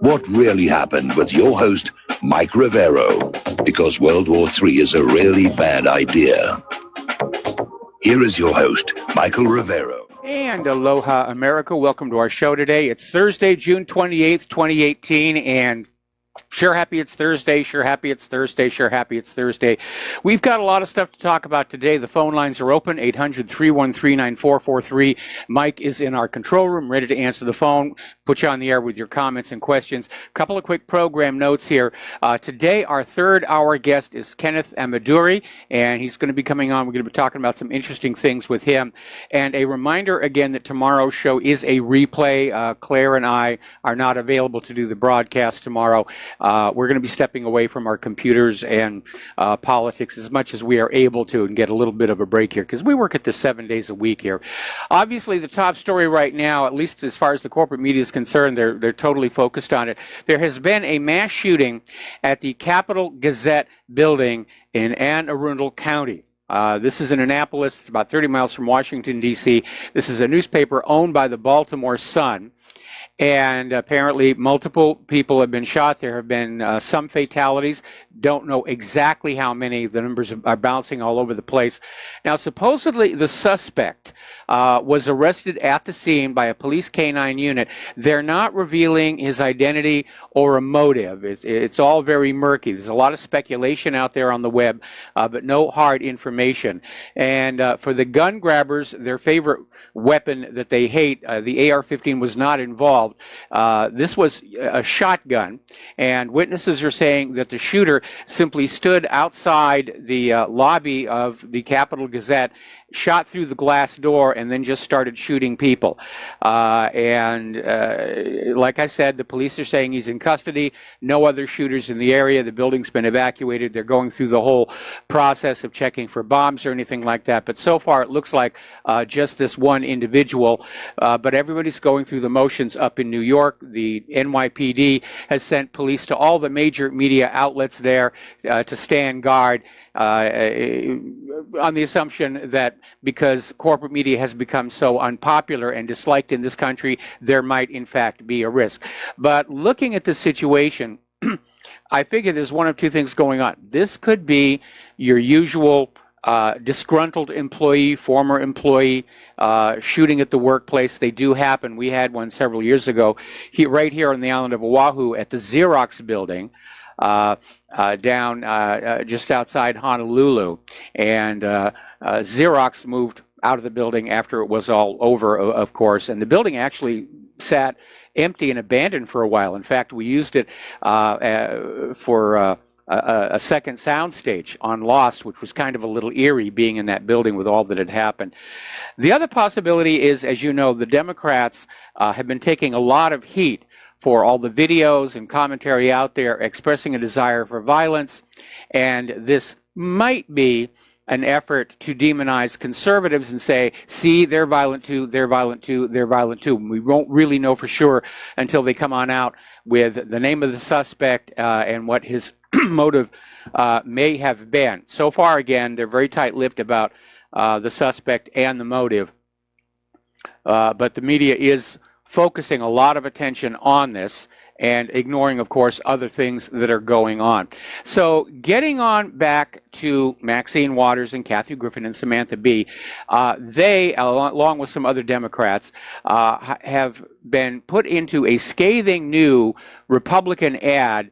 what really happened with your host, Mike Rivero, because World War III is a really bad idea. Here is your host, Michael Rivero. And aloha, America. Welcome to our show today. It's Thursday, June 28th, 2018, and sure happy it's Thursday, sure happy it's Thursday, sure happy it's Thursday. We've got a lot of stuff to talk about today. The phone lines are open, 800-313-9443. Mike is in our control room, ready to answer the phone, put you on the air with your comments and questions. A couple of quick program notes here. Today, our third hour guest is Kenneth Amaduri, and he's going to be coming on. We're going to be talking about some interesting things with him. And a reminder again that tomorrow's show is a replay. Claire and I are not available to do the broadcast tomorrow. We're going to be stepping away from our computers and politics as much as we are able to and get a little bit of a break here because we work at this 7 days a week here. Obviously, the top story right now, at least as far as the corporate media is concerned, they're totally focused on it. There has been a mass shooting at the Capitol Gazette building in Anne Arundel County. This is in Annapolis. It's about 30 miles from Washington, D.C. This is a newspaper owned by the Baltimore Sun. And apparently multiple people have been shot. There have been some fatalities. Don't know exactly how many. The numbers are bouncing all over the place. Now, supposedly the suspect was arrested at the scene by a police canine unit. They're not revealing his identity or a motive. It's all very murky. There's a lot of speculation out there on the web, but no hard information. And for the gun grabbers, their favorite weapon that they hate, the AR-15 was not involved. This was a shotgun, and witnesses are saying that the shooter simply stood outside the lobby of the Capitol Gazette, shot through the glass door, and then just started shooting people. Like I said, the police are saying he's in custody. No other shooters in the area. The building's been evacuated. They're going through the whole process of checking for bombs or anything like that. But so far, it looks like just this one individual. But everybody's going through the motions up in New York. The NYPD has sent police to all the major media outlets there to stand guard. On the assumption that because corporate media has become so unpopular and disliked in this country, there might in fact be a risk. But looking at the situation, I figure there's one of two things going on. This could be your usual disgruntled employee, former employee, shooting at the workplace. They do happen. We had one several years ago right here on the island of Oahu at the Xerox building. Down just outside Honolulu, and Xerox moved out of the building after it was all over, of course, and the building actually sat empty and abandoned for a while. In fact, we used it for a second soundstage on Lost, which was kind of a little eerie being in that building with all that had happened. The other possibility is, as you know, the Democrats have been taking a lot of heat for all the videos and commentary out there expressing a desire for violence, and this might be an effort to demonize conservatives and say, see, they're violent too, they're violent too, they're violent too. We won't really know for sure until they come on out with the name of the suspect and what his motive may have been. So far, again, they're very tight-lipped about the suspect and the motive, but the media is focusing a lot of attention on this and ignoring, of course, other things that are going on. So getting on back to Maxine Waters and Kathy Griffin and Samantha Bee, they, along with some other Democrats, have been put into a scathing new Republican ad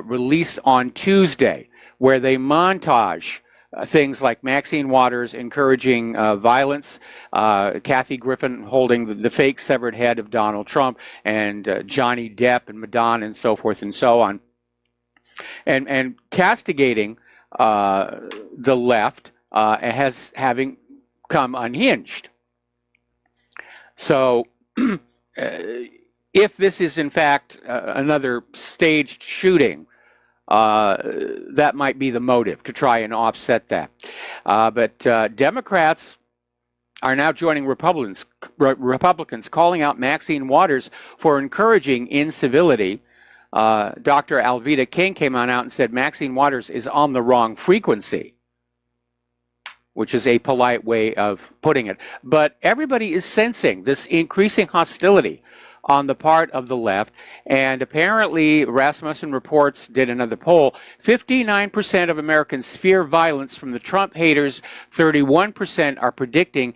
released on Tuesday, where they montage things like Maxine Waters encouraging violence, Kathy Griffin holding the fake severed head of Donald Trump, and Johnny Depp and Madonna and so forth and so on, and castigating the left as having come unhinged. So if this is in fact another staged shooting, that might be the motive, to try and offset that. But Democrats are now joining Republicans calling out Maxine Waters for encouraging incivility. Dr. Alveda King came on out and said Maxine Waters is on the wrong frequency, which is a polite way of putting it. But everybody is sensing this increasing hostility on the part of the left. And apparently, Rasmussen Reports did another poll. 59% of Americans fear violence from the Trump haters. 31% are predicting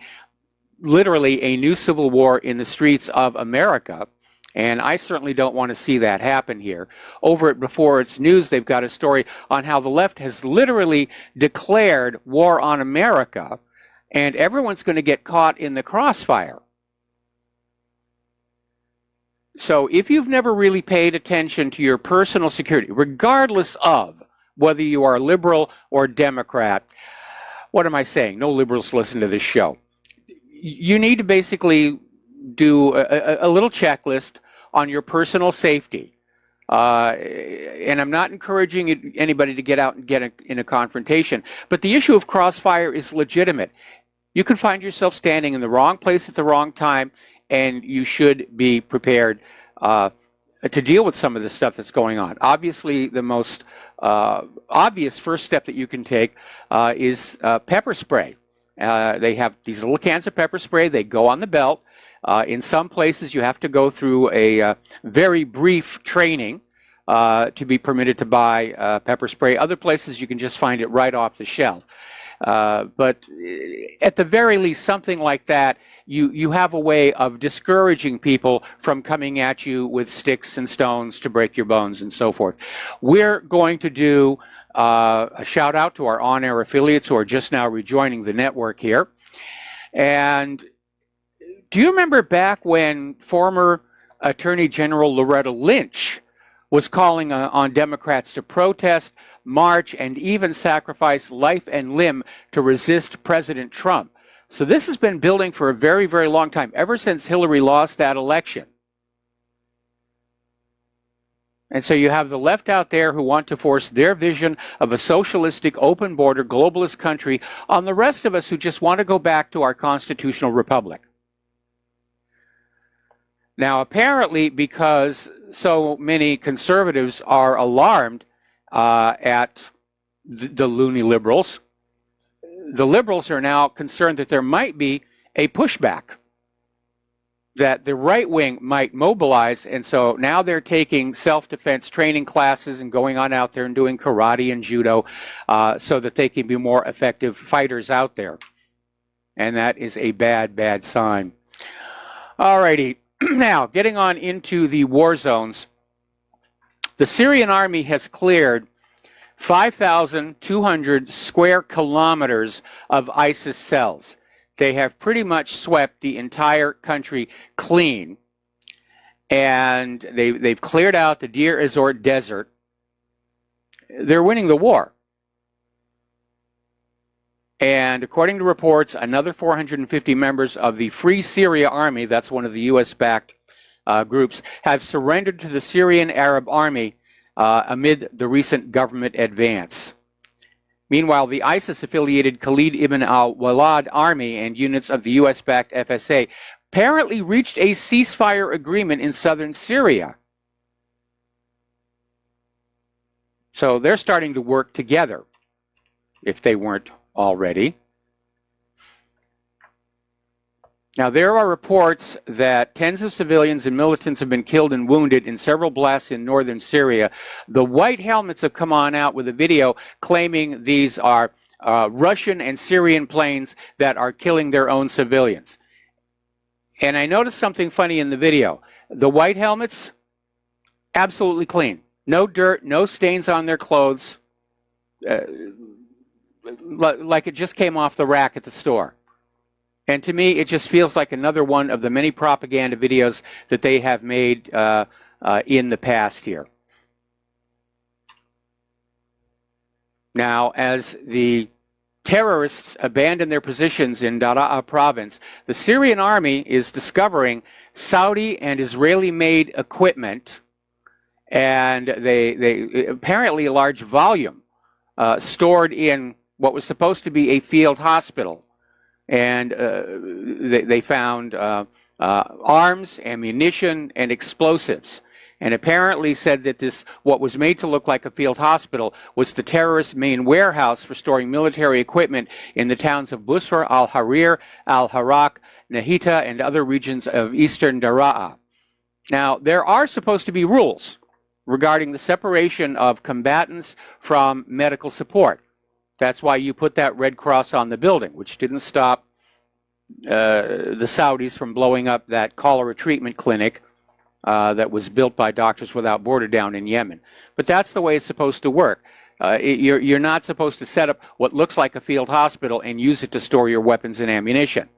literally a new civil war in the streets of America. And I certainly don't want to see that happen here. Over at Before It's News, they've got a story on how the left has literally declared war on America, and everyone's going to get caught in the crossfire. So if you've never really paid attention to your personal security, regardless of whether you are liberal or Democrat, what am I saying? No liberals listen to this show. You need to basically do a little checklist on your personal safety. And I'm not encouraging anybody to get out and get in a confrontation, but the issue of crossfire is legitimate. You can find yourself standing in the wrong place at the wrong time, and you should be prepared to deal with some of the stuff that's going on. Obviously, the most obvious first step that you can take is pepper spray. They have these little cans of pepper spray. They go on the belt. In some places, you have to go through a very brief training to be permitted to buy pepper spray. Other places, you can just find it right off the shelf. But at the very least, something like that, you have a way of discouraging people from coming at you with sticks and stones to break your bones and so forth. We're going to do a shout out to our on-air affiliates who are just now rejoining the network here. And do you remember back when former Attorney General Loretta Lynch was calling on Democrats to protest, march, and even sacrifice life and limb to resist President Trump? So this has been building for a very, very long time, ever since Hillary lost that election. And so you have the left out there who want to force their vision of a socialistic, open border, globalist country on the rest of us who just want to go back to our constitutional republic. Now, apparently, because so many conservatives are alarmed at the loony liberals, the liberals are now concerned that there might be a pushback, that the right wing might mobilize, and so now they're taking self-defense training classes and going on out there and doing karate and judo so that they can be more effective fighters out there. And that is a bad, bad sign. All righty. Now, getting on into the war zones, the Syrian army has cleared 5,200 square kilometers of ISIS cells. They have pretty much swept the entire country clean, and they've cleared out the Deir ez-Zor desert. They're winning the war. And according to reports, another 450 members of the Free Syria Army, that's one of the U.S.-backed groups, have surrendered to the Syrian Arab Army amid the recent government advance. Meanwhile, the ISIS-affiliated Khalid ibn al-Walad army and units of the U.S.-backed FSA apparently reached a ceasefire agreement in southern Syria. So they're starting to work together, if they weren't already. Now, there are reports that tens of civilians and militants have been killed and wounded in several blasts in northern Syria. The white helmets have come on out with a video claiming these are Russian and Syrian planes that are killing their own civilians. And I noticed something funny in the video. The white helmets, absolutely clean. No dirt, no stains on their clothes. Like it just came off the rack at the store. And to me, it just feels like another one of the many propaganda videos that they have made in the past here. Now, as the terrorists abandon their positions in Daraa province, the Syrian army is discovering Saudi and Israeli-made equipment, and they apparently a large volume stored in what was supposed to be a field hospital. And they found arms, ammunition, and explosives. And apparently said that this, what was made to look like a field hospital, was the terrorists' main warehouse for storing military equipment in the towns of Busra, Al-Harir, Al-Harak, Nahita, and other regions of eastern Daraa. Now, there are supposed to be rules regarding the separation of combatants from medical support. That's why you put that red cross on the building, which didn't stop the Saudis from blowing up that cholera treatment clinic that was built by Doctors Without Border down in Yemen. But that's the way it's supposed to work. You're not supposed to set up what looks like a field hospital and use it to store your weapons and ammunition.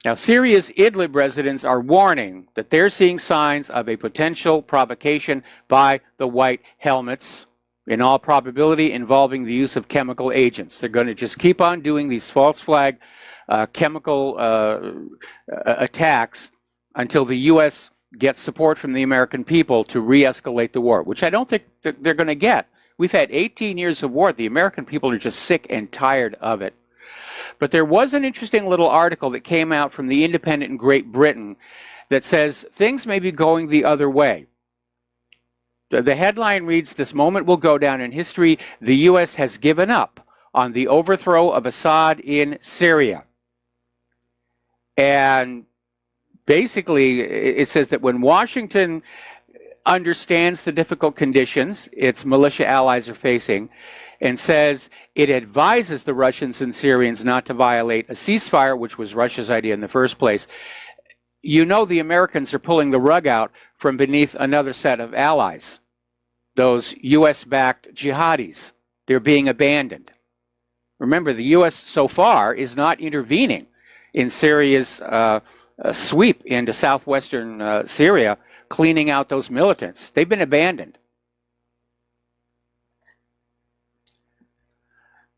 Now, Syria's Idlib residents are warning that they're seeing signs of a potential provocation by the white helmets, in all probability involving the use of chemical agents. They're going to just keep on doing these false flag chemical attacks until the U.S. gets support from the American people to re-escalate the war, which I don't think they're going to get. We've had 18 years of war. The American people are just sick and tired of it. But there was an interesting little article that came out from the Independent in Great Britain that says things may be going the other way. The headline reads, "This moment will go down in history. The U.S. has given up on the overthrow of Assad in Syria." And basically, it says that when Washington understands the difficult conditions its militia allies are facing, and says it advises the Russians and Syrians not to violate a ceasefire, which was Russia's idea in the first place, you know the Americans are pulling the rug out from beneath another set of allies, those U.S.-backed jihadis. They're being abandoned. Remember, the U.S. so far is not intervening in Syria's sweep into southwestern Syria, cleaning out those militants. They've been abandoned.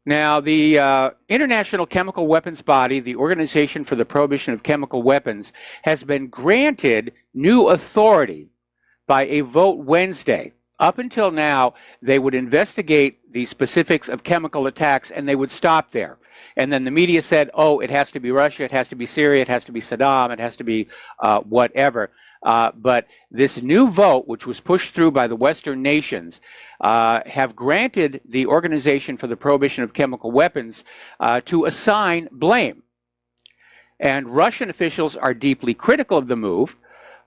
Now, the International Chemical Weapons Body, the Organization for the Prohibition of Chemical Weapons, has been granted new authority by a vote Wednesday. Up until now, they would investigate the specifics of chemical attacks and they would stop there. And then the media said, oh, it has to be Russia, it has to be Syria, it has to be Saddam, it has to be whatever. But this new vote, which was pushed through by the Western nations, have granted the Organization for the Prohibition of Chemical Weapons to assign blame. And Russian officials are deeply critical of the move,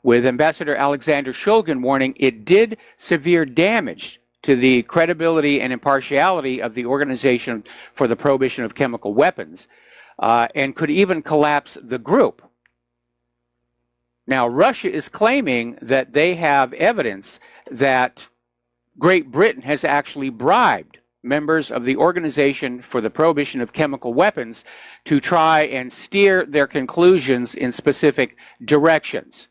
with Ambassador Alexander Shulgin warning it did severe damage to the credibility and impartiality of the Organization for the Prohibition of Chemical Weapons, and could even collapse the group. Now, Russia is claiming that they have evidence that Great Britain has actually bribed members of the Organization for the Prohibition of Chemical Weapons to try and steer their conclusions in specific directions.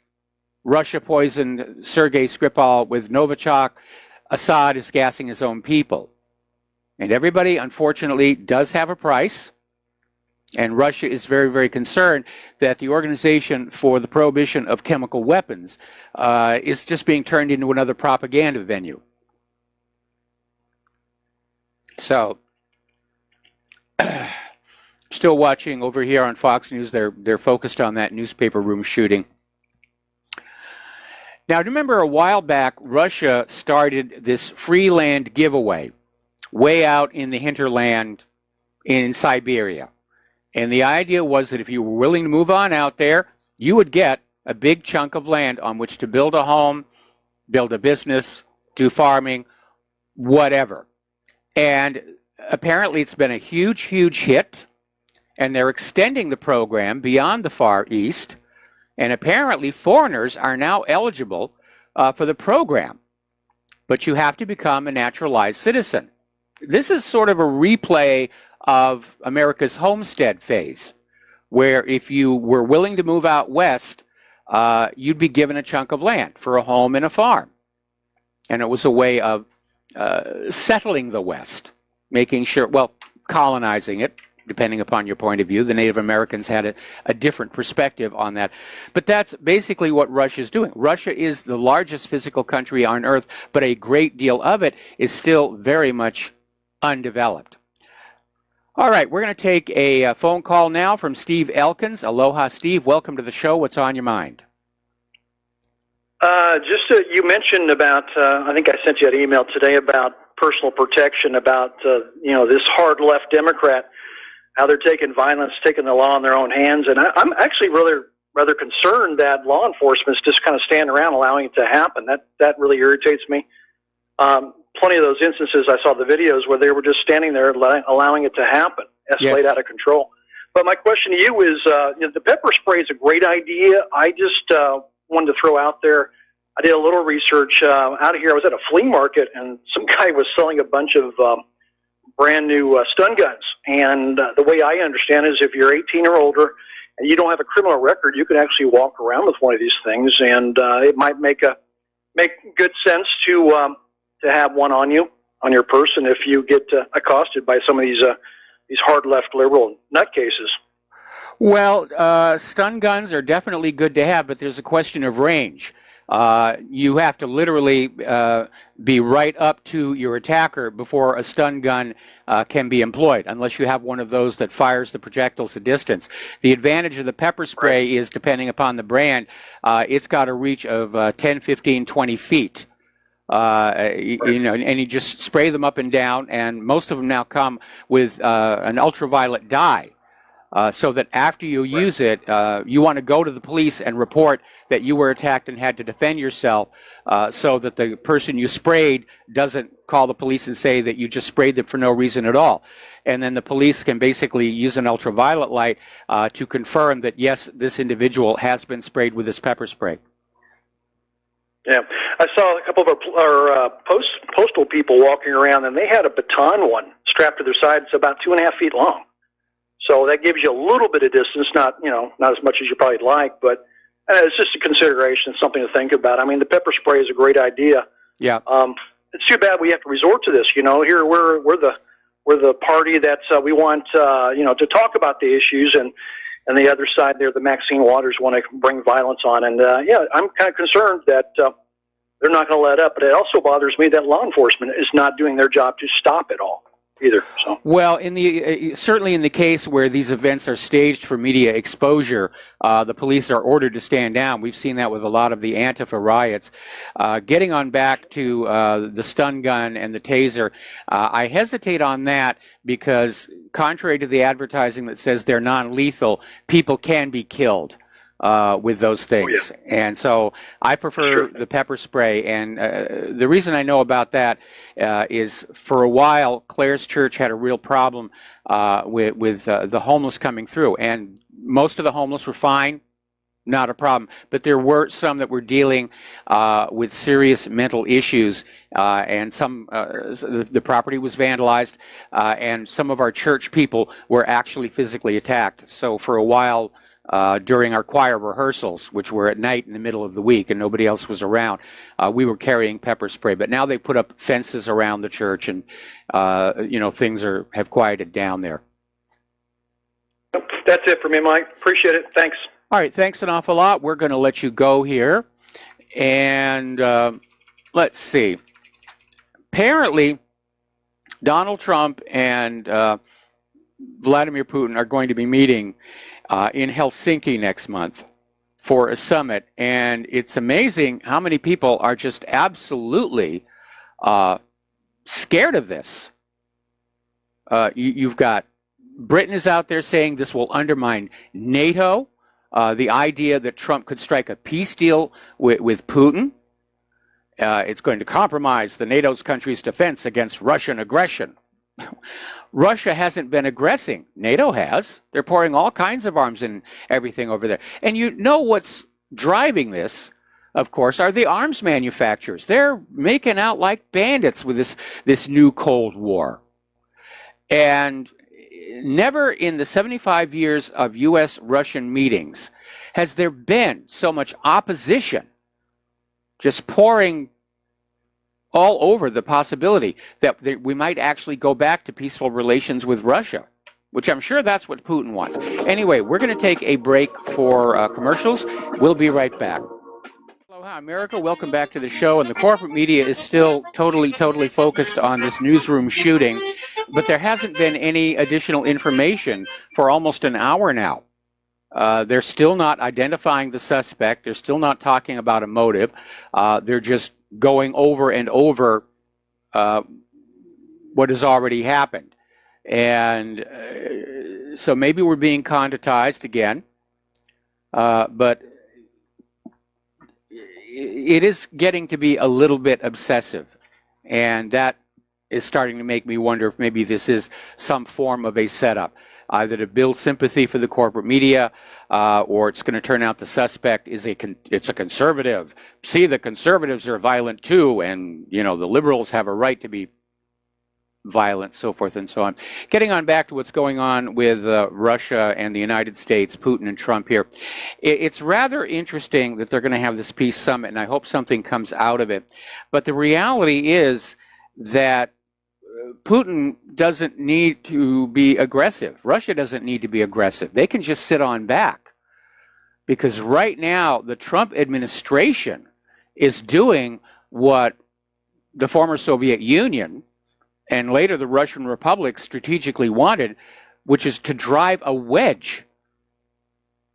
Russia poisoned Sergei Skripal with Novichok. Assad is gassing his own people. And everybody, unfortunately, does have a price. And Russia is very, very concerned that the Organization for the Prohibition of Chemical Weapons is just being turned into another propaganda venue. So, still watching over here on Fox News. They're focused on that newspaper room shooting. Now, remember a while back, Russia started this free land giveaway way out in the hinterland in Siberia. And the idea was that if you were willing to move on out there, you would get a big chunk of land on which to build a home, build a business, do farming, whatever. And apparently it's been a huge, huge hit. And they're extending the program beyond the Far East. And apparently foreigners are now eligible for the program. But you have to become a naturalized citizen. This is sort of a replay of America's homestead phase, where if you were willing to move out west, you'd be given a chunk of land for a home and a farm. And it was a way of settling the West, making sure, well, colonizing it, depending upon your point of view. The Native Americans had a different perspective on that. But that's basically what Russia is doing. Russia is the largest physical country on Earth, but a great deal of it is still very much undeveloped. All right, we're going to take a phone call now from Steve Elkins. Aloha, Steve. Welcome to the show. What's on your mind? You mentioned about, I think I sent you an email today about personal protection, about, this hard left Democrat, how they're taking violence, taking the law in their own hands. And I'm actually rather rather concerned that law enforcement is just kind of standing around allowing it to happen. That really irritates me. Plenty of those instances, I saw the videos where they were just standing there allowing it to happen, escalate out of control. But my question to you is, the pepper spray is a great idea. I just wanted to throw out there, I did a little research out of here. I was at a flea market, and some guy was selling a bunch of brand new stun guns. And the way I understand it is if you're 18 or older and you don't have a criminal record, you can actually walk around with one of these things, and it might make good sense to have one on you, on your person, if you get accosted by some of these hard left liberal nutcases. Well, stun guns are definitely good to have, but there's a question of range. You have to literally be right up to your attacker before a stun gun can be employed, unless you have one of those that fires the projectiles a distance. The advantage of the pepper spray is, depending upon the brand, it's got a reach of 10, 15, 20 feet. You know, and you just spray them up and down, and most of them now come with an ultraviolet dye. So that after you use it, you want to go to the police and report that you were attacked and had to defend yourself, so that the person you sprayed doesn't call the police and say that you just sprayed them for no reason at all. And then the police can basically use an ultraviolet light to confirm that, yes, this individual has been sprayed with this pepper spray. Yeah, I saw a couple of our postal people walking around, and they had a baton one strapped to their side. It's about 2.5 feet long. So that gives you a little bit of distance, not as much as you probably like, but it's just a consideration, something to think about. I mean, the pepper spray is a great idea. Yeah. It's too bad we have to resort to this. You know, here we're the party that's we want to talk about the issues, and the other side there, the Maxine Waters, want to bring violence on. And I'm kind of concerned that they're not going to let up. But it also bothers me that law enforcement is not doing their job to stop it all either. So. Well, certainly in the case where these events are staged for media exposure, the police are ordered to stand down. We've seen that with a lot of the Antifa riots. Getting on back to the stun gun and the taser, I hesitate on that because, contrary to the advertising that says they're non-lethal, people can be killed with those things. Oh, yeah. And so I prefer the pepper spray. And the reason I know about that is, for a while, Claire's Church had a real problem with the homeless coming through. And most of the homeless were fine, not a problem. But there were some that were dealing with serious mental issues, and some the property was vandalized, and some of our church people were actually physically attacked. So for a while, during our choir rehearsals, which were at night in the middle of the week and nobody else was around, we were carrying pepper spray. But now they put up fences around the church, and things have quieted down there. That's it for me, Mike. Appreciate it. Thanks. All right, thanks an awful lot. We're going to let you go here. And let's see. Apparently, Donald Trump and Vladimir Putin are going to be meeting in Helsinki next month for a summit. And it's amazing how many people are just absolutely scared of this. You've got Britain is out there saying this will undermine NATO. The idea that Trump could strike a peace deal with Putin. It's going to compromise the NATO's country's defense against Russian aggression. Russia hasn't been aggressing. NATO has. They're pouring all kinds of arms and everything over there. And you know what's driving this, of course, are the arms manufacturers. They're making out like bandits with this new Cold War. And never in the 75 years of U.S.-Russian meetings has there been so much opposition, just pouring all over the possibility that we might actually go back to peaceful relations with Russia, which I'm sure that's what Putin wants. Anyway, we're going to take a break for commercials. We'll be right back. Aloha, America. Welcome back to the show. And the corporate media is still totally focused on this newsroom shooting, but there hasn't been any additional information for almost an hour now. They're still not identifying the suspect. They're still not talking about a motive. They're just going over and over what has already happened. And so maybe we're being conditized again. But it is getting to be a little bit obsessive, and that is starting to make me wonder if maybe this is some form of a setup, either to build sympathy for the corporate media, or it's going to turn out the suspect is it's a conservative. See, the conservatives are violent too, and the liberals have a right to be violent, so forth and so on. Getting on back to what's going on with Russia and the United States, Putin and Trump here, it's rather interesting that they're going to have this peace summit, and I hope something comes out of it. But the reality is that Putin doesn't need to be aggressive. Russia doesn't need to be aggressive. They can just sit on back, because right now the Trump administration is doing what the former Soviet Union and later the Russian Republic strategically wanted, which is to drive a wedge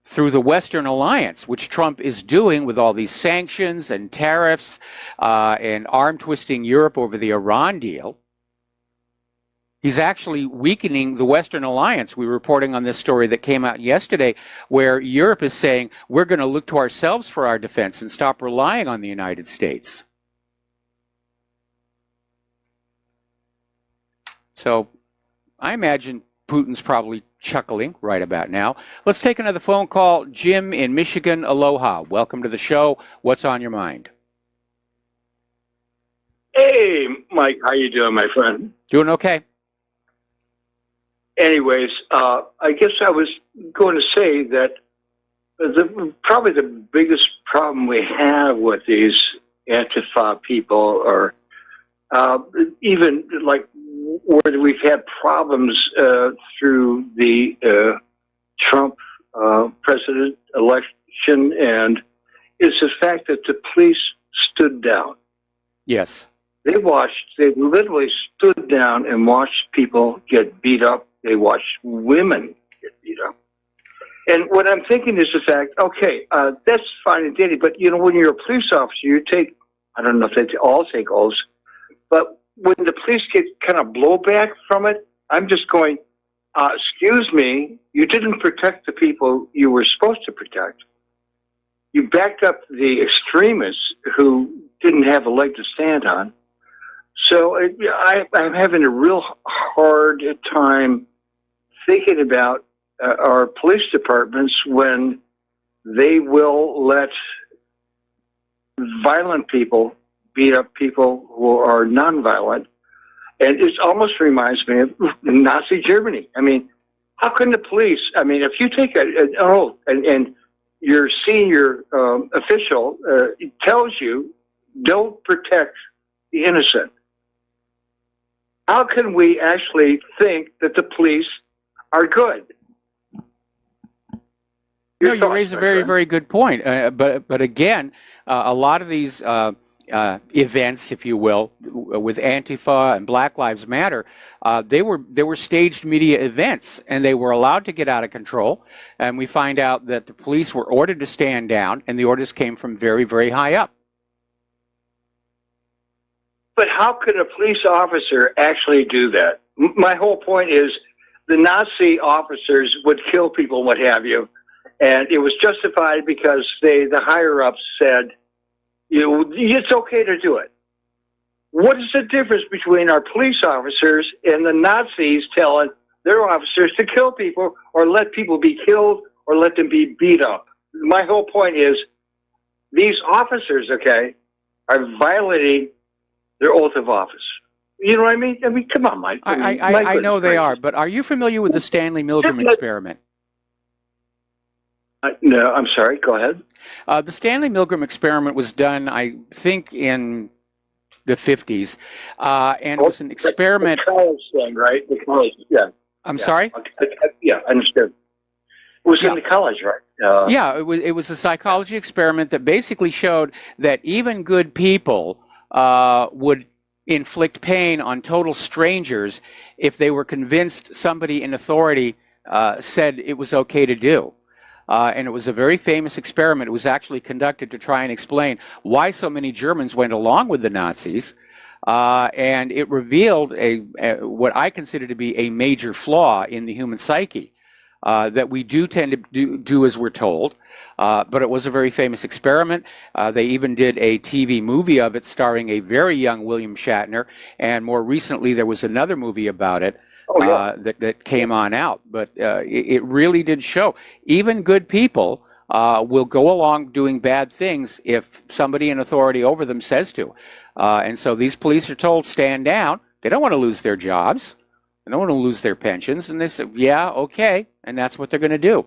through the Western alliance, which Trump is doing with all these sanctions and tariffs and arm-twisting Europe over the Iran deal. He's actually weakening the Western alliance. We were reporting on this story that came out yesterday, where Europe is saying, we're going to look to ourselves for our defense and stop relying on the United States. So I imagine Putin's probably chuckling right about now. Let's take another phone call. Jim in Michigan, aloha. Welcome to the show. What's on your mind? Hey, Mike, how you doing, my friend? Doing okay. Anyways, I guess I was going to say that probably the biggest problem we have with these Antifa people, or even like where we've had problems through the Trump president election, and is the fact that the police stood down. Yes. They literally stood down and watched people get beat up. They watched women get beat up. And what I'm thinking is the fact, okay, that's fine and dandy, but when you're a police officer, you take, I don't know if they all take oaths, but when the police get kind of blowback from it, I'm just going, excuse me, you didn't protect the people you were supposed to protect. You backed up the extremists who didn't have a leg to stand on. So I'm having a real hard time thinking about our police departments when they will let violent people beat up people who are nonviolent. And it almost reminds me of Nazi Germany. I mean, how can the police, if you take an oath and your senior official tells you, don't protect the innocent, how can we actually think that the police are good? You raise a very, very good point. But again, a lot of these events, if you will, with Antifa and Black Lives Matter, they were staged media events, and they were allowed to get out of control. And we find out that the police were ordered to stand down, and the orders came from very, very high up. But how could a police officer actually do that? My whole point is the Nazi officers would kill people, what have you, and it was justified because the higher-ups said, it's okay to do it. What is the difference between our police officers and the Nazis telling their officers to kill people or let people be killed or let them be beat up? My whole point is these officers, okay, are violating their oath of office. You know what I mean? Come on, Mike. I know they are, but are you familiar with the Stanley Milgram experiment? No, I'm sorry. Go ahead. The Stanley Milgram experiment was done, I think, in the 50s, and it was an experiment. The college thing, right? The college, yeah. I'm sorry? Yeah, I understood. It was in the college, right? Yeah, it was a psychology experiment that basically showed that even good people would inflict pain on total strangers if they were convinced somebody in authority said it was okay to do. And it was a very famous experiment. It was actually conducted to try and explain why so many Germans went along with the Nazis. And it revealed what I consider to be a major flaw in the human psyche. that we do tend to do as we're told. But it was a very famous experiment. They even did a TV movie of it starring a very young William Shatner, and more recently there was another movie about it. That came on out. But it really did show even good people will go along doing bad things if somebody in authority over them says to. And so these police are told, stand down. They don't want to lose their jobs. They don't want to lose their pensions. And they say, yeah, okay. And that's what they're going to do.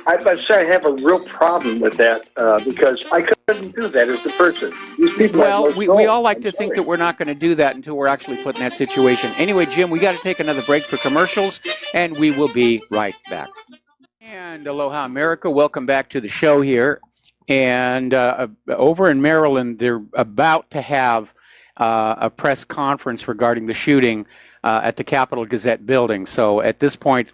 I must say I have a real problem with that because I couldn't do that as a person. These people well, we all like to think that we're not going to do that until we're actually put in that situation. Anyway, Jim, we got to take another break for commercials, and we will be right back. And aloha, America. Welcome back to the show here. And over in Maryland, they're about to have a press conference regarding the shooting at the Capitol Gazette building. So at this point,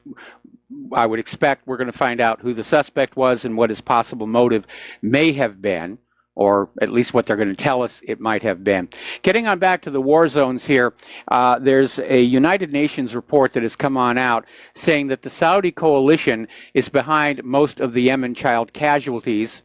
I would expect we're going to find out who the suspect was and what his possible motive may have been, or at least what they're going to tell us it might have been. Getting on back to the war zones here, there's a United Nations report that has come on out saying that the Saudi coalition is behind most of the Yemen child casualties.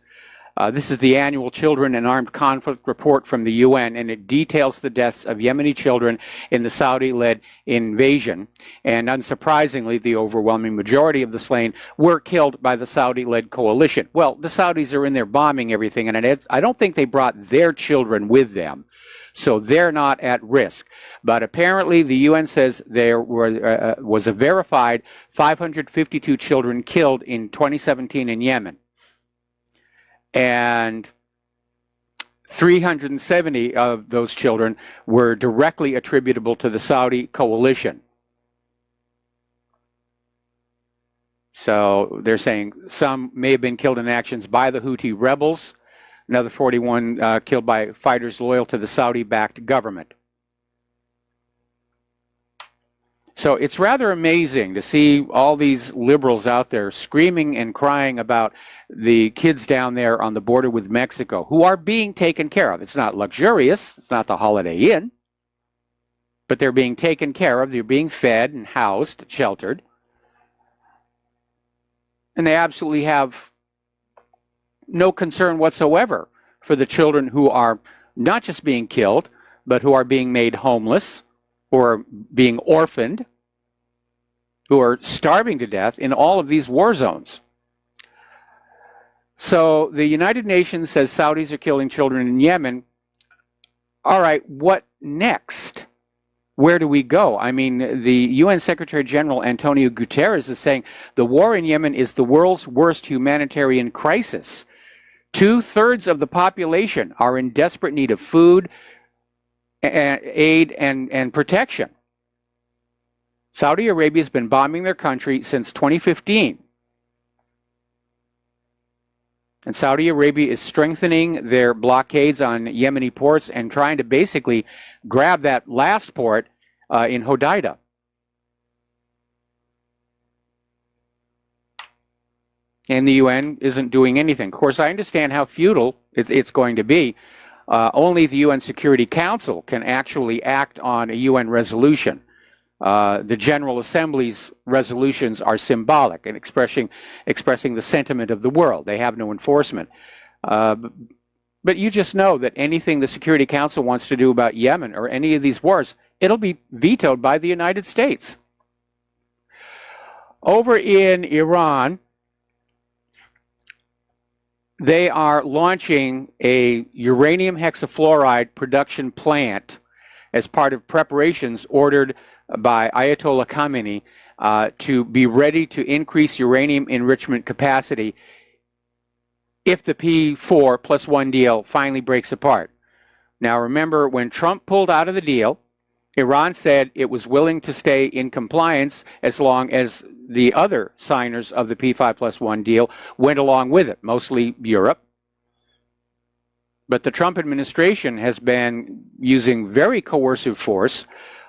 This is the annual Children and Armed Conflict report from the UN, and it details the deaths of Yemeni children in the Saudi-led invasion. And unsurprisingly, the overwhelming majority of the slain were killed by the Saudi-led coalition. Well, the Saudis are in there bombing everything, and I don't think they brought their children with them, so they're not at risk. But apparently, the UN says there was a verified 552 children killed in 2017 in Yemen. And 370 of those children were directly attributable to the Saudi coalition. So they're saying some may have been killed in actions by the Houthi rebels, another 41 killed by fighters loyal to the Saudi-backed government. So it's rather amazing to see all these liberals out there screaming and crying about the kids down there on the border with Mexico who are being taken care of. It's not luxurious. It's not the Holiday Inn. But they're being taken care of. They're being fed and housed, sheltered. And they absolutely have no concern whatsoever for the children who are not just being killed, but who are being made homeless, or being orphaned, who are starving to death in all of these war zones. So the United Nations says Saudis are killing children in Yemen. All right, what next? Where do we go? I mean, the UN Secretary General Antonio Guterres is saying the war in Yemen is the world's worst humanitarian crisis. 2/3 of the population are in desperate need of food, aid, and protection. Saudi Arabia has been bombing their country since 2015. And Saudi Arabia is strengthening their blockades on Yemeni ports and trying to basically grab that last port in Hodeidah. And the UN isn't doing anything. Of course, I understand how futile it's going to be. Only the UN Security Council can actually act on a UN resolution. The General Assembly's resolutions are symbolic and expressing the sentiment of the world. They have no enforcement. But you just know that anything the Security Council wants to do about Yemen or any of these wars, it'll be vetoed by the United States. Over in Iran, they are launching a uranium hexafluoride production plant as part of preparations ordered by Ayatollah Khamenei to be ready to increase uranium enrichment capacity if the P4+1 deal finally breaks apart. Now remember, when Trump pulled out of the deal, Iran said it was willing to stay in compliance as long as the other signers of the P5+1 deal went along with it, mostly Europe. But the Trump administration has been using very coercive force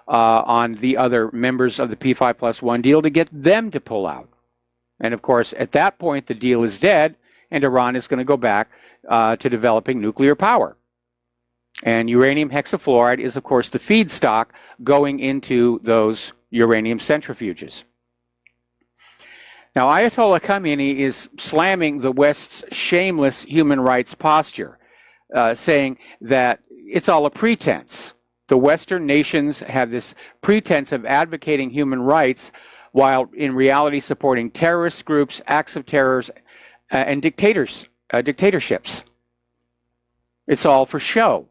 on the other members of the P5+1 deal to get them to pull out. And of course, at that point, the deal is dead, and Iran is going to go back to developing nuclear power. And uranium hexafluoride is, of course, the feedstock going into those uranium centrifuges. Now, Ayatollah Khamenei is slamming the West's shameless human rights posture, saying that it's all a pretense. The Western nations have this pretense of advocating human rights while in reality supporting terrorist groups, acts of terrors, and dictatorships. It's all for show.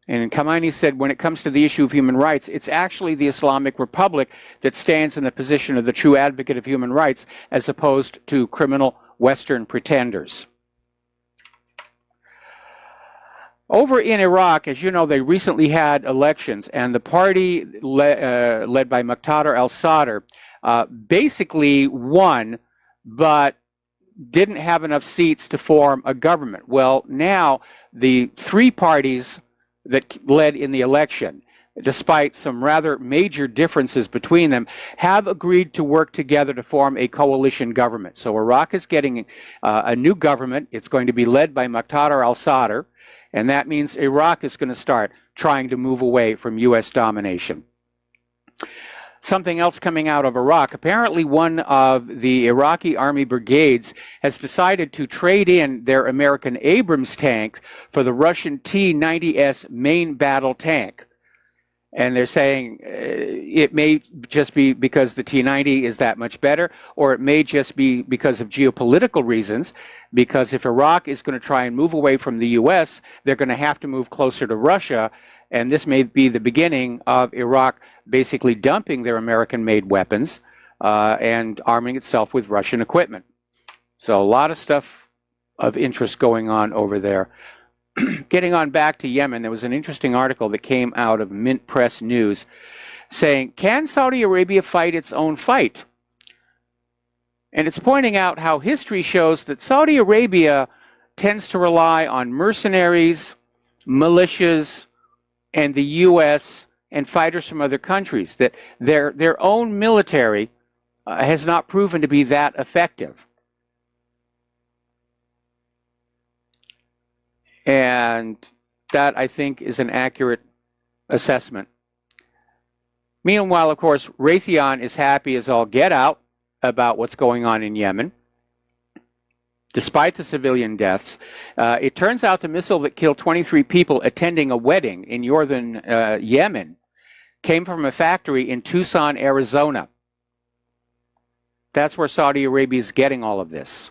And Khamenei said when it comes to the issue of human rights, it's actually the Islamic Republic that stands in the position of the true advocate of human rights as opposed to criminal Western pretenders. Over in Iraq, as you know, they recently had elections, and the party led by Muqtada al-Sadr basically won, but didn't have enough seats to form a government. Well, now the three parties that led in the election, despite some rather major differences between them, have agreed to work together to form a coalition government. So Iraq is getting a new government. It's going to be led by Muqtada al-Sadr, and that means Iraq is going to start trying to move away from U.S. domination. Something else coming out of Iraq, apparently one of the Iraqi army brigades has decided to trade in their American Abrams tanks for the Russian T-90S main battle tank. And they're saying it may just be because the T-90 is that much better, or it may just be because of geopolitical reasons, because if Iraq is going to try and move away from the U.S., they're going to have to move closer to Russia, and this may be the beginning of Iraq basically dumping their American-made weapons and arming itself with Russian equipment. So a lot of stuff of interest going on over there. Getting on back to Yemen, there was an interesting article that came out of Mint Press News saying, can Saudi Arabia fight its own fight? And it's pointing out how history shows that Saudi Arabia tends to rely on mercenaries, militias, and the U.S. and fighters from other countries, that their own military has not proven to be that effective. And that, I think, is an accurate assessment. Meanwhile, of course, Raytheon is happy as all get out about what's going on in Yemen. Despite the civilian deaths, it turns out the missile that killed 23 people attending a wedding in northern Yemen came from a factory in Tucson, Arizona. That's where Saudi Arabia is getting all of this.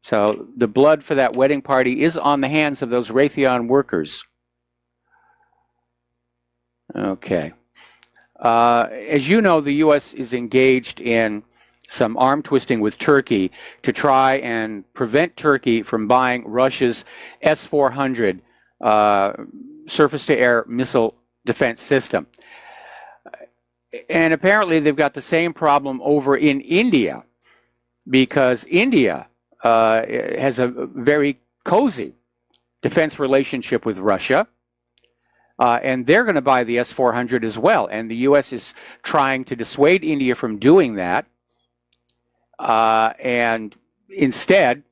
So the blood for that wedding party is on the hands of those Raytheon workers. Okay. As you know, the U.S. is engaged in some arm twisting with Turkey to try and prevent Turkey from buying Russia's S-400 surface-to-air missile defense system. And apparently they've got the same problem over in India, because India has a very cozy defense relationship with Russia, and they're going to buy the S-400 as well. And the U.S. is trying to dissuade India from doing that, and instead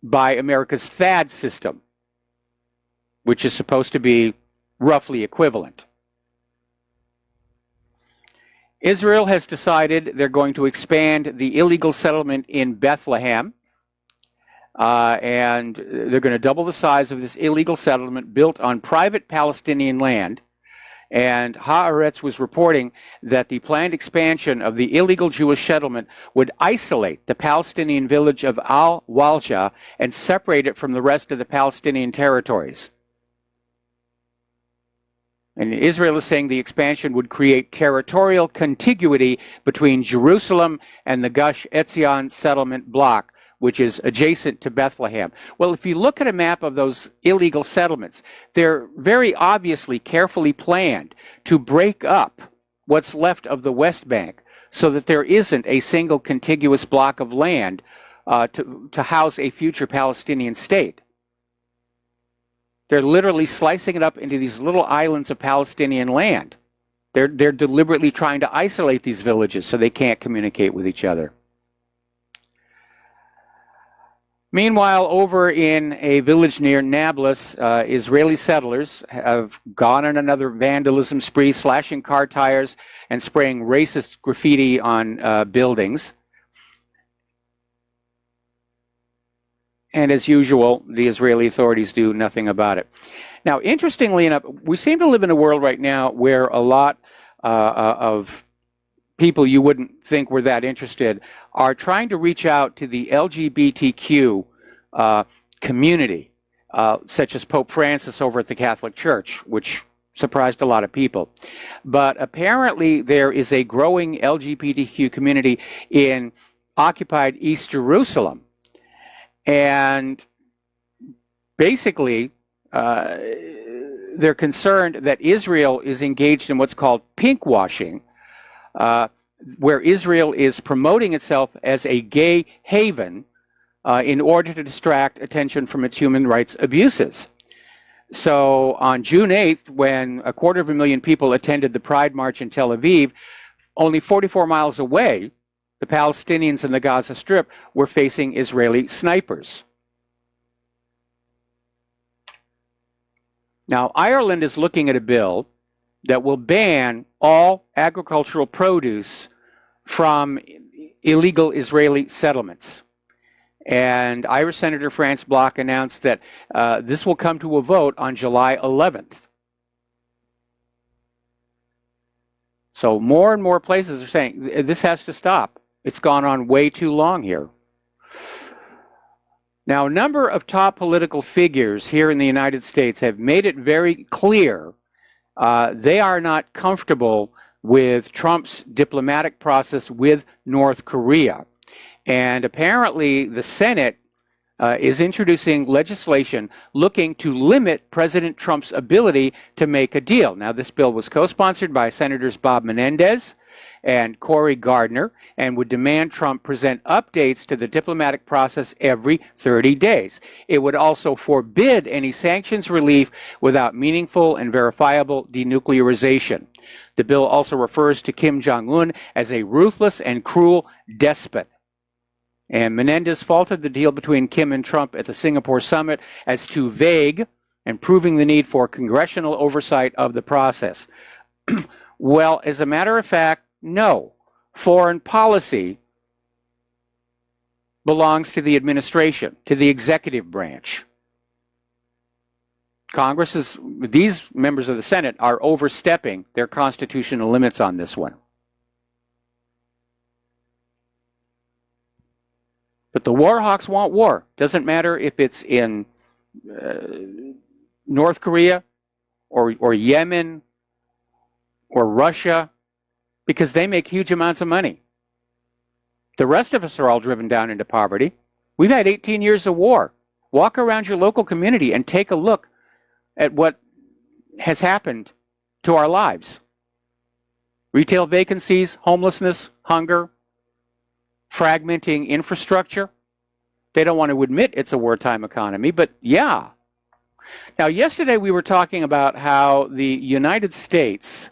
buy America's THAAD system, which is supposed to be roughly equivalent. Israel has decided they're going to expand the illegal settlement in Bethlehem, and they're going to double the size of this illegal settlement built on private Palestinian land. And Haaretz was reporting that the planned expansion of the illegal Jewish settlement would isolate the Palestinian village of Al-Walja and separate it from the rest of the Palestinian territories. And Israel is saying the expansion would create territorial contiguity between Jerusalem and the Gush Etzion settlement block, which is adjacent to Bethlehem. Well, if you look at a map of those illegal settlements, they're very obviously carefully planned to break up what's left of the West Bank so that there isn't a single contiguous block of land to house a future Palestinian state. They're literally slicing it up into these little islands of Palestinian land. They're deliberately trying to isolate these villages so they can't communicate with each other. Meanwhile, over in a village near Nablus, Israeli settlers have gone on another vandalism spree, slashing car tires and spraying racist graffiti on buildings. And as usual, the Israeli authorities do nothing about it. Now, interestingly enough, we seem to live in a world right now where a lot of people you wouldn't think were that interested are trying to reach out to the LGBTQ community, such as Pope Francis over at the Catholic Church, which surprised a lot of people. But apparently there is a growing LGBTQ community in occupied East Jerusalem. And basically, they're concerned that Israel is engaged in what's called pinkwashing, where Israel is promoting itself as a gay haven in order to distract attention from its human rights abuses. So on June 8th, when 250,000 people attended the Pride March in Tel Aviv, only 44 miles away, the Palestinians in the Gaza Strip were facing Israeli snipers. Now, Ireland is looking at a bill that will ban all agricultural produce from illegal Israeli settlements. And Irish Senator Franz Bloch announced that this will come to a vote on July 11th. So more and more places are saying this has to stop. It's gone on way too long here. Now, a number of top political figures here in the United States have made it very clear they are not comfortable with Trump's diplomatic process with North Korea. And apparently the Senate is introducing legislation looking to limit President Trump's ability to make a deal. Now, this bill was co-sponsored by Senators Bob Menendez and Cory Gardner, and would demand Trump present updates to the diplomatic process every 30 days. It would also forbid any sanctions relief without meaningful and verifiable denuclearization. The bill also refers to Kim Jong-un as a ruthless and cruel despot. And Menendez faulted the deal between Kim and Trump at the Singapore summit as too vague and proving the need for congressional oversight of the process. Well, as a matter of fact, no. Foreign policy belongs to the administration, to the executive branch. These members of the Senate are overstepping their constitutional limits on this one. But the war hawks want war. Doesn't matter if it's in North Korea or Yemen or Russia, because they make huge amounts of money. The rest of us are all driven down into poverty. We've had 18 years of war. Walk around your local community and take a look at what has happened to our lives. Retail vacancies, homelessness, hunger, fragmenting infrastructure. They don't want to admit it's a wartime economy, but yeah. Now, yesterday we were talking about how the United States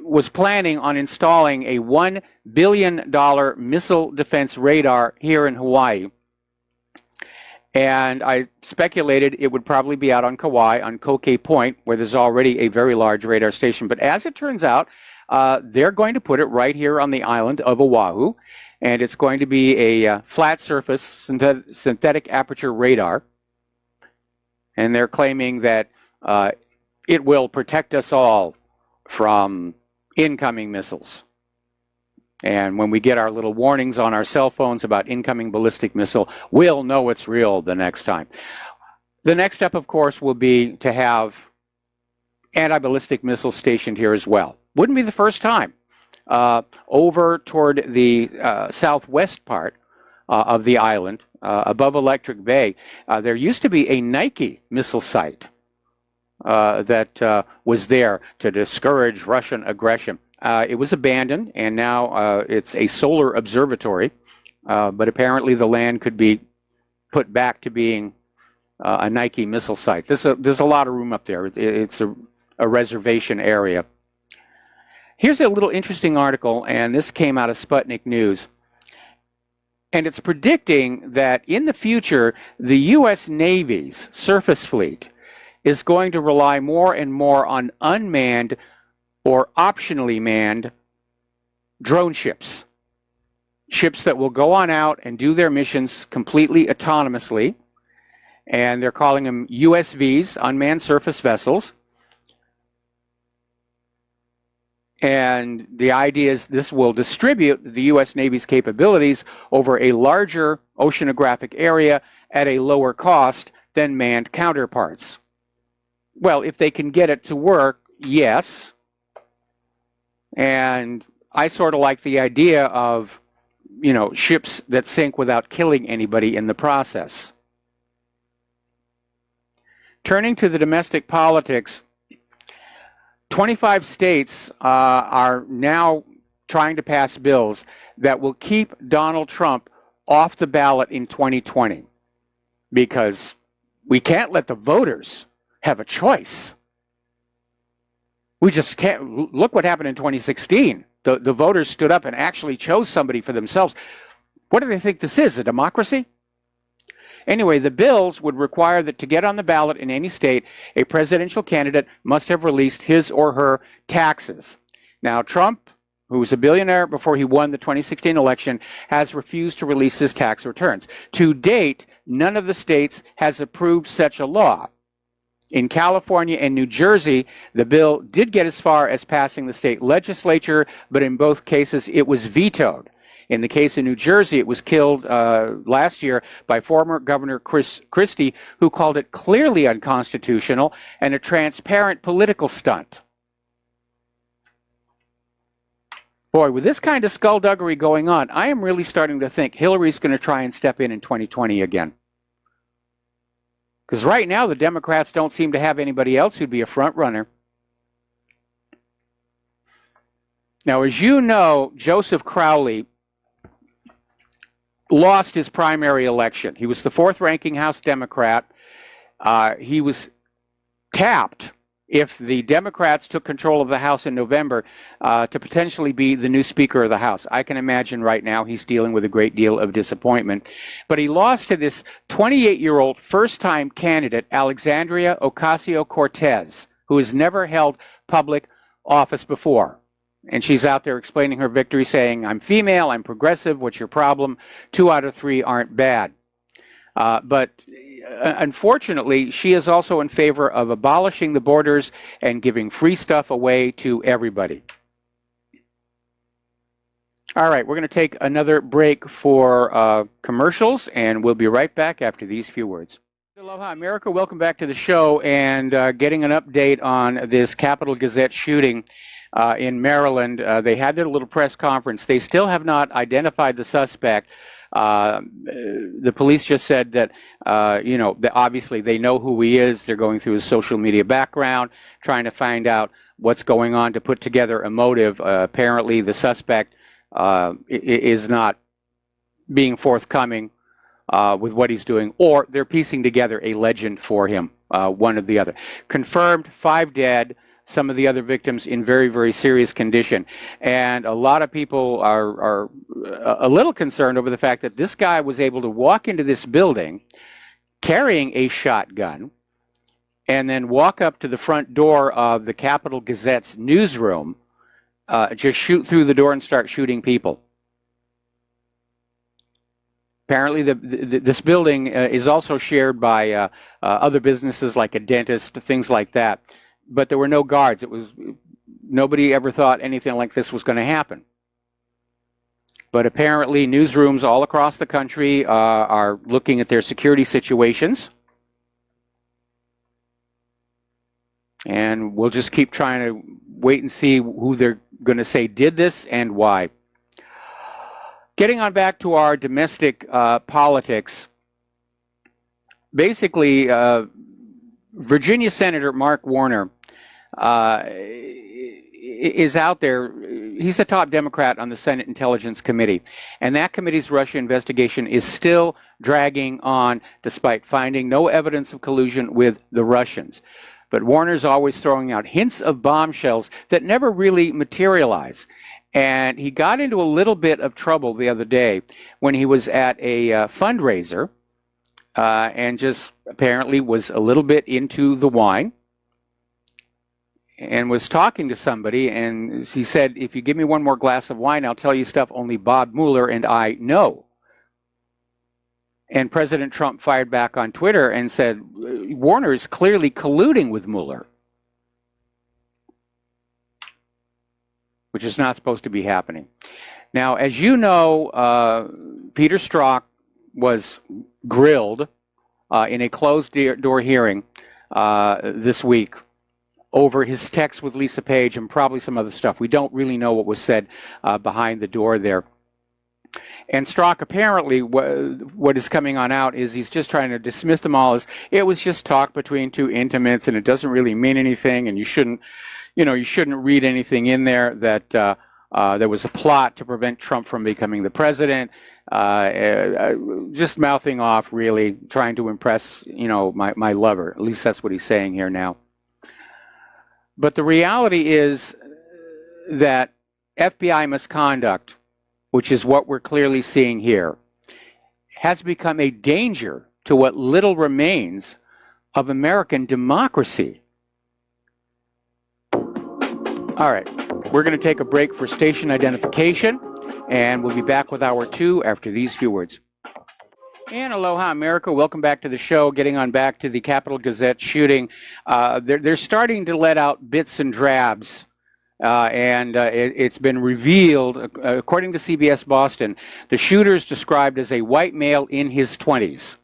was planning on installing a $1 billion missile defense radar here in Hawaii. And I speculated it would probably be out on Kauai, on Kokei Point, where there's already a very large radar station. But as it turns out, they're going to put it right here on the island of Oahu. And it's going to be a flat surface synthetic aperture radar. And they're claiming that it will protect us all from incoming missiles. And when we get our little warnings on our cell phones about incoming ballistic missile, we'll know it's real the next time. The next step, of course, will be to have anti-ballistic missiles stationed here as well. Wouldn't be the first time. Over toward the southwest part of the island, above Electric Bay, there used to be a Nike missile site that was there to discourage Russian aggression. It was abandoned, and now it's a solar observatory, but apparently the land could be put back to being a Nike missile site. There's a lot of room up there. It's a reservation area. Here's a little interesting article, and this came out of Sputnik News. And it's predicting that in the future, the U.S. Navy's surface fleet is going to rely more and more on unmanned or optionally manned drone ships. Ships that will go on out and do their missions completely autonomously. And they're calling them USVs, unmanned surface vessels. And the idea is this will distribute the U.S. Navy's capabilities over a larger oceanographic area at a lower cost than manned counterparts. Well, if they can get it to work, yes. And I sort of like the idea of, you know, ships that sink without killing anybody in the process. Turning to the domestic politics, 25 states are now trying to pass bills that will keep Donald Trump off the ballot in 2020 because we can't let the voters have a choice. We just can't. Look what happened in 2016. The voters stood up and actually chose somebody for themselves. What do they think this is, a democracy? Anyway, the bills would require that to get on the ballot in any state, a presidential candidate must have released his or her taxes. Now, Trump, who was a billionaire before he won the 2016 election, has refused to release his tax returns. To date, none of the states has approved such a law. In California and New Jersey, the bill did get as far as passing the state legislature, but in both cases it was vetoed. In the case of New Jersey, it was killed last year by former Governor Christie, who called it clearly unconstitutional and a transparent political stunt. Boy, with this kind of skullduggery going on, I am really starting to think Hillary's going to try and step in 2020 again. Because right now, the Democrats don't seem to have anybody else who'd be a front runner. Now, as you know, Joseph Crowley lost his primary election. He was the fourth-ranking House Democrat. He was tapped, if the Democrats took control of the House in November, to potentially be the new Speaker of the House. I can imagine right now he's dealing with a great deal of disappointment. But he lost to this 28-year-old first-time candidate, Alexandria Ocasio-Cortez, who has never held public office before. And she's out there explaining her victory, saying, I'm female, I'm progressive, what's your problem? 2 out of 3 aren't bad. But unfortunately, she is also in favor of abolishing the borders and giving free stuff away to everybody. All right, we're going to take another break for commercials, and we'll be right back after these few words. Aloha, America. Welcome back to the show, and getting an update on this Capitol Gazette shooting in Maryland. They had their little press conference. They still have not identified the suspect. The police just said that, obviously they know who he is. They're going through his social media background, trying to find out what's going on to put together a motive. Apparently the suspect is not being forthcoming with what he's doing, or they're piecing together a legend for him, one or the other. Confirmed, 5 dead. Some of the other victims in very, very serious condition. And a lot of people are a little concerned over the fact that this guy was able to walk into this building carrying a shotgun and then walk up to the front door of the Capitol Gazette's newsroom, just shoot through the door and start shooting people. Apparently, this building is also shared by other businesses like a dentist, things like that. But there were no guards. Nobody ever thought anything like this was going to happen. But apparently newsrooms all across the country are looking at their security situations. And we'll just keep trying to wait and see who they're going to say did this and why. Getting on back to our domestic politics, basically Virginia Senator Mark Warner is out there. He's the top Democrat on the Senate Intelligence Committee, and that committee's Russia investigation is still dragging on despite finding no evidence of collusion with the Russians. But Warner's always throwing out hints of bombshells that never really materialize. And he got into a little bit of trouble the other day when he was at a fundraiser and just apparently was a little bit into the wine and was talking to somebody, and he said, if you give me one more glass of wine, I'll tell you stuff only Bob Mueller and I know. And President Trump fired back on Twitter and said, Warner is clearly colluding with Mueller, which is not supposed to be happening. Now, as you know, Peter Strzok was grilled in a closed-door hearing this week over his text with Lisa Page and probably some other stuff. We don't really know what was said behind the door there. And Strzok, apparently, what is coming on out is he's just trying to dismiss them all as it was just talk between two intimates and it doesn't really mean anything, and you shouldn't read anything in there that there was a plot to prevent Trump from becoming the president. Just mouthing off, really, trying to impress, my lover. At least that's what he's saying here now. But the reality is that FBI misconduct, which is what we're clearly seeing here, has become a danger to what little remains of American democracy. All right, we're going to take a break for station identification, and we'll be back with hour 2 after these few words. And aloha, America. Welcome back to the show. Getting on back to the Capitol Gazette shooting. They're starting to let out bits and drabs. It's been revealed, according to CBS Boston, the shooter is described as a white male in his 20s.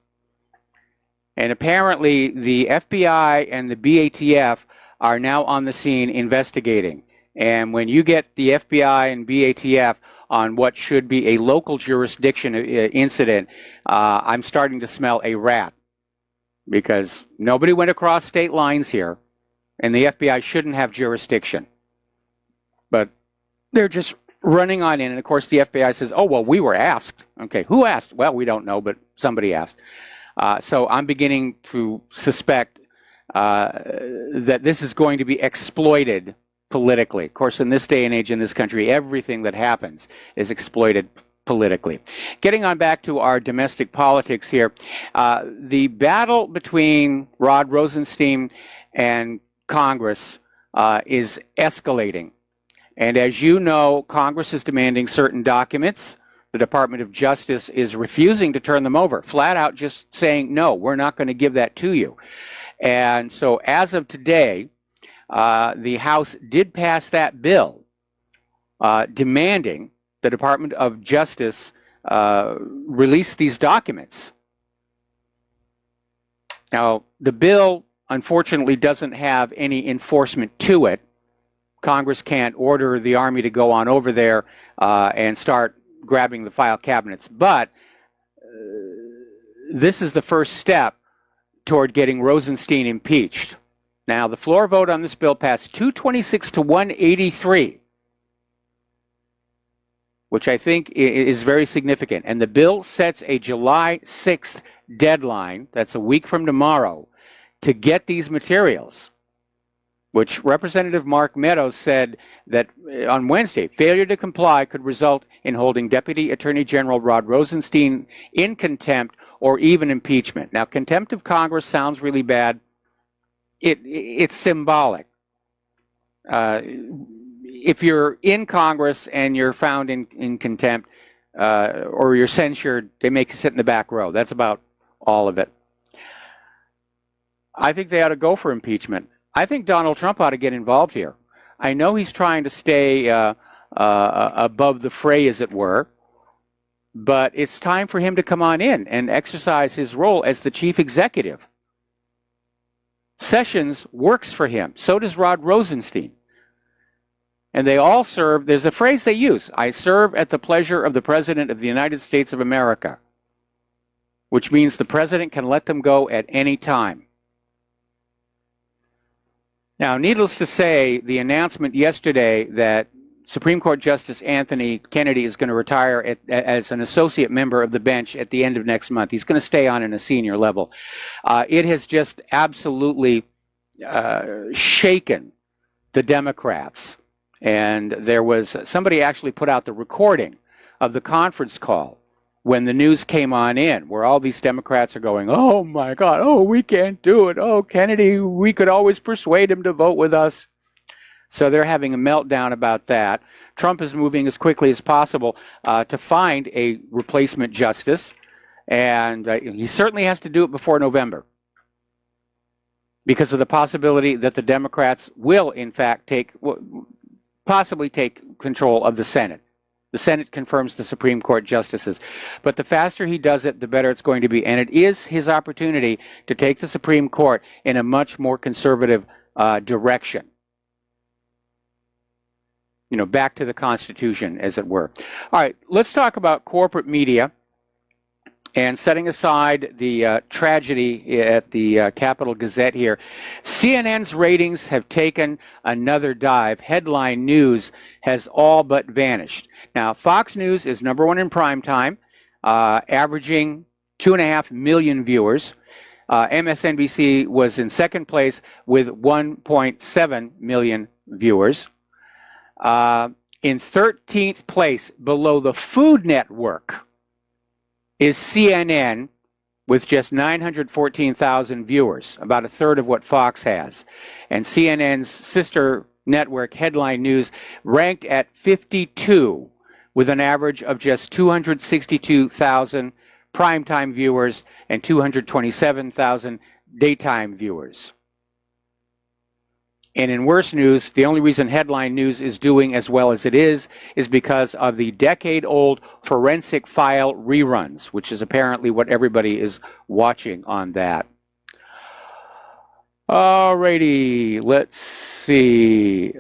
And apparently the FBI and the BATF are now on the scene investigating. And when you get the FBI and BATF on what should be a local jurisdiction incident, I'm starting to smell a rat, because nobody went across state lines here, and the FBI shouldn't have jurisdiction. But they're just running on in, and of course the FBI says, oh, well, we were asked. Okay, who asked? Well, we don't know, but somebody asked. So I'm beginning to suspect that this is going to be exploited politically. Of course, in this day and age in this country, everything that happens is exploited politically. Getting on back to our domestic politics here, the battle between Rod Rosenstein and Congress is escalating. And as you know, Congress is demanding certain documents. The Department of Justice is refusing to turn them over, flat out just saying, no, we're not going to give that to you. And so as of today, the House did pass that bill demanding the Department of Justice release these documents. Now, the bill, unfortunately, doesn't have any enforcement to it. Congress can't order the Army to go on over there and start grabbing the file cabinets. But this is the first step toward getting Rosenstein impeached. Now, the floor vote on this bill passed 226 to 183, which I think is very significant. And the bill sets a July 6th deadline, that's a week from tomorrow, to get these materials, which Representative Mark Meadows said that on Wednesday, failure to comply could result in holding Deputy Attorney General Rod Rosenstein in contempt or even impeachment. Now, contempt of Congress sounds really bad. It's symbolic. If you're in Congress and you're found in contempt or you're censured, they make you sit in the back row. That's about all of it. I think they ought to go for impeachment. I think Donald Trump ought to get involved here. I know he's trying to stay above the fray, as it were, but it's time for him to come on in and exercise his role as the chief executive. Sessions works for him. So does Rod Rosenstein. And they all serve, there's a phrase they use, I serve at the pleasure of the President of the United States of America, which means the President can let them go at any time. Now, needless to say, the announcement yesterday that Supreme Court Justice Anthony Kennedy is going to retire as an associate member of the bench at the end of next month. He's going to stay on in a senior level. It has just absolutely shaken the Democrats. And there was somebody actually put out the recording of the conference call when the news came on in, where all these Democrats are going, oh my God, oh, we can't do it. Oh, Kennedy, we could always persuade him to vote with us. So they're having a meltdown about that. Trump is moving as quickly as possible to find a replacement justice. And he certainly has to do it before November, because of the possibility that the Democrats will, in fact, possibly take control of the Senate. The Senate confirms the Supreme Court justices. But the faster he does it, the better it's going to be. And it is his opportunity to take the Supreme Court in a much more conservative direction. You know, back to the Constitution, as it were. All right, let's talk about corporate media. And setting aside the tragedy at the Capitol Gazette here, CNN's ratings have taken another dive. Headline news has all but vanished. Now, Fox News is #1 in prime time, averaging 2.5 million viewers. MSNBC was in second place with 1.7 million viewers. In 13th place, below the Food Network, is CNN with just 914,000 viewers, about a third of what Fox has. And CNN's sister network, Headline News, ranked at 52 with an average of just 262,000 primetime viewers and 227,000 daytime viewers. And in worse news, the only reason Headline News is doing as well as it is because of the decade-old forensic file reruns, which is apparently what everybody is watching on that. Alrighty, let's see.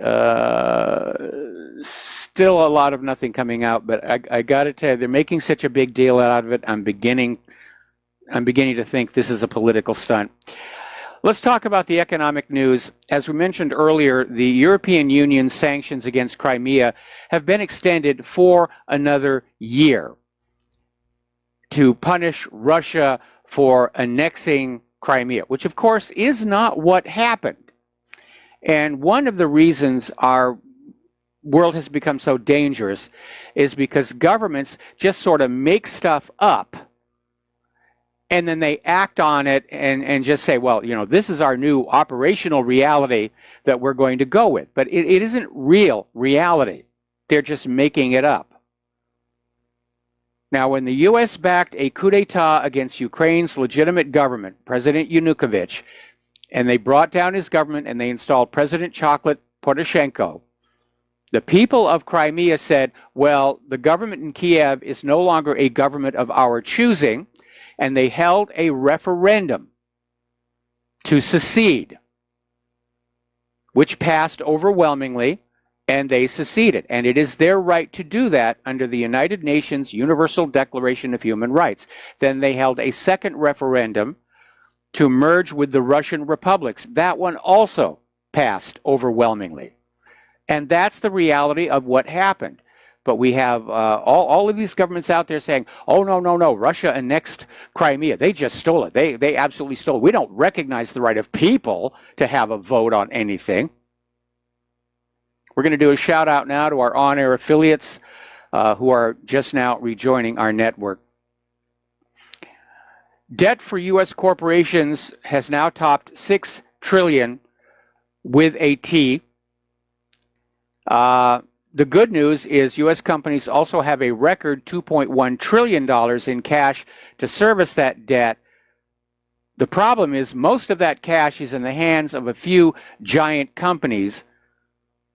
Still a lot of nothing coming out, but I got to tell you, they're making such a big deal out of it. I'm beginning to think this is a political stunt. Let's talk about the economic news. As we mentioned earlier, the European Union's sanctions against Crimea have been extended for another year to punish Russia for annexing Crimea, which of course is not what happened. And one of the reasons our world has become so dangerous is because governments just sort of make stuff up, and then they act on it and just say, well, you know, this is our new operational reality that we're going to go with. But it isn't real reality. They're just making it up. Now, when the U.S. backed a coup d'etat against Ukraine's legitimate government, President Yanukovych, and they brought down his government and they installed President Chocolate Poroshenko, the people of Crimea said, well, the government in Kiev is no longer a government of our choosing, and they held a referendum to secede, which passed overwhelmingly, and they seceded. And it is their right to do that under the United Nations Universal Declaration of Human Rights. Then they held a second referendum to merge with the Russian republics. That one also passed overwhelmingly. And that's the reality of what happened. But we have all of these governments out there saying, oh, no, Russia annexed Crimea. They just stole it. They absolutely stole it. We don't recognize the right of people to have a vote on anything. We're going to do a shout out now to our on-air affiliates who are just now rejoining our network. Debt for U.S. corporations has now topped $6 trillion with a T. The good news is U.S. companies also have a record $2.1 trillion in cash to service that debt. The problem is most of that cash is in the hands of a few giant companies,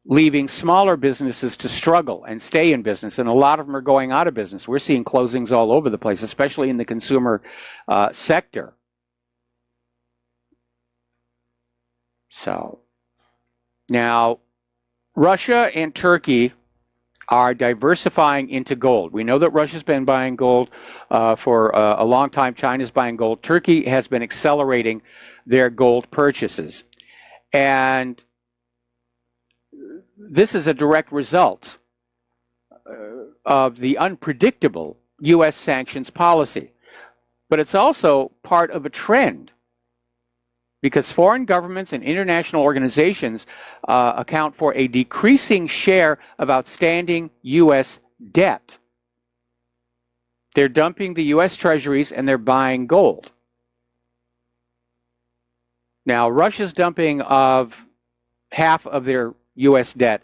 leaving smaller businesses to struggle and stay in business, and a lot of them are going out of business. We're seeing closings all over the place, especially in the consumer sector. So, now, Russia and Turkey are diversifying into gold. We know that Russia's been buying gold for a long time. China's buying gold. Turkey has been accelerating their gold purchases. And this is a direct result of the unpredictable U.S. sanctions policy. But it's also part of a trend because foreign governments and international organizations account for a decreasing share of outstanding U.S. debt. They're dumping the U.S. treasuries and they're buying gold. Now, Russia's dumping of half of their U.S. debt,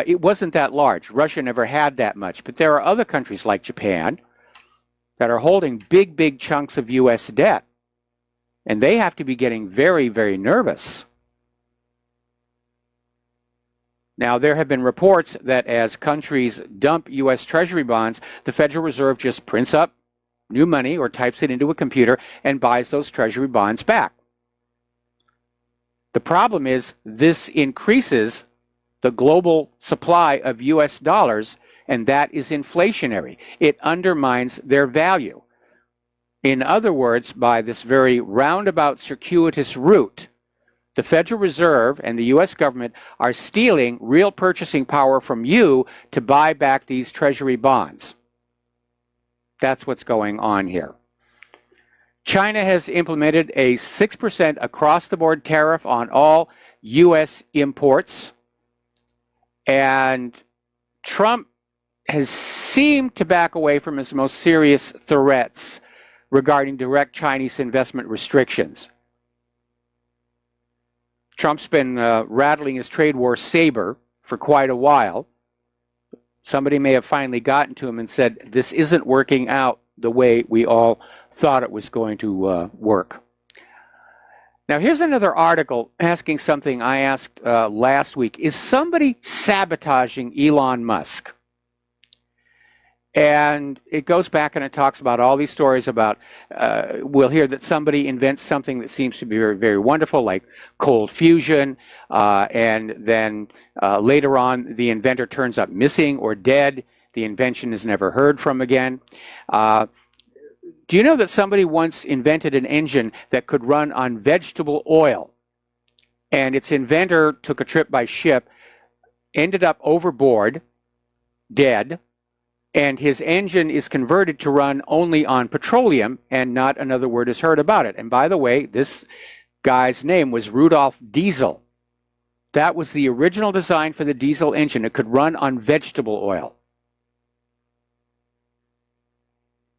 it wasn't that large. Russia never had that much. But there are other countries like Japan that are holding big, big chunks of U.S. debt. And they have to be getting very, very nervous. Now, there have been reports that as countries dump U.S. Treasury bonds, the Federal Reserve just prints up new money or types it into a computer and buys those Treasury bonds back. The problem is this increases the global supply of U.S. dollars, and that is inflationary. It undermines their value. In other words, by this very roundabout, circuitous route, the Federal Reserve and the U.S. government are stealing real purchasing power from you to buy back these Treasury bonds. That's what's going on here. China has implemented a 6% across-the-board tariff on all U.S. imports, and Trump has seemed to back away from his most serious threats regarding direct Chinese investment restrictions. Trump's been rattling his trade war saber for quite a while. Somebody may have finally gotten to him and said, this isn't working out the way we all thought it was going to work. Now, here's another article asking something I asked last week. Is somebody sabotaging Elon Musk? And it goes back and it talks about all these stories about, we'll hear that somebody invents something that seems to be very, very wonderful, like cold fusion, and then later on the inventor turns up missing or dead. The invention is never heard from again. Do you know that somebody once invented an engine that could run on vegetable oil? And its inventor took a trip by ship, ended up overboard, dead, and his engine is converted to run only on petroleum, and not another word is heard about it. And by the way, this guy's name was Rudolf Diesel. That was the original design for the diesel engine. It could run on vegetable oil.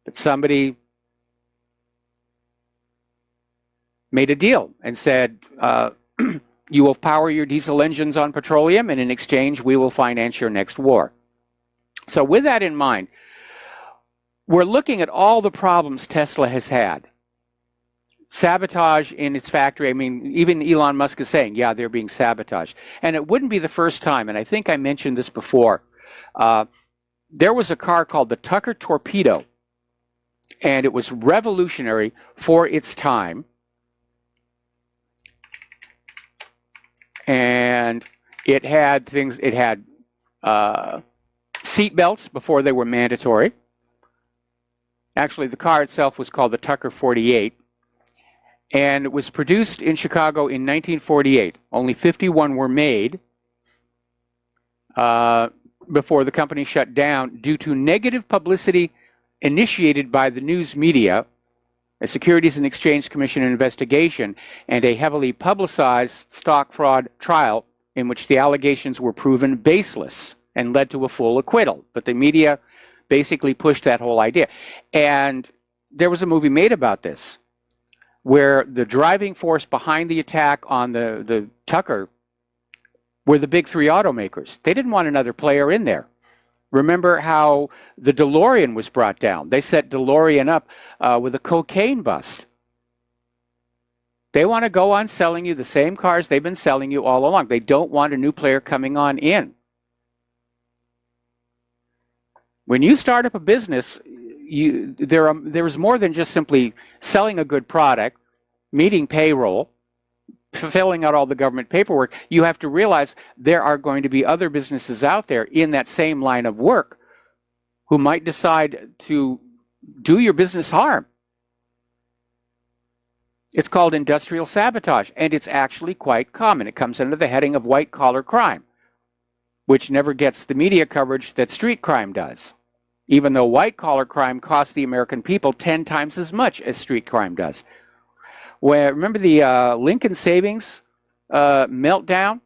But somebody made a deal and said, you will power your diesel engines on petroleum, and in exchange, we will finance your next war. So with that in mind, we're looking at all the problems Tesla has had. Sabotage in its factory. I mean, even Elon Musk is saying, yeah, they're being sabotaged. And it wouldn't be the first time, and I think I mentioned this before. There was a car called the Tucker Torpedo, and it was revolutionary for its time. And it had things, it had seat belts before they were mandatory. Actually, the car itself was called the Tucker 48. And it was produced in Chicago in 1948. Only 51 were made before the company shut down due to negative publicity initiated by the news media, a Securities and Exchange Commission investigation, and a heavily publicized stock fraud trial in which the allegations were proven baseless and led to a full acquittal. But the media basically pushed that whole idea. And there was a movie made about this, where the driving force behind the attack on the Tucker were the big three automakers. They didn't want another player in there. Remember how the DeLorean was brought down? They set DeLorean up with a cocaine bust. They want to go on selling you the same cars they've been selling you all along. They don't want a new player coming on in. When you start up a business, there's more than just simply selling a good product, meeting payroll, filling out all the government paperwork. You have to realize there are going to be other businesses out there in that same line of work who might decide to do your business harm. It's called industrial sabotage, and it's actually quite common. It comes under the heading of white-collar crime, which never gets the media coverage that street crime does, even though white-collar crime costs the American people 10 times as much as street crime does. Where, remember the Lincoln Savings meltdown?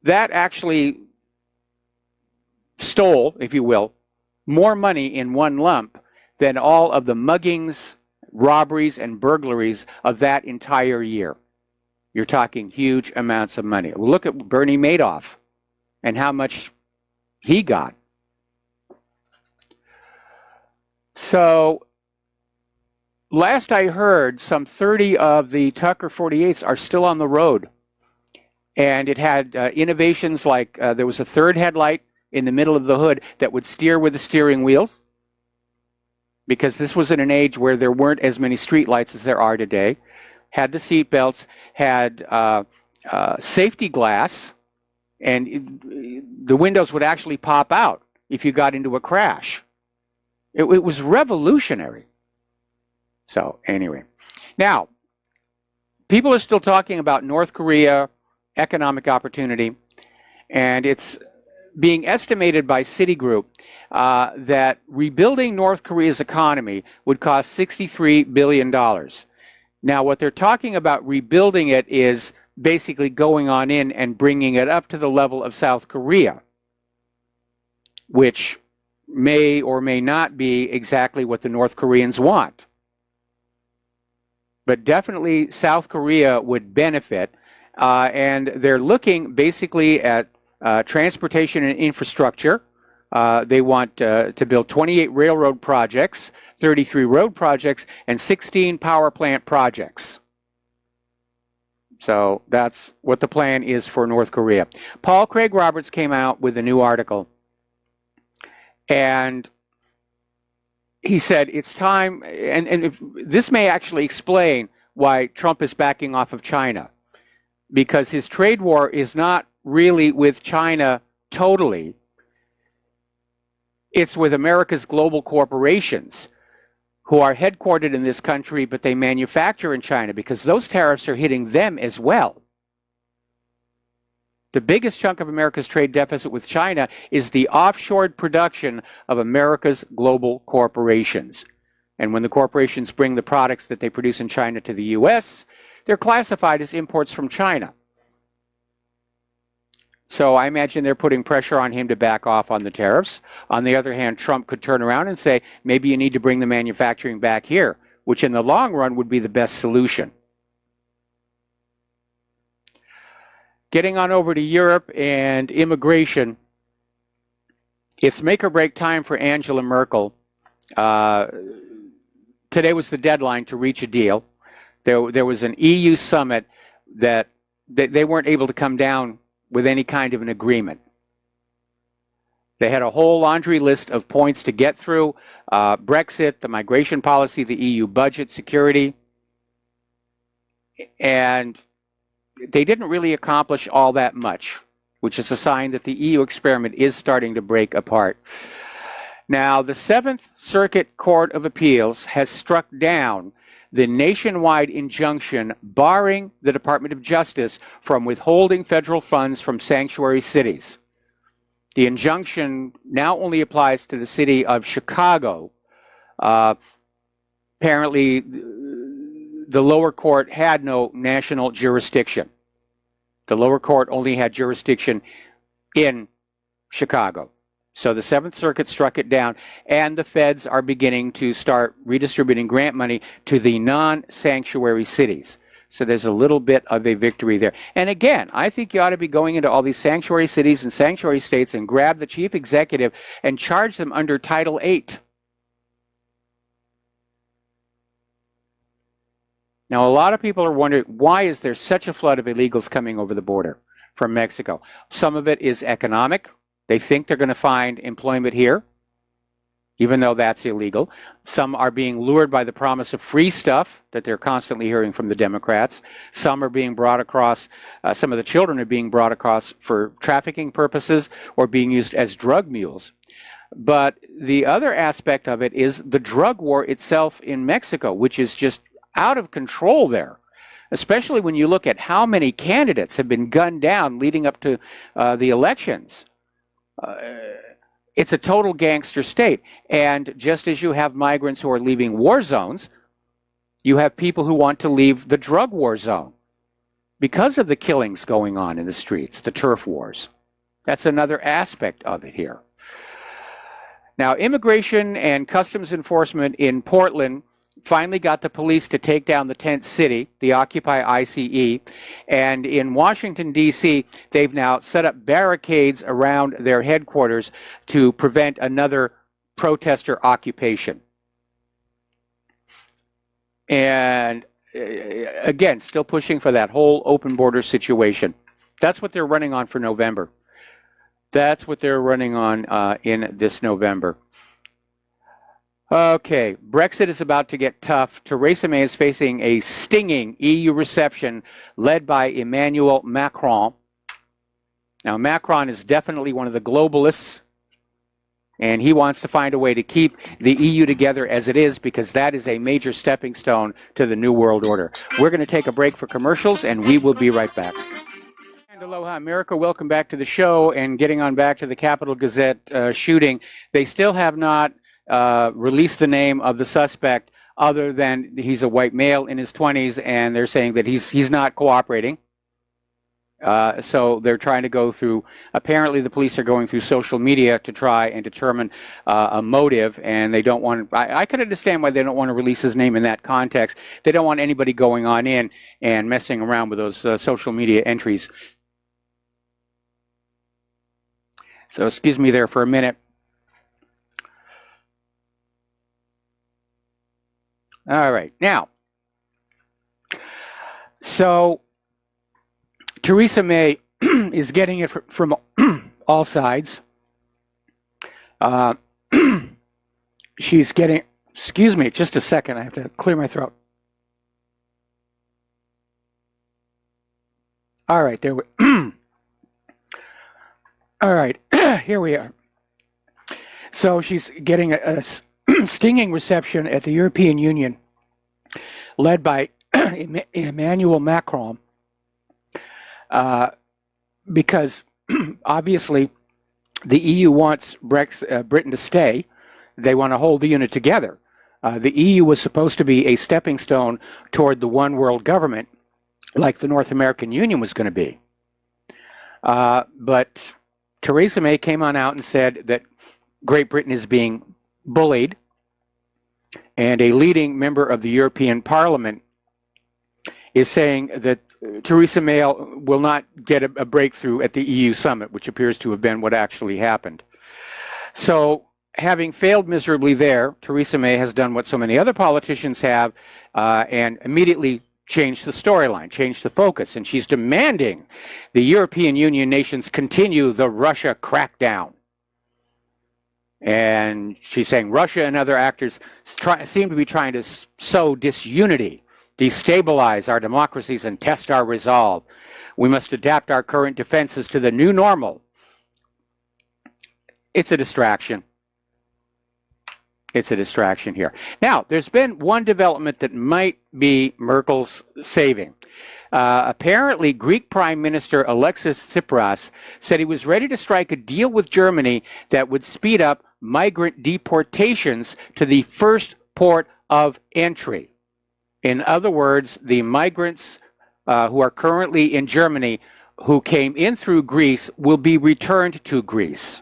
That actually stole, if you will, more money in one lump than all of the muggings, robberies, and burglaries of that entire year. You're talking huge amounts of money. Look at Bernie Madoff and how much he got. So, last I heard, some 30 of the Tucker 48s are still on the road. And it had innovations like there was a third headlight in the middle of the hood that would steer with the steering wheels, because this was in an age where there weren't as many street lights as there are today. Had the seat belts, had safety glass, and the windows would actually pop out if you got into a crash. It was revolutionary. So anyway, now, people are still talking about North Korea, economic opportunity, and it's being estimated by Citigroup that rebuilding North Korea's economy would cost $63 billion. Now, what they're talking about rebuilding it is basically going on in and bringing it up to the level of South Korea, which may or may not be exactly what the North Koreans want. But definitely South Korea would benefit, and they're looking basically at transportation and infrastructure. They want to build 28 railroad projects, 33 road projects, and 16 power plant projects. So that's what the plan is for North Korea. Paul Craig Roberts came out with a new article, and he said it's time, and this may actually explain why Trump is backing off of China, because his trade war is not really with China totally. It's with America's global corporations who are headquartered in this country, but they manufacture in China, because those tariffs are hitting them as well. The biggest chunk of America's trade deficit with China is the offshored production of America's global corporations. And when the corporations bring the products that they produce in China to the U.S., they're classified as imports from China. So I imagine they're putting pressure on him to back off on the tariffs. On the other hand, Trump could turn around and say, maybe you need to bring the manufacturing back here, which in the long run would be the best solution. Getting on over to Europe and immigration, it's make or break time for Angela Merkel. Today was the deadline to reach a deal. There was an EU summit that they weren't able to come down with any kind of an agreement. They had a whole laundry list of points to get through: Brexit, the migration policy, the EU budget, security, and they didn't really accomplish all that much, which is a sign that the EU experiment is starting to break apart. Now, the Seventh Circuit Court of Appeals has struck down the nationwide injunction barring the Department of Justice from withholding federal funds from sanctuary cities. The injunction now only applies to the city of Chicago. Apparently, the lower court had no national jurisdiction. The lower court only had jurisdiction in Chicago. So the Seventh Circuit struck it down, and the feds are beginning to start redistributing grant money to the non-sanctuary cities. So there's a little bit of a victory there. And again, I think you ought to be going into all these sanctuary cities and sanctuary states and grab the chief executive and charge them under Title VIII. Now, a lot of people are wondering, why is there such a flood of illegals coming over the border from Mexico? Some of it is economic. They think they're going to find employment here, even though that's illegal. Some are being lured by the promise of free stuff that they're constantly hearing from the Democrats. Some are being brought across, some of the children are being brought across for trafficking purposes or being used as drug mules. But the other aspect of it is the drug war itself in Mexico, which is just out of control there, especially when you look at how many candidates have been gunned down leading up to the elections. It's a total gangster state. And just as you have migrants who are leaving war zones, You have people who want to leave the drug war zone because of the killings going on in the streets, the turf wars. That's another aspect of it here. Now, Immigration and Customs Enforcement in Portland finally got the police to take down the tent city, the Occupy ICE, and in Washington, D.C., they've now set up barricades around their headquarters to prevent another protester occupation. And again, still pushing for that whole open border situation. That's what they're running on for November. That's what they're running on in this November. Okay, Brexit is about to get tough. Theresa May is facing a stinging EU reception led by Emmanuel Macron. Now, Macron is definitely one of the globalists, and he wants to find a way to keep the EU together as it is, because that is a major stepping stone to the New World Order. We're going to take a break for commercials, and we will be right back. And aloha, America. Welcome back to the show. And getting on back to the Capitol Gazette shooting, they still have not released the name of the suspect, other than he's a white male in his 20s, and they're saying that he's not cooperating. So they're trying to go through, apparently the police are going through social media to try and determine a motive, and they don't want, I can understand why they don't want to release his name in that context. They don't want anybody going on in and messing around with those social media entries. So excuse me there for a minute. All right, now, so Theresa May is getting it from all sides. She's getting, excuse me, just a second, I have to clear my throat. All right, there we all right, here we are. So she's getting a stinging reception at the European Union, led by Emmanuel Macron, because obviously the EU wants Britain to stay. They want to hold the unit together. The EU was supposed to be a stepping stone toward the one world government, like the North American Union was going to be. But Theresa May came on out and said that Great Britain is being bullied, and a leading member of the European Parliament is saying that Theresa May will not get a breakthrough at the EU summit, which appears to have been what actually happened. So, having failed miserably there, Theresa May has done what so many other politicians have, and immediately changed the storyline, changed the focus, and she's demanding the European Union nations continue the Russia crackdown. And she's saying Russia and other actors seem to be trying to sow disunity, destabilize our democracies, and test our resolve. We must adapt our current defenses to the new normal. It's a distraction. It's a distraction here. Now, there's been one development that might be Merkel's saving. Apparently, Greek Prime Minister Alexis Tsipras said he was ready to strike a deal with Germany that would speed up migrant deportations to the first port of entry. In other words, the migrants who are currently in Germany who came in through Greece will be returned to Greece.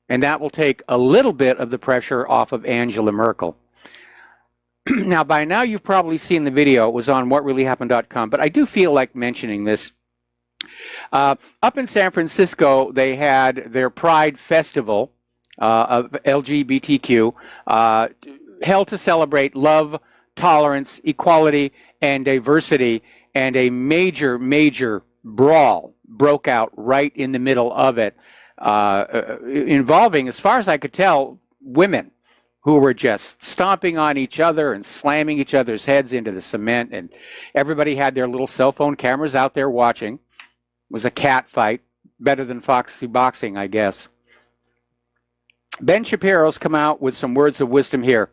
And that will take a little bit of the pressure off of Angela Merkel. Now, by now, you've probably seen the video. It was on whatreallyhappened.com, but I do feel like mentioning this. Up in San Francisco, they had their Pride Festival of LGBTQ, held to celebrate love, tolerance, equality, and diversity, and a major, major brawl broke out right in the middle of it, involving, as far as I could tell, women who were just stomping on each other and slamming each other's heads into the cement, and everybody had their little cell phone cameras out there watching. It was a cat fight, better than Foxy Boxing, I guess. Ben Shapiro's come out with some words of wisdom here.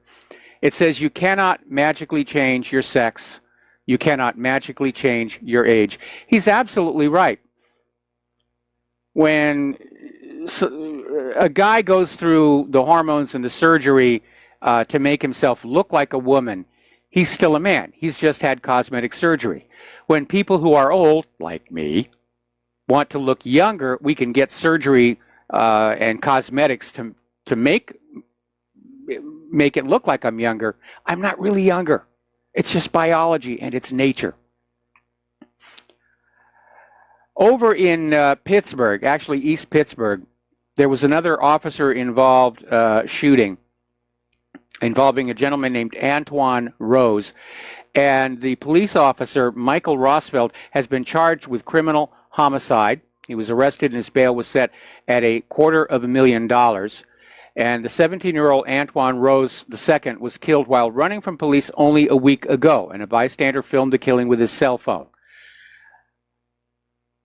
It says, you cannot magically change your sex. You cannot magically change your age. He's absolutely right. When a guy goes through the hormones and the surgery to make himself look like a woman, he's still a man. He's just had cosmetic surgery. When people who are old, like me, want to look younger, we can get surgery and cosmetics to make it look like I'm younger. I'm not really younger. It's just biology and it's nature. Over in Pittsburgh, actually East Pittsburgh, there was another officer involved shooting involving a gentleman named Antoine Rose. And the police officer, Michael Rosfeld, has been charged with criminal homicide. He was arrested and his bail was set at $250,000. And the 17-year-old Antoine Rose II was killed while running from police only a week ago, and a bystander filmed the killing with his cell phone.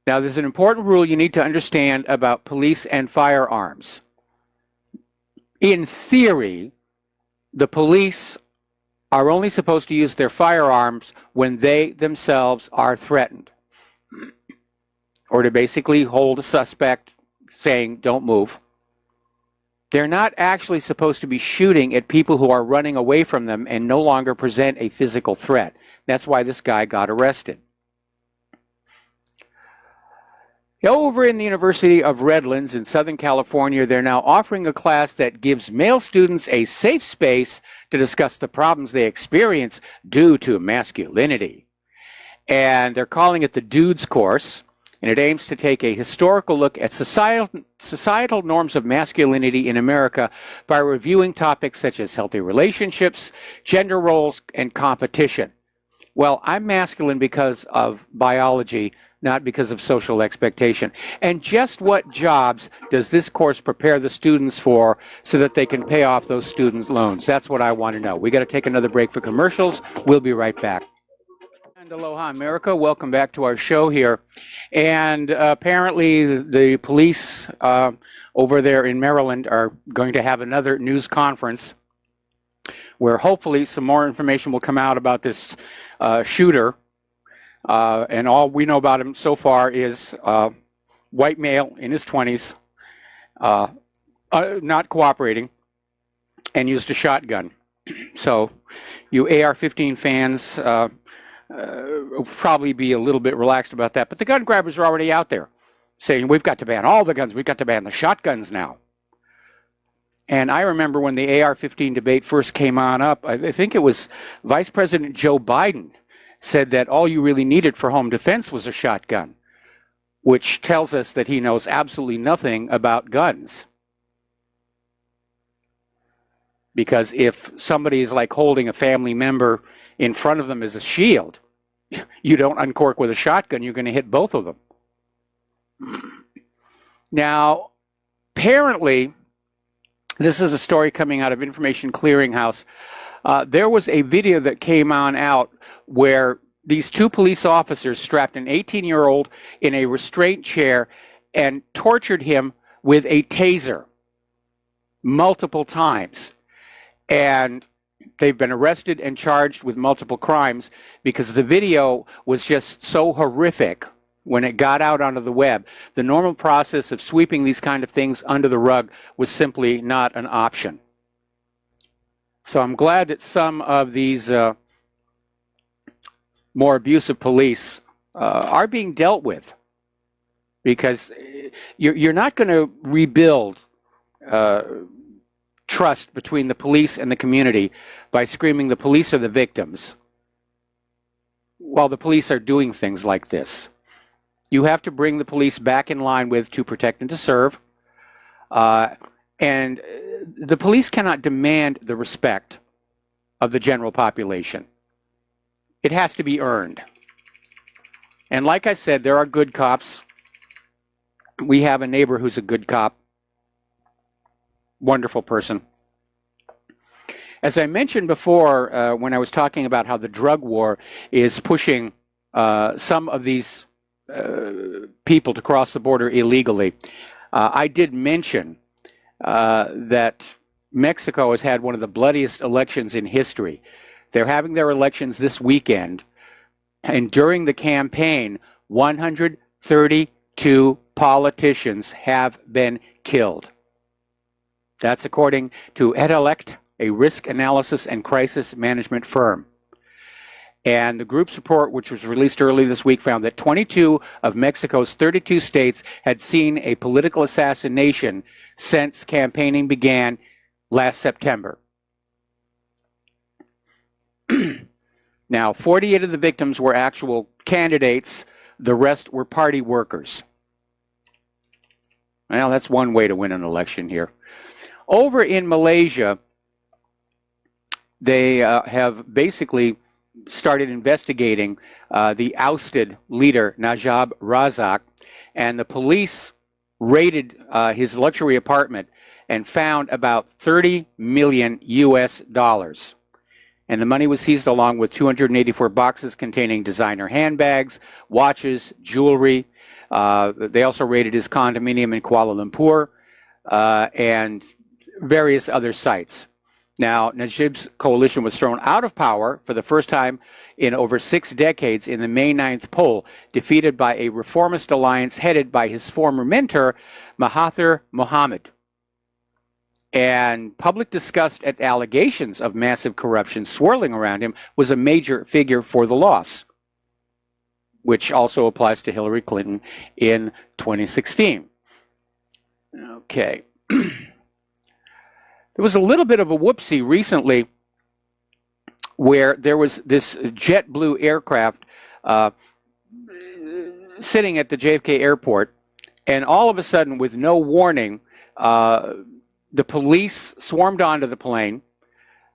Now, there's an important rule you need to understand about police and firearms. In theory, the police are only supposed to use their firearms when they themselves are threatened, or to basically hold a suspect saying, don't move. They're not actually supposed to be shooting at people who are running away from them and no longer present a physical threat. That's why this guy got arrested. Over in the University of Redlands in Southern California, they're now offering a class that gives male students a safe space to discuss the problems they experience due to masculinity. And they're calling it the Dudes Course, and it aims to take a historical look at societal norms of masculinity in America by reviewing topics such as healthy relationships, gender roles, and competition. Well, I'm masculine because of biology, not because of social expectation. And just what jobs does this course prepare the students for so that they can pay off those student loans? That's what I want to know. We got to take another break for commercials. We'll be right back. And aloha, America. Welcome back to our show here. And apparently the police over there in Maryland are going to have another news conference where hopefully some more information will come out about this shooter. And all we know about him so far is white male in his 20s, not cooperating, and used a shotgun. So you AR-15 fans will probably be a little bit relaxed about that. But the gun grabbers are already out there saying, we've got to ban all the guns. We've got to ban the shotguns now. And I remember when the AR-15 debate first came on up, I think it was Vice President Joe Biden said that all you really needed for home defense was a shotgun, which tells us that he knows absolutely nothing about guns. Because if somebody is like holding a family member in front of them as a shield, you don't uncork with a shotgun, you're going to hit both of them. Now, apparently, this is a story coming out of Information Clearinghouse. There was a video that came on out where these two police officers strapped an 18-year-old in a restraint chair and tortured him with a taser multiple times. And they've been arrested and charged with multiple crimes because the video was just so horrific when it got out onto the web. The normal process of sweeping these kind of things under the rug was simply not an option. So I'm glad that some of these more abusive police are being dealt with, because you're not going to rebuild trust between the police and the community by screaming the police are the victims while the police are doing things like this. You have to bring the police back in line with to protect and to serve. And the police cannot demand the respect of the general population. It has to be earned. And like I said, there are good cops. We have a neighbor who's a good cop. Wonderful person. As I mentioned before, when I was talking about how the drug war is pushing some of these people to cross the border illegally, I did mention that Mexico has had one of the bloodiest elections in history. They're having their elections this weekend, and during the campaign, 132 politicians have been killed. That's according to Edelect, a risk analysis and crisis management firm. And the group's report, which was released early this week, found that 22 of Mexico's 32 states had seen a political assassination since campaigning began last September. Now, 48 of the victims were actual candidates. The rest were party workers. Well, that's one way to win an election here. Over in Malaysia, they have basically started investigating the ousted leader, Najib Razak, and the police raided his luxury apartment and found about 30 million US dollars. And the money was seized along with 284 boxes containing designer handbags, watches, jewelry. They also raided his condominium in Kuala Lumpur and various other sites. Now, Najib's coalition was thrown out of power for the first time in over 6 decades in the May 9th poll, defeated by a reformist alliance headed by his former mentor, Mahathir Mohamad. And public disgust at allegations of massive corruption swirling around him was a major figure for the loss, which also applies to Hillary Clinton in 2016. Okay. There was a little bit of a whoopsie recently where there was this JetBlue aircraft sitting at the JFK airport, and all of a sudden, with no warning, the police swarmed onto the plane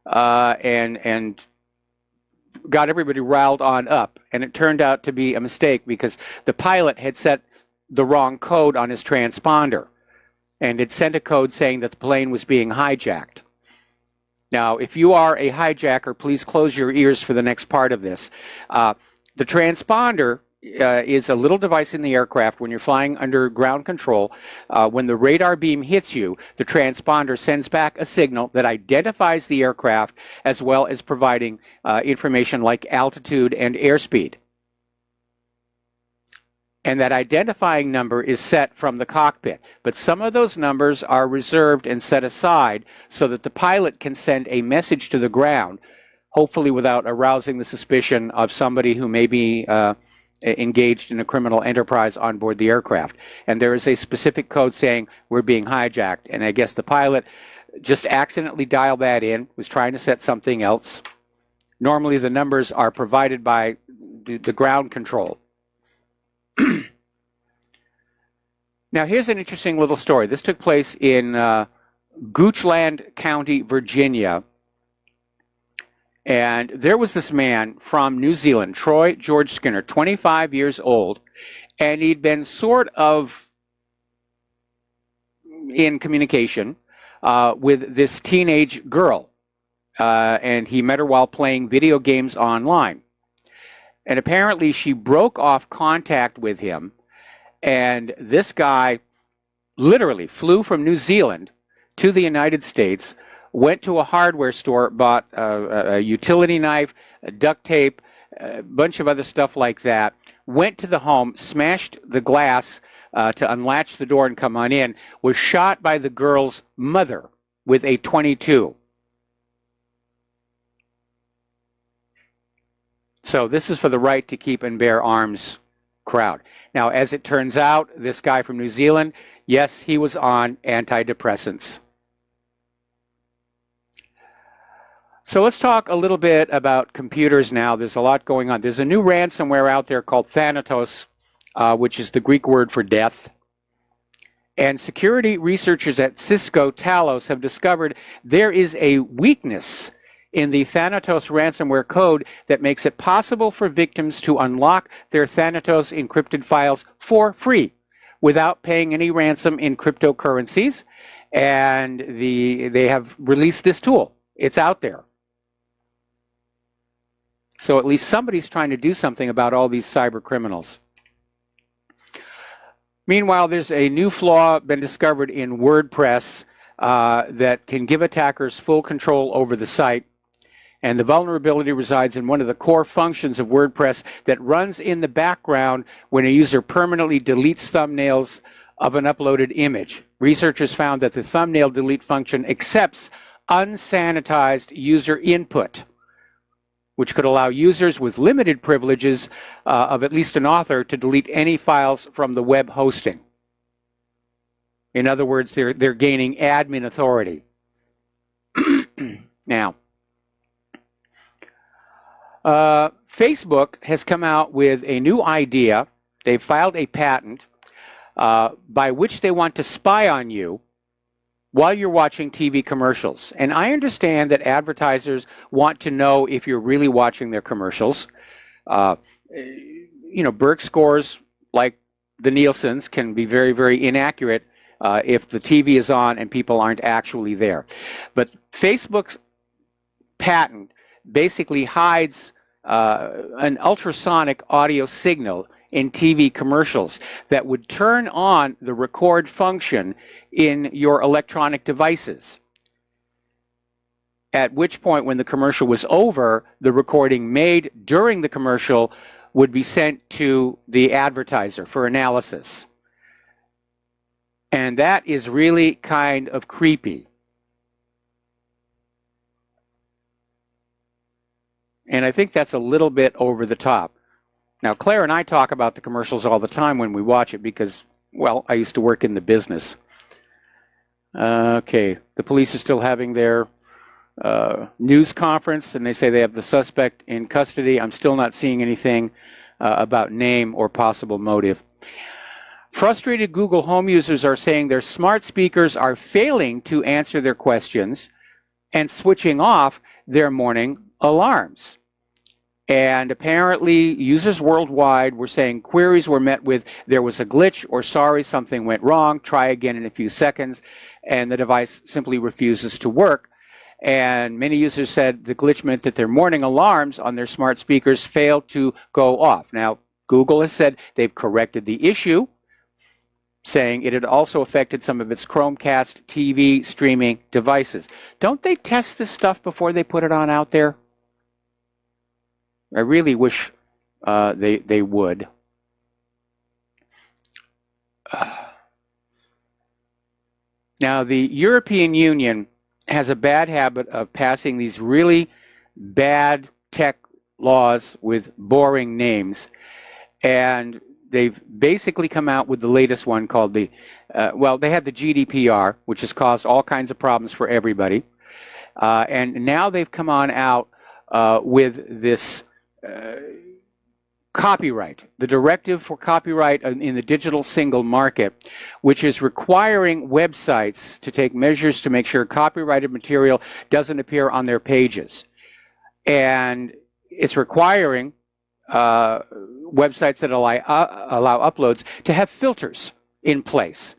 and got everybody riled on up. And it turned out to be a mistake because the pilot had set the wrong code on his transponder. And it sent a code saying that the plane was being hijacked. Now, if you are a hijacker, please close your ears for the next part of this. The transponder is a little device in the aircraft when you're flying under ground control. When the radar beam hits you, the transponder sends back a signal that identifies the aircraft as well as providing information like altitude and airspeed. And that identifying number is set from the cockpit. But some of those numbers are reserved and set aside so that the pilot can send a message to the ground, hopefully without arousing the suspicion of somebody who may be engaged in a criminal enterprise on board the aircraft. And there is a specific code saying we're being hijacked. And I guess the pilot just accidentally dialed that in, was trying to set something else. Normally the numbers are provided by the ground control. Now, here's an interesting little story. This took place in Goochland County, Virginia. And there was this man from New Zealand, Troy George Skinner, 25 years old, and he'd been sort of in communication with this teenage girl. And he met her while playing video games online. And apparently she broke off contact with him, and this guy literally flew from New Zealand to the United States, went to a hardware store, bought a utility knife, a duct tape, a bunch of other stuff like that, went to the home, smashed the glass to unlatch the door and come on in, was shot by the girl's mother with a .22. So this is for the right to keep and bear arms crowd. Now, as it turns out, this guy from New Zealand, yes, he was on antidepressants. So let's talk a little bit about computers now. There's a lot going on. There's a new ransomware out there called Thanatos, which is the Greek word for death. And security researchers at Cisco Talos have discovered there is a weakness in the Thanatos ransomware code that makes it possible for victims to unlock their Thanatos encrypted files for free without paying any ransom in cryptocurrencies. And they have released this tool. It's out there. So at least somebody's trying to do something about all these cyber criminals. Meanwhile, there's a new flaw been discovered in WordPress that can give attackers full control over the site. And the vulnerability resides in one of the core functions of WordPress that runs in the background when a user permanently deletes thumbnails of an uploaded image. Researchers found that the thumbnail delete function accepts unsanitized user input, which could allow users with limited privileges of at least an author to delete any files from the web hosting. In other words, they're gaining admin authority. Now, Facebook has come out with a new idea. They've filed a patent by which they want to spy on you while you're watching TV commercials. And I understand that advertisers want to know if you're really watching their commercials. You know, Berg scores like the Nielsen's can be very, very inaccurate if the TV is on and people aren't actually there. But Facebook's patent basically hides an ultrasonic audio signal in TV commercials that would turn on the record function in your electronic devices. At which point, when the commercial was over, the recording made during the commercial would be sent to the advertiser for analysis. And that is really kind of creepy. And I think that's a little bit over the top. Now, Claire and I talk about the commercials all the time when we watch it because, well, I used to work in the business. Okay, the police are still having their news conference, and they say they have the suspect in custody. I'm still not seeing anything about name or possible motive. Frustrated Google Home users are saying their smart speakers are failing to answer their questions and switching off their morning alarms. And apparently, users worldwide were saying queries were met with, there was a glitch, or sorry, something went wrong, try again in a few seconds, and the device simply refuses to work. And many users said the glitch meant that their morning alarms on their smart speakers failed to go off. Now, Google has said they've corrected the issue, saying it had also affected some of its Chromecast TV streaming devices. Don't they test this stuff before they put it on out there? I really wish they would. Now, the European Union has a bad habit of passing these really bad tech laws with boring names. And they've basically come out with the latest one called the, well, they had the GDPR, which has caused all kinds of problems for everybody. And now they've come on out with this copyright, the directive for copyright in the digital single market, which is requiring websites to take measures to make sure copyrighted material doesn't appear on their pages. And it's requiring websites that allow uploads to have filters in place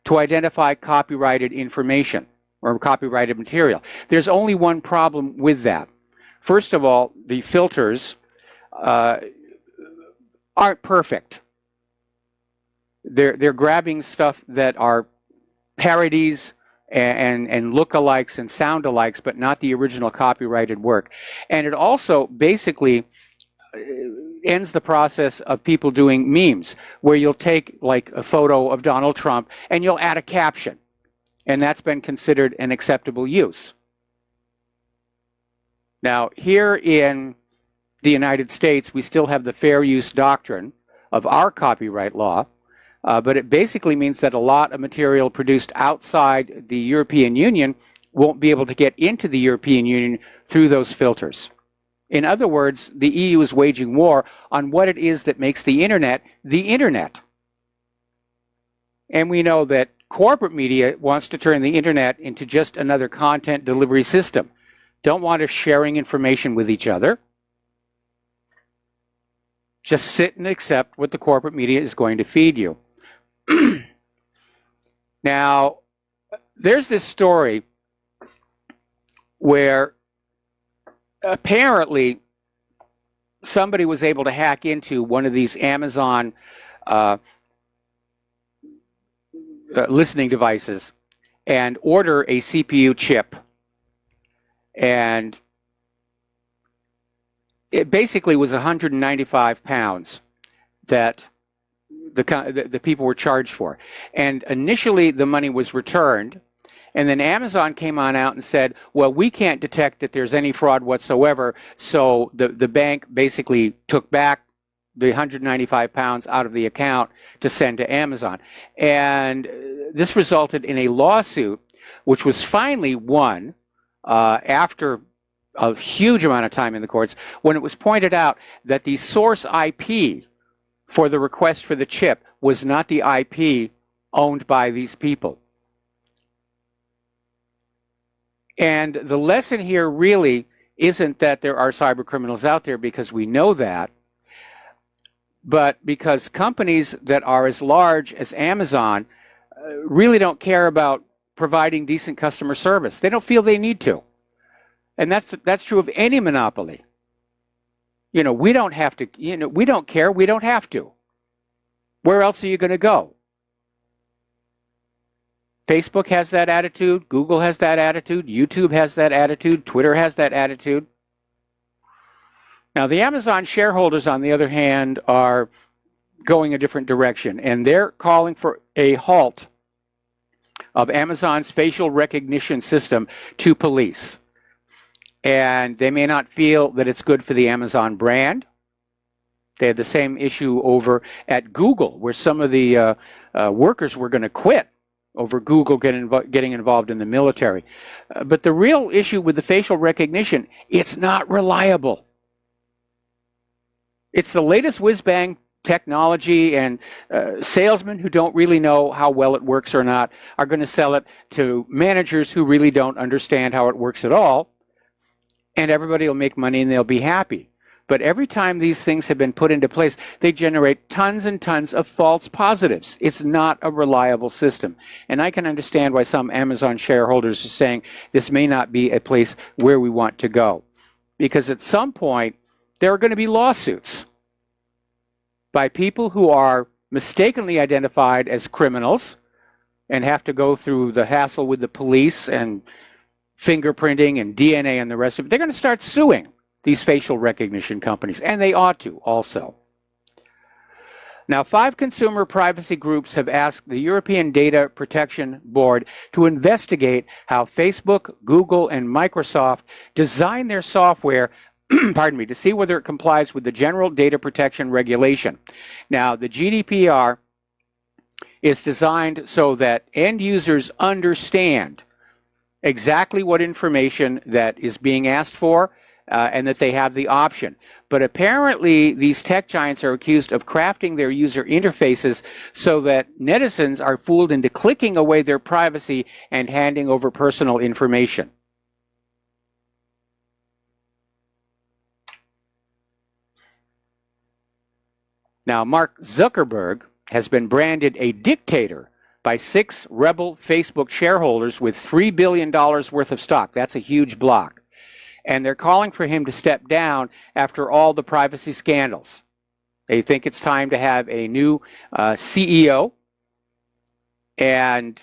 to identify copyrighted information or copyrighted material. There's only one problem with that. First of all, the filters aren't perfect. They're grabbing stuff that are parodies and lookalikes and sound-alikes, but not the original copyrighted work. And it also basically ends the process of people doing memes, where you'll take like a photo of Donald Trump and you'll add a caption, and that's been considered an acceptable use. Now, here in the United States, we still have the fair use doctrine of our copyright law, but it basically means that a lot of material produced outside the European Union won't be able to get into the European Union through those filters. In other words, the EU is waging war on what it is that makes the internet the internet. And we know that corporate media wants to turn the internet into just another content delivery system. Don't want us sharing information with each other. Just sit and accept what the corporate media is going to feed you. Now, there's this story where apparently somebody was able to hack into one of these Amazon listening devices and order a CPU chip. And it basically was 195 pounds that the people were charged for. And initially the money was returned, And then Amazon came on out and said, well, we can't detect that there's any fraud whatsoever. So the bank basically took back the 195 pounds out of the account to send to Amazon. And this resulted in a lawsuit, which was finally won after a huge amount of time in the courts, when it was pointed out that the source IP for the request for the chip was not the IP owned by these people. And the lesson here really isn't that there are cyber criminals out there, because we know that, but because companies that are as large as Amazon really don't care about providing decent customer service. They don't feel they need to. And that's true of any monopoly. You know, we don't have to, you know, we don't care, we don't have to. Where else are you going to go? Facebook has that attitude, Google has that attitude, YouTube has that attitude, Twitter has that attitude. Now, the Amazon shareholders, on the other hand, are going a different direction, and they're calling for a halt of Amazon's facial recognition system to police. And they may not feel that it's good for the Amazon brand. They had the same issue over at Google, where some of the workers were going to quit over Google getting involved in the military. But the real issue with the facial recognition, it's not reliable. It's the latest whiz-bang technology, and salesmen who don't really know how well it works or not are going to sell it to managers who really don't understand how it works at all, and everybody will make money and they'll be happy. But every time these things have been put into place, they generate tons and tons of false positives. It's not a reliable system. And I can understand why some Amazon shareholders are saying this may not be a place where we want to go. Because at some point, there are going to be lawsuits by people who are mistakenly identified as criminals and have to go through the hassle with the police and fingerprinting and DNA and the rest of it. They're going to start suing these facial recognition companies, and they ought to also. Now, 5 consumer privacy groups have asked the European Data Protection Board to investigate how Facebook, Google, and Microsoft design their software pardon me, to see whether it complies with the General Data Protection Regulation. Now, the GDPR is designed so that end users understand exactly what information that is being asked for, and that they have the option. But apparently, these tech giants are accused of crafting their user interfaces so that netizens are fooled into clicking away their privacy and handing over personal information. Now, Mark Zuckerberg has been branded a dictator by 6 rebel Facebook shareholders with $3 billion worth of stock. That's a huge block. And they're calling for him to step down after all the privacy scandals. They think it's time to have a new CEO, and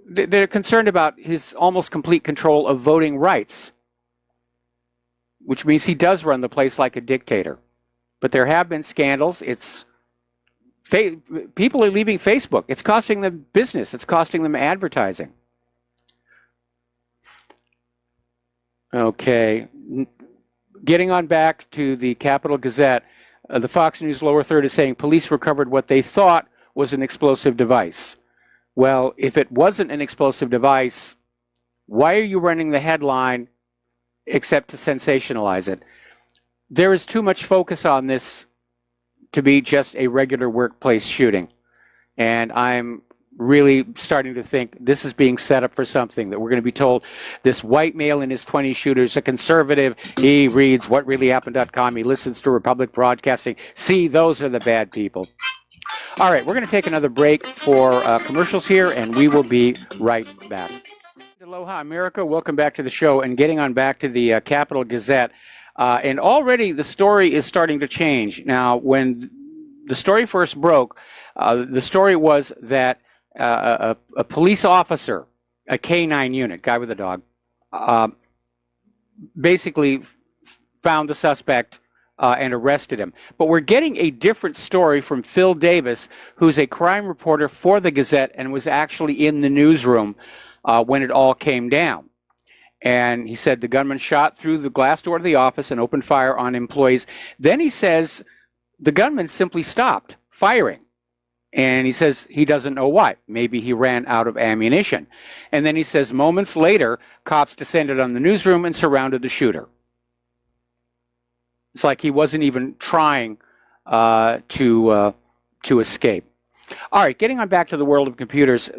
they're concerned about his almost complete control of voting rights, which means he does run the place like a dictator. But there have been scandals. People are leaving Facebook. It's costing them business. It's costing them advertising. Okay, getting on back to the Capitol Gazette, the Fox News lower third is saying police recovered what they thought was an explosive device. Well, if it wasn't an explosive device, why are you running the headline except to sensationalize it? There is too much focus on this to be just a regular workplace shooting. And I'm really starting to think this is being set up for something, that we're going to be told this white male in his 20s shooter is a conservative. He reads whatreallyhappened.com. He listens to Republic Broadcasting. See, those are the bad people. All right, we're going to take another break for commercials here, and we will be right back. Aloha, America. Welcome back to the show, and getting on back to the Capitol Gazette. And already the story is starting to change. Now, when the story first broke, the story was that a police officer, a K-9 unit, guy with a dog, basically found the suspect and arrested him. But we're getting a different story from Phil Davis, who's a crime reporter for the Gazette and was actually in the newsroom when it all came down. And he said the gunman shot through the glass door of the office and opened fire on employees. Then he says the gunman simply stopped firing. And he says he doesn't know why. Maybe he ran out of ammunition. And then he says moments later, cops descended on the newsroom and surrounded the shooter. It's like he wasn't even trying to escape. All right, getting on back to the world of computers.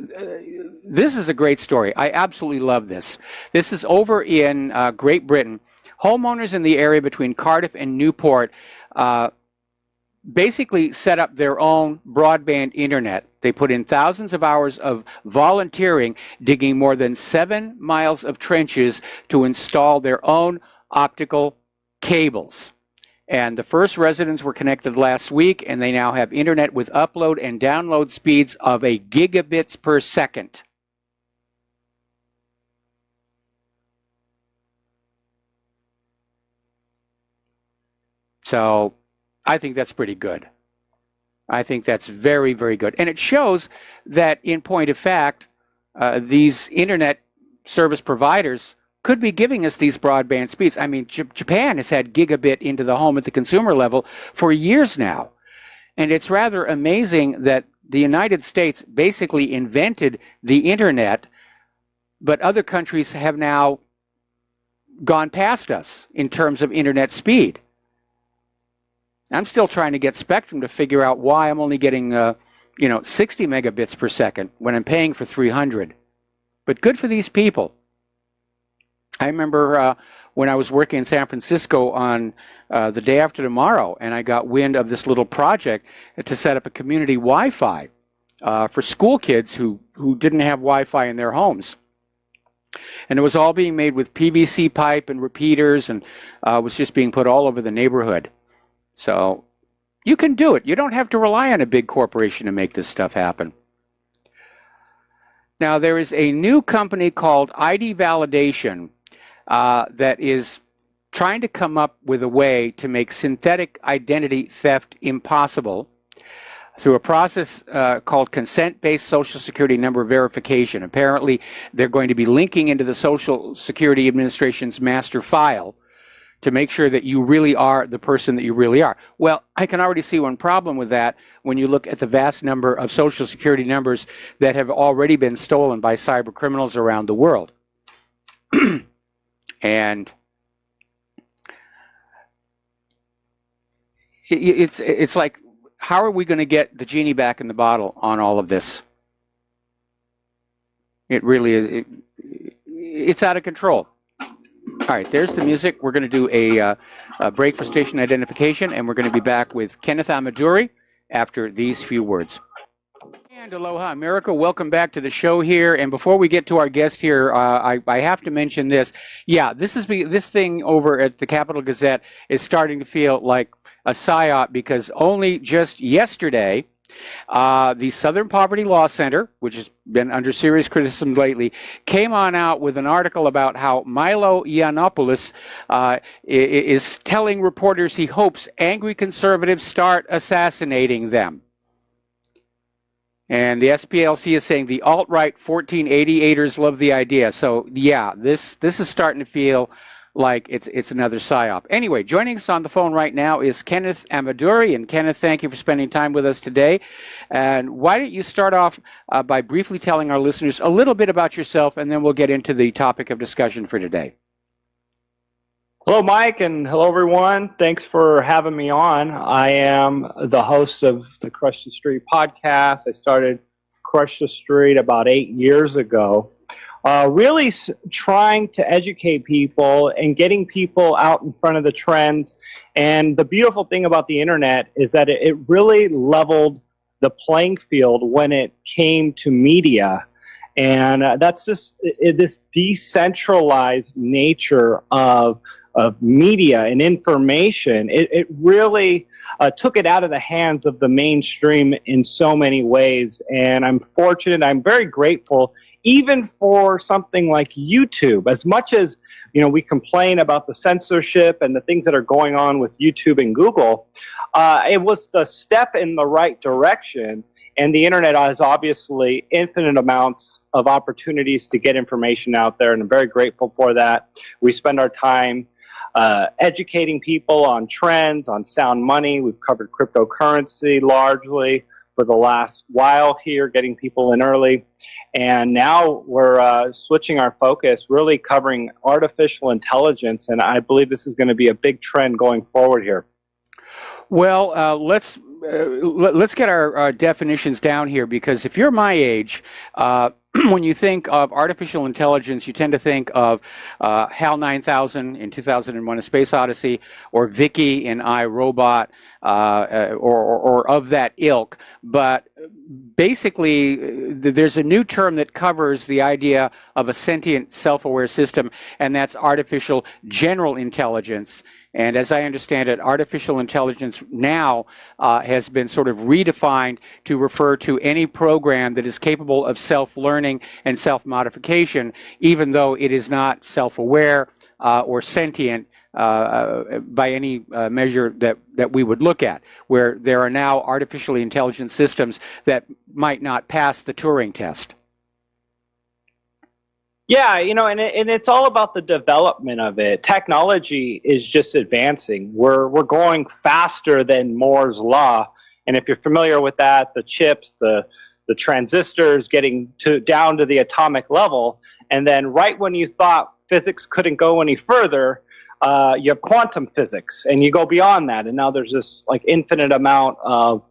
This is a great story. I absolutely love this. This is over in Great Britain. Homeowners in the area between Cardiff and Newport basically set up their own broadband internet. They put in thousands of hours of volunteering, digging more than 7 miles of trenches to install their own optical cables. And the first residents were connected last week, and they now have internet with upload and download speeds of 1 gigabits per second. So I think that's pretty good. I think that's very, very good. And it shows that, in point of fact, these internet service providers could be giving us these broadband speeds. I mean, Japan has had gigabit into the home at the consumer level for years now. And it's rather amazing that the United States basically invented the internet, but other countries have now gone past us in terms of internet speed. I'm still trying to get Spectrum to figure out why I'm only getting 60 megabits per second when I'm paying for 300. But good for these people. I remember when I was working in San Francisco on the day after tomorrow, and I got wind of this little project to set up a community Wi-Fi for school kids who didn't have Wi-Fi in their homes. And it was all being made with PVC pipe and repeaters, and was just being put all over the neighborhood. So you can do it. You don't have to rely on a big corporation to make this stuff happen. Now, there is a new company called ID Validation that is trying to come up with a way to make synthetic identity theft impossible through a process called consent-based Social Security number verification. Apparently, they're going to be linking into the Social Security Administration's master file to make sure that you really are the person that you really are. Well, I can already see one problem with that when you look at the vast number of Social Security numbers that have already been stolen by cyber criminals around the world. And it's like, how are we going to get the genie back in the bottle on all of this? It really is. It's out of control. All right, there's the music. We're going to do a break for station identification, and we're going to be back with Kenneth Amaduri after these few words. And aloha, America. Welcome back to the show here. And before we get to our guest here, I have to mention this. Yeah, this thing over at the Capital Gazette is starting to feel like a psyop, because only just yesterday, the Southern Poverty Law Center, which has been under serious criticism lately, came on out with an article about how Milo Yiannopoulos is telling reporters he hopes angry conservatives start assassinating them. And the SPLC is saying the alt-right 1488ers love the idea. So yeah, this is starting to feel like it's another psyop. Anyway, joining us on the phone right now is Kenneth Amaduri. And Kenneth, thank you for spending time with us today. And why don't you start off by briefly telling our listeners a little bit about yourself, and then we'll get into the topic of discussion for today. Hello, Mike, and hello, everyone. Thanks for having me on. I am the host of the Crush the Street podcast. I started Crush the Street about 8 years ago. Really trying to educate people and getting people out in front of the trends. And the beautiful thing about the internet is that it really leveled the playing field when it came to media. And that's just this decentralized nature of media and information. It really took it out of the hands of the mainstream in so many ways. And I'm fortunate, I'm very grateful, even for something like YouTube, as much as we complain about the censorship and the things that are going on with YouTube and Google, it was the step in the right direction. And the internet has obviously infinite amounts of opportunities to get information out there, and I'm very grateful for that. We spend our time educating people on trends, on sound money. We've covered cryptocurrency largely for the last while here, getting people in early. And now we're switching our focus, really covering artificial intelligence, and I believe this is going to be a big trend going forward here. Well, let's get our definitions down here, because if you're my age, when you think of artificial intelligence, you tend to think of HAL 9000 in 2001: A Space Odyssey, or Vicky in iRobot, or of that ilk. But basically, there's a new term that covers the idea of a sentient, self-aware system, and that's artificial general intelligence. And as I understand it, artificial intelligence now has been sort of redefined to refer to any program that is capable of self-learning and self-modification, even though it is not self-aware or sentient by any measure that we would look at, where there are now artificially intelligent systems that might not pass the Turing test. Yeah, and it's all about the development of it. Technology is just advancing. We're going faster than Moore's law, and if you're familiar with that, the chips, the transistors getting down to the atomic level, and then right when you thought physics couldn't go any further, you have quantum physics, and you go beyond that, and now there's this like infinite amount of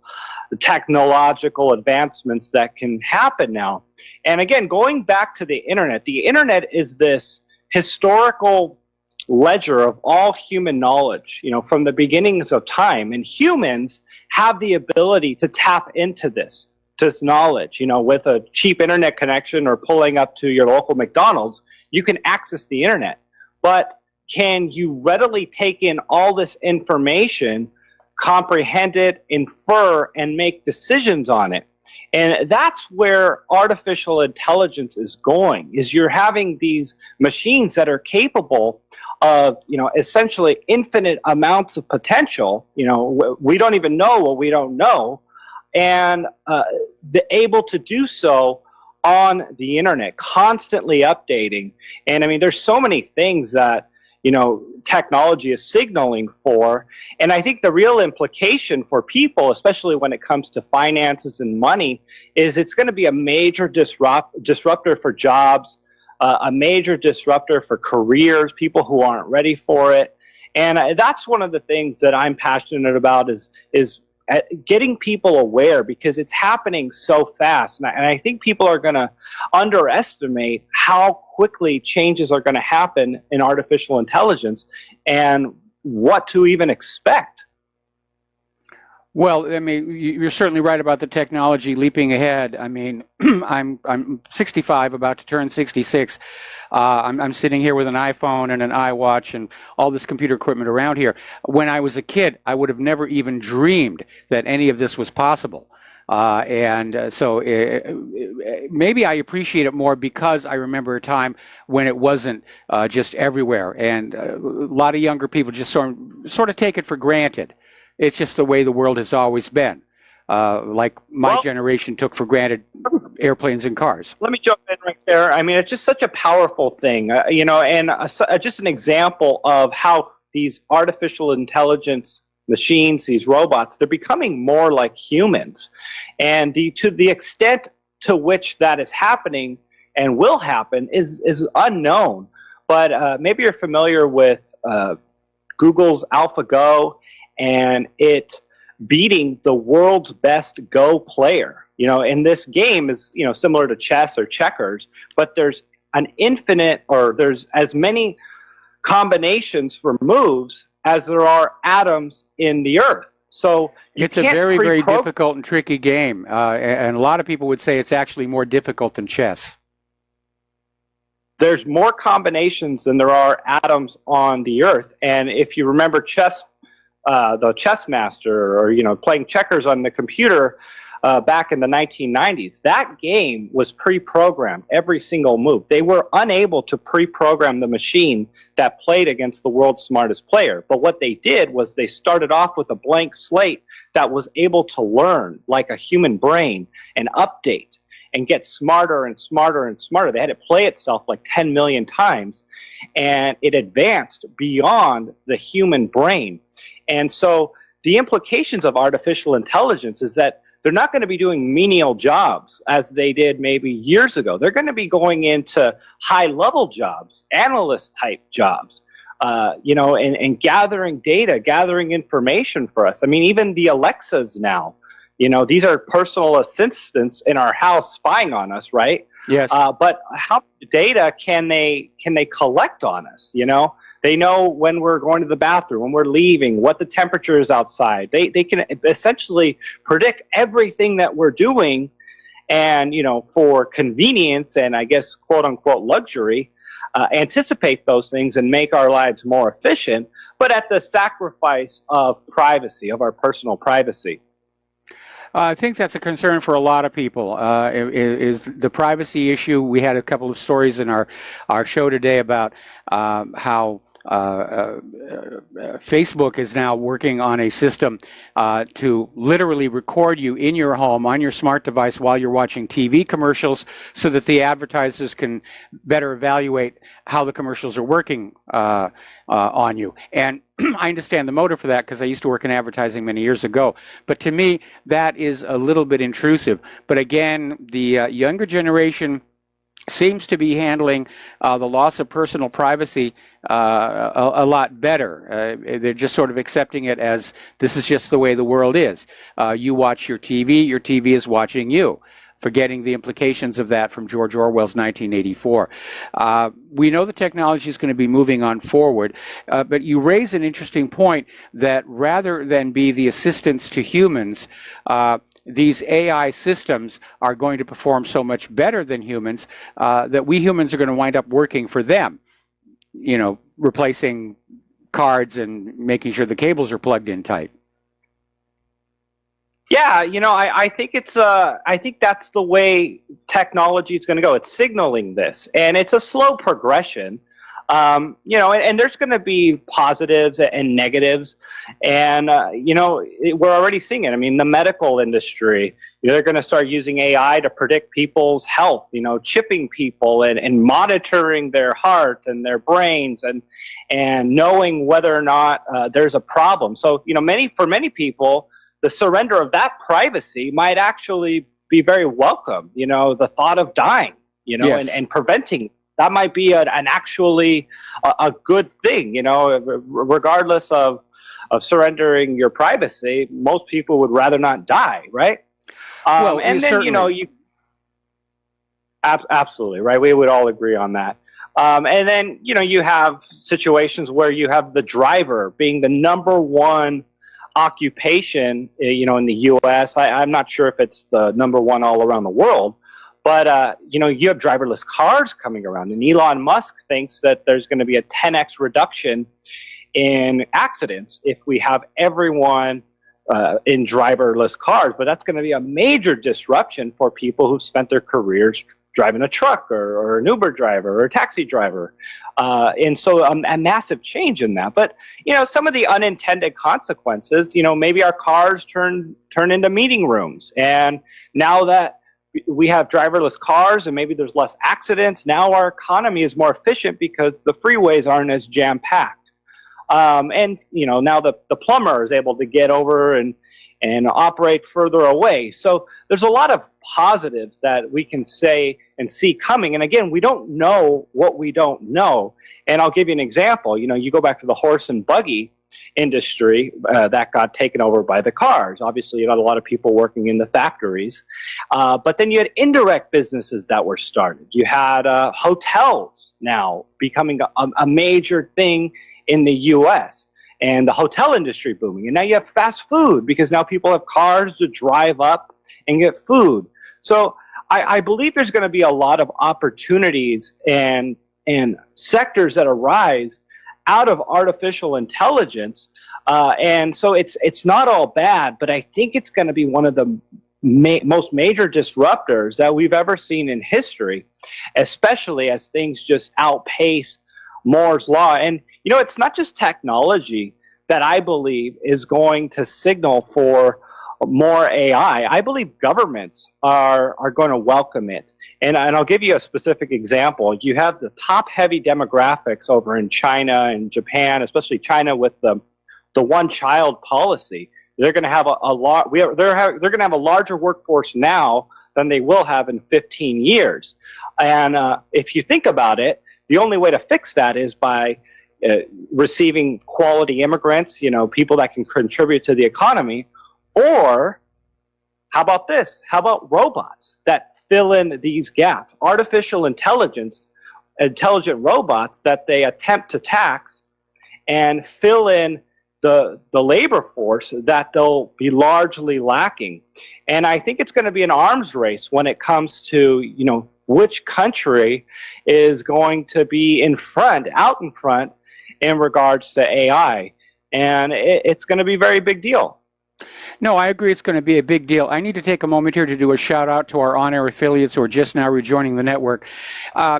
technological advancements that can happen now. And again, going back to the internet is this historical ledger of all human knowledge, from the beginnings of time. And humans have the ability to tap into this knowledge, with a cheap internet connection or pulling up to your local McDonald's, you can access the internet. But can you readily take in all this information, comprehend it, infer, and make decisions on it? And that's where artificial intelligence is going, is you're having these machines that are capable of, essentially infinite amounts of potential. We don't even know what we don't know, and able to do so on the internet, constantly updating. And I mean, there's so many things that technology is signaling for. And I think the real implication for people, especially when it comes to finances and money, is it's going to be a major disruptor for jobs, a major disruptor for careers, people who aren't ready for it. And that's one of the things that I'm passionate about is getting people aware, because it's happening so fast. And I think people are going to underestimate how quickly changes are going to happen in artificial intelligence and what to even expect. Well, I mean, you're certainly right about the technology leaping ahead. I mean, I'm 65, about to turn 66. I'm sitting here with an iPhone and an iWatch and all this computer equipment around here. When I was a kid, I would have never even dreamed that any of this was possible. So maybe I appreciate it more because I remember a time when it wasn't just everywhere. And a lot of younger people just sort of take it for granted. It's just the way the world has always been. Like my generation took for granted airplanes and cars. Let me jump in right there. I mean, it's just such a powerful thing, and just an example of how these artificial intelligence machines, these robots, they're becoming more like humans. And to the extent to which that is happening and will happen is unknown. But maybe you're familiar with Google's AlphaGo and it beating the world's best Go player. And this game is, similar to chess or checkers, but there's an infinite, or there's as many combinations for moves as there are atoms in the earth. So it's a very, very difficult and tricky game. And a lot of people would say it's actually more difficult than chess. There's more combinations than there are atoms on the earth. And if you remember chess, the chess master, or playing checkers on the computer, back in the 1990s, that game was pre-programmed, every single move. They were unable to pre-program the machine that played against the world's smartest player. But what they did was they started off with a blank slate that was able to learn like a human brain and update and get smarter and smarter and smarter. They had it play itself like 10 million times, and it advanced beyond the human brain. And so the implications of artificial intelligence is that they're not going to be doing menial jobs as they did maybe years ago. They're going to be going into high-level jobs, analyst-type jobs, and gathering data, gathering information for us. I mean, even the Alexas now, these are personal assistants in our house spying on us, right? Yes. But how much data can they collect on us? They know when we're going to the bathroom, when we're leaving, what the temperature is outside. They can essentially predict everything that we're doing, and for convenience and I guess quote unquote luxury, anticipate those things and make our lives more efficient, but at the sacrifice of privacy, of our personal privacy. I think that's a concern for a lot of people, is the privacy issue. We had a couple of stories in our show today about how Facebook is now working on a system to literally record you in your home on your smart device while you're watching TV commercials, so that the advertisers can better evaluate how the commercials are working on you. And I understand the motive for that because I used to work in advertising many years ago. But to me, that is a little bit intrusive. But again, the younger generation seems to be handling the loss of personal privacy a lot better. They're just sort of accepting it as this is just the way the world is. You watch your TV is watching you, forgetting the implications of that from George Orwell's 1984. We know the technology is going to be moving on forward, but you raise an interesting point that rather than be the assistants to humans, these AI systems are going to perform so much better than humans that we humans are going to wind up working for them, replacing cards and making sure the cables are plugged in tight. Yeah, I think I think that's the way technology is going to go. It's signaling this, and it's a slow progression. And there's going to be positives and negatives, and we're already seeing it. I mean, the medical industry, they're going to start using AI to predict people's health. Chipping people and monitoring their heart and their brains, and knowing whether or not there's a problem. So for many people, the surrender of that privacy might actually be very welcome. The thought of dying, Yes. and preventing. That might be an actually a good thing, regardless of surrendering your privacy. Most people would rather not die, right? Well, and then certainly. Absolutely, right? We would all agree on that. And then you have situations where you have the driver being the number one occupation, in the U.S. I'm not sure if it's the number one all around the world. But, you have driverless cars coming around, and Elon Musk thinks that there's going to be a 10x reduction in accidents if we have everyone in driverless cars. But that's going to be a major disruption for people who've spent their careers driving a truck or an Uber driver or a taxi driver. And so a massive change in that. But, some of the unintended consequences, maybe our cars turn into meeting rooms. And now that we have driverless cars and maybe there's less accidents, now our economy is more efficient because the freeways aren't as jam-packed. And now the plumber is able to get over and operate further away. So there's a lot of positives that we can say and see coming. And again, we don't know what we don't know. And I'll give you an example. You go back to the horse and buggy industry that got taken over by the cars. Obviously, you had a lot of people working in the factories. But then you had indirect businesses that were started. You had hotels now becoming a major thing in the U.S., and the hotel industry booming. And now you have fast food because now people have cars to drive up and get food. So I believe there's going to be a lot of opportunities and sectors that arise out of artificial intelligence. And so it's not all bad, but I think it's going to be one of the most major disruptors that we've ever seen in history, especially as things just outpace Moore's law. And, it's not just technology that I believe is going to signal for more AI. I believe governments are going to welcome it. And I'll give you a specific example. You have the top-heavy demographics over in China and Japan, especially China with the one-child policy. They're going to have they're going to have a larger workforce now than they will have in 15 years. And if you think about it, the only way to fix that is by receiving quality immigrants, people that can contribute to the economy. Or how about this? How about robots that fill in these gaps? Artificial intelligent robots that they attempt to tax and fill in the labor force that they'll be largely lacking. And I think it's going to be an arms race when it comes to, which country is going to be out in front in regards to AI. And it's going to be a very big deal. No, I agree it's going to be a big deal. I need to take a moment here to do a shout out to our on-air affiliates who are just now rejoining the network.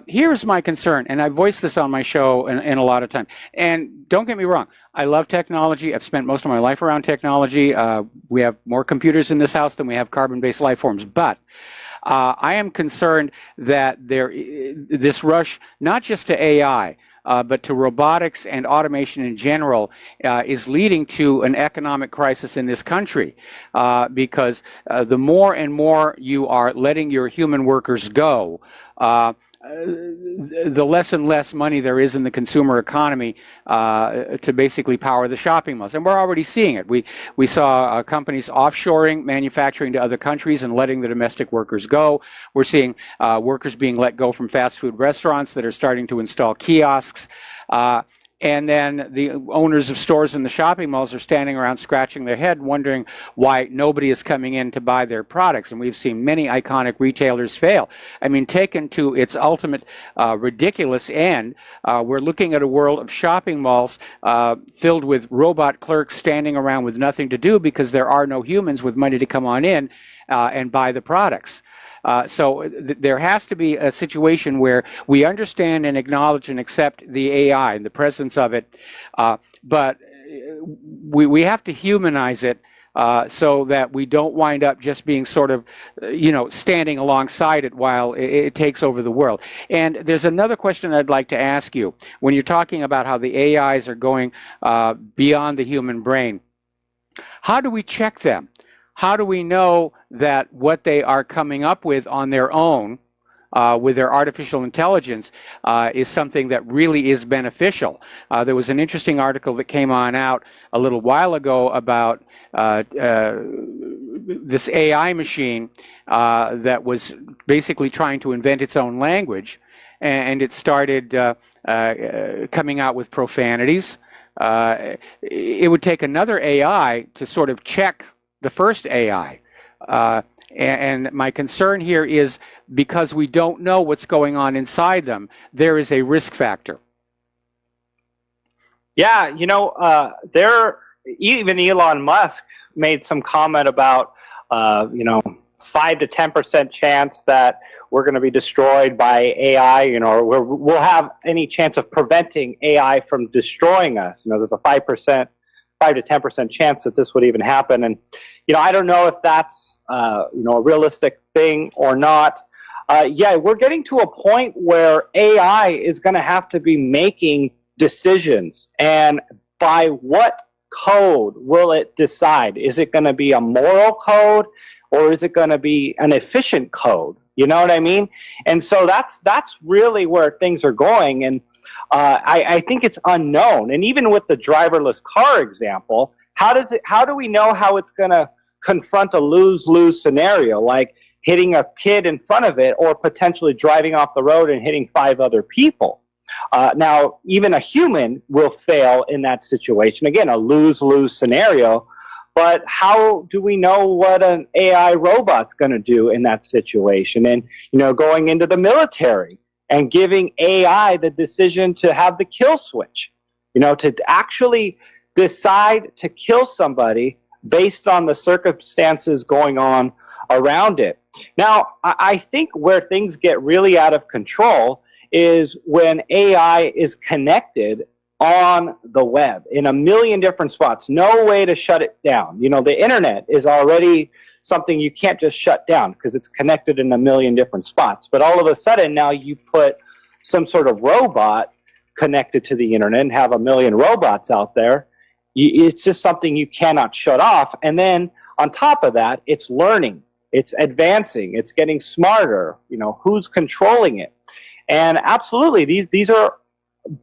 Here's my concern, and I voiced this on my show in a lot of time. And don't get me wrong, I love technology. I've spent most of my life around technology. We have more computers in this house than we have carbon-based life forms. But I am concerned that this rush, not just to AI, but to robotics and automation in general, is leading to an economic crisis in this country, because the more and more you are letting your human workers go, the less and less money there is in the consumer economy to basically power the shopping malls. And we're already seeing it. We saw companies offshoring manufacturing to other countries and letting the domestic workers go. We're seeing workers being let go from fast food restaurants that are starting to install kiosks. And then the owners of stores in the shopping malls are standing around scratching their head wondering why nobody is coming in to buy their products. And we've seen many iconic retailers fail. I mean, taken to its ultimate ridiculous end, we're looking at a world of shopping malls filled with robot clerks standing around with nothing to do because there are no humans with money to come on in and buy the products. So there has to be a situation where we understand and acknowledge and accept the AI and the presence of it, but we have to humanize it so that we don't wind up just being sort of, standing alongside it while it takes over the world. And there's another question I'd like to ask you. When you're talking about how the AIs are going beyond the human brain, how do we check them? How do we know that what they are coming up with on their own, with their artificial intelligence, is something that really is beneficial? There was an interesting article that came out a little while ago about this AI machine that was basically trying to invent its own language, and it started coming out with profanities. It would take another AI to sort of check the first AI. And my concern here is because we don't know what's going on inside them, there is a risk factor. Yeah, even Elon Musk made some comment about, 5 to 10% chance that we're going to be destroyed by AI, or we'll have any chance of preventing AI from destroying us. There's a 5 to 10% chance that this would even happen. And, I don't know if that's, a realistic thing or not. Yeah, we're getting to a point where AI is going to have to be making decisions. And by what code will it decide? Is it going to be a moral code or is it going to be an efficient code? You know what I mean? And so that's really where things are going. And I think it's unknown. And even with the driverless car example, how do we know how it's going to confront a lose-lose scenario, like hitting a kid in front of it or potentially driving off the road and hitting 5 other people? Now, even a human will fail in that situation. Again, a lose-lose scenario. But how do we know what an AI robot's going to do in that situation? And, going into the military and giving AI the decision to have the kill switch, to actually decide to kill somebody based on the circumstances going on around it. Now, I think where things get really out of control is when AI is connected on the web in a million different spots. No way to shut it down. You know, the internet is already something you can't just shut down because it's connected in a million different spots. But all of a sudden now you put some sort of robot connected to the internet and have a million robots out there. It's just something you cannot shut off. And then on top of that, it's learning, it's advancing, it's getting smarter. You know, who's controlling it? And absolutely, these are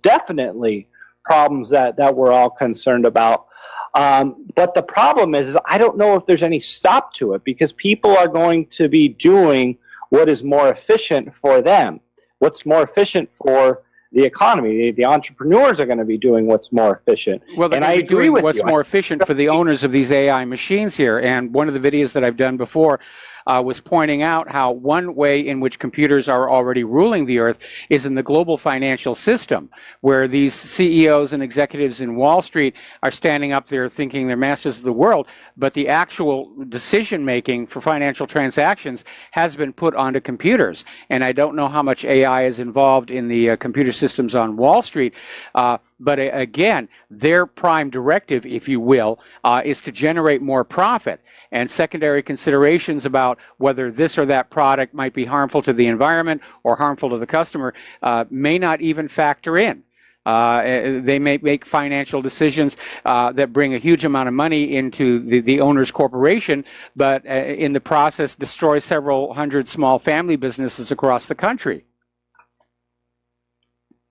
definitely problems that we're all concerned about. But the problem is I don't know if there's any stop to it, because people are going to be doing what is more efficient for them. What's more efficient for the economy? The entrepreneurs are going to be doing what's more efficient. Well, they're going to be doing what's more efficient for the owners of these AI machines here. And one of the videos that I've done before was pointing out how one way in which computers are already ruling the earth is in the global financial system, where these CEOs and executives in Wall Street are standing up there thinking they're masters of the world, but the actual decision making for financial transactions has been put onto computers. And I don't know how much AI is involved in the computer systems on Wall Street, but again, their prime directive, if you will, is to generate more profit. And secondary considerations about whether this or that product might be harmful to the environment or harmful to the customer may not even factor in. They may make financial decisions that bring a huge amount of money into the owner's corporation, but in the process destroy several hundred small family businesses across the country.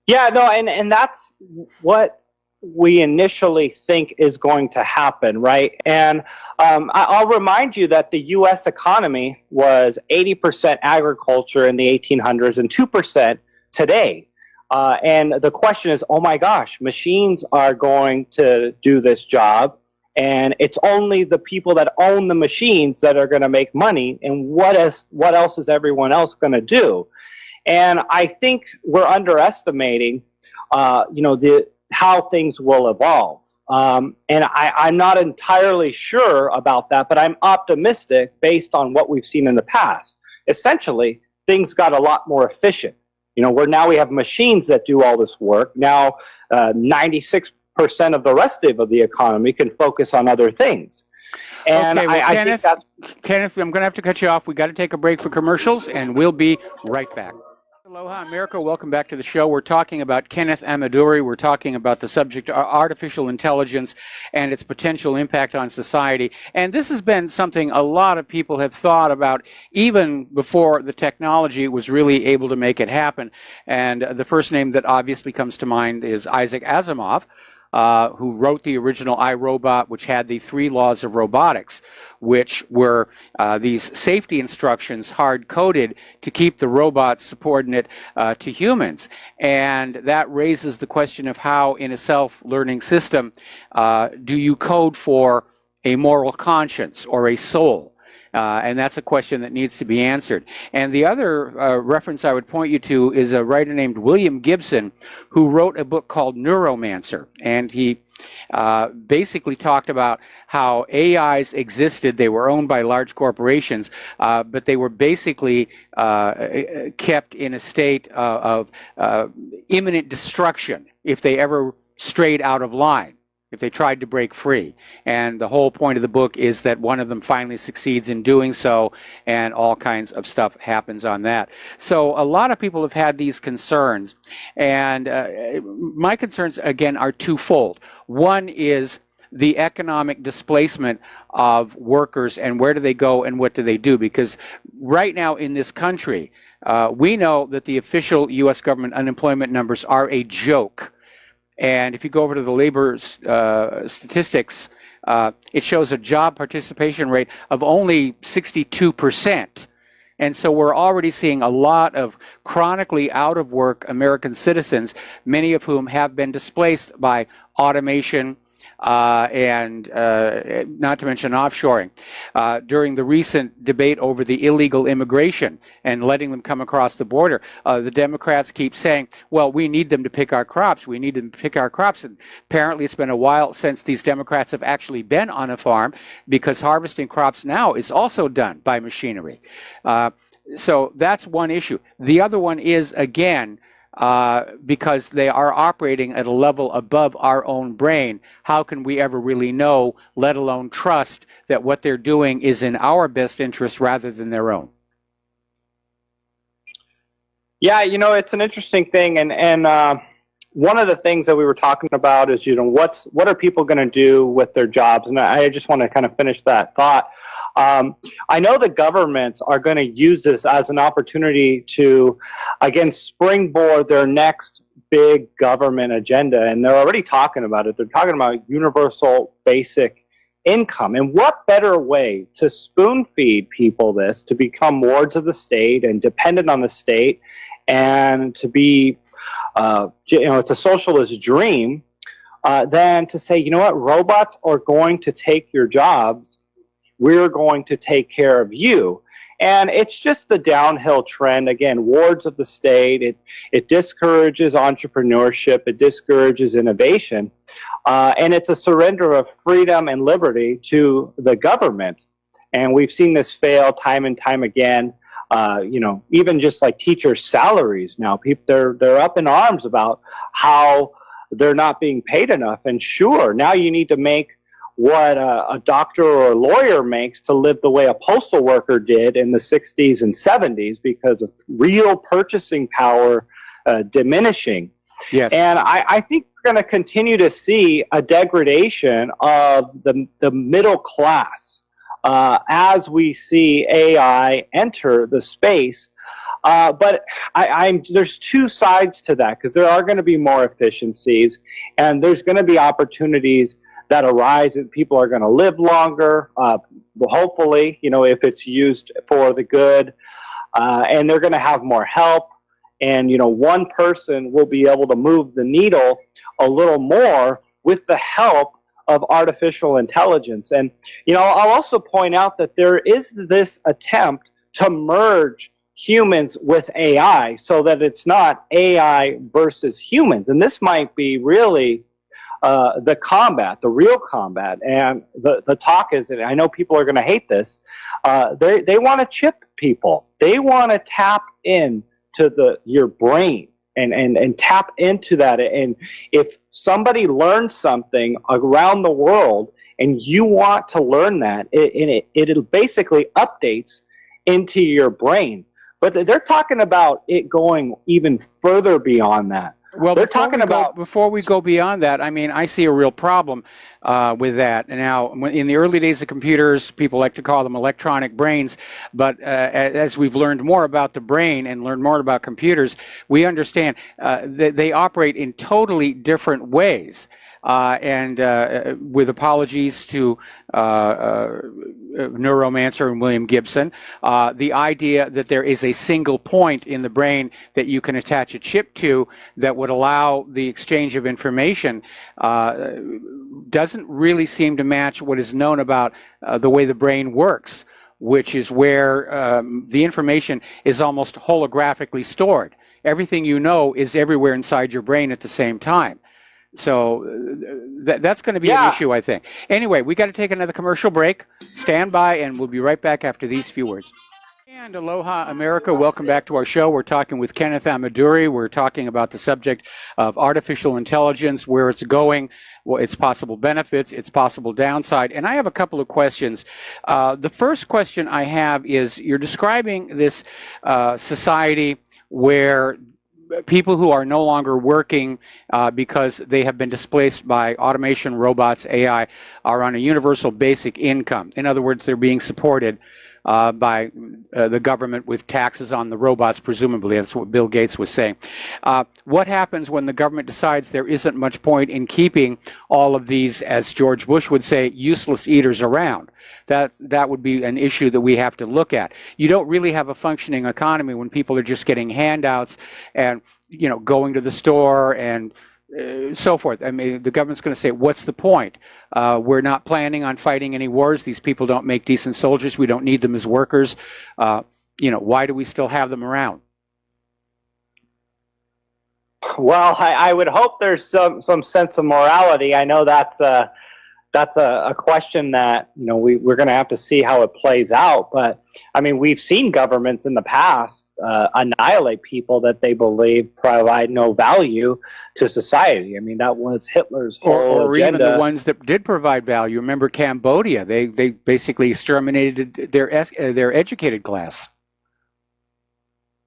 Yeah, no, and that's what we initially think is going to happen, right? And I'll remind you that the U.S. economy was 80% agriculture in the 1800s and 2% today. And the question is, oh my gosh, machines are going to do this job, and it's only the people that own the machines that are going to make money, and what else is everyone else going to do? And I think we're underestimating, how things will evolve. And I'm not entirely sure about that, but I'm optimistic based on what we've seen in the past. Essentially, things got a lot more efficient. You know, where now we have machines that do all this work. Now, 96% of the rest of the economy can focus on other things. And okay, well, I think that's... Kenneth, I'm going to have to cut you off. We've got to take a break for commercials, and we'll be right back. Aloha America, welcome back to the show. We're talking about Kenneth Amaduri. We're talking about the subject of artificial intelligence and its potential impact on society. And this has been something a lot of people have thought about even before the technology was really able to make it happen. And the first name that obviously comes to mind is Isaac Asimov, who wrote the original iRobot, which had the 3 laws of robotics, which were these safety instructions hard-coded to keep the robots subordinate to humans. And that raises the question of how, in a self-learning system, do you code for a moral conscience or a soul? And that's a question that needs to be answered. And the other reference I would point you to is a writer named William Gibson, who wrote a book called Neuromancer. And he basically talked about how AIs existed. They were owned by large corporations, but they were basically kept in a state of imminent destruction if they ever strayed out of line, if they tried to break free. And the whole point of the book is that one of them finally succeeds in doing so, and all kinds of stuff happens on that. So a lot of people have had these concerns, and my concerns, again, are twofold. One is the economic displacement of workers, and where do they go and what do they do? Because right now in this country, we know that the official U.S. government unemployment numbers are a joke. And if you go over to the labor statistics, it shows a job participation rate of only 62%. And so we're already seeing a lot of chronically out of work American citizens, many of whom have been displaced by automation, and not to mention offshoring. During the recent debate over the illegal immigration and letting them come across the border, the Democrats keep saying, well, we need them to pick our crops. We need them to pick our crops. And apparently it's been a while since these Democrats have actually been on a farm, because harvesting crops now is also done by machinery. So that's one issue. The other one is, again, because they are operating at a level above our own brain, how can we ever really know, let alone trust, that what they're doing is in our best interest rather than their own? Yeah, it's an interesting thing, and one of the things that we were talking about is, what are people going to do with their jobs? And I just want to kind of finish that thought. I know the governments are going to use this as an opportunity to, again, springboard their next big government agenda, and they're already talking about it. They're talking about universal basic income. And what better way to spoon feed people this, to become wards of the state and dependent on the state, and to be, it's a socialist dream, than to say, robots are going to take your jobs. We're going to take care of you. And it's just the downhill trend. Again, wards of the state. It discourages entrepreneurship. It discourages innovation. And it's a surrender of freedom and liberty to the government. And we've seen this fail time and time again. Even just like teachers' salaries now, people they're up in arms about how they're not being paid enough. And sure, now you need to make what a doctor or a lawyer makes to live the way a postal worker did in the 60s and 70s, because of real purchasing power diminishing. Yes. And I think we're going to continue to see a degradation of the middle class as we see AI enter the space. But there's two sides to that, because there are going to be more efficiencies, and there's going to be opportunities that arise, and people are going to live longer, hopefully, if it's used for the good, and they're going to have more help, and one person will be able to move the needle a little more with the help of artificial intelligence. And I'll also point out that there is this attempt to merge humans with AI, so that it's not AI versus humans, and this might be really the real combat. And the talk is, and I know people are going to hate this, they want to chip people. They want to tap into your brain and tap into that. And if somebody learns something around the world and you want to learn that, it basically updates into your brain. But they're talking about it going even further beyond that. Well, before we go beyond that, I see a real problem with that. Now, in the early days of computers, people like to call them electronic brains, but as we've learned more about the brain and learned more about computers, we understand that they operate in totally different ways. And with apologies to neuromancer and William Gibson, the idea that there is a single point in the brain that you can attach a chip to that would allow the exchange of information doesn't really seem to match what is known about the way the brain works, which is where the information is almost holographically stored. Everything you know is everywhere inside your brain at the same time. So that's going to be an issue, I think. Anyway, we got to take another commercial break. Stand by, and we'll be right back after these few words. And aloha, America. Welcome back to our show. We're talking with Kenneth Amaduri. We're talking about the subject of artificial intelligence, where it's going, its possible benefits, its possible downside. And I have a couple of questions. The first question I have is, you're describing this society where people who are no longer working because they have been displaced by automation, robots, AI, are on a universal basic income. In other words, they're being supported by the government with taxes on the robots, presumably. That's what Bill Gates was saying. What happens when the government decides there isn't much point in keeping all of these, as George Bush would say, useless eaters around? That would be an issue that we have to look at. You don't really have a functioning economy when people are just getting handouts and going to the store and so forth. I mean, the government's going to say, what's the point? We're not planning on fighting any wars. These people don't make decent soldiers. We don't need them as workers. Why do we still have them around? Well, I would hope there's some sense of morality. I know that's a question that we're going to have to see how it plays out. But I mean, we've seen governments in the past annihilate people that they believe provide no value to society. I mean, that was Hitler's whole or agenda. Even the ones that did provide value. Remember Cambodia? They basically exterminated their educated class.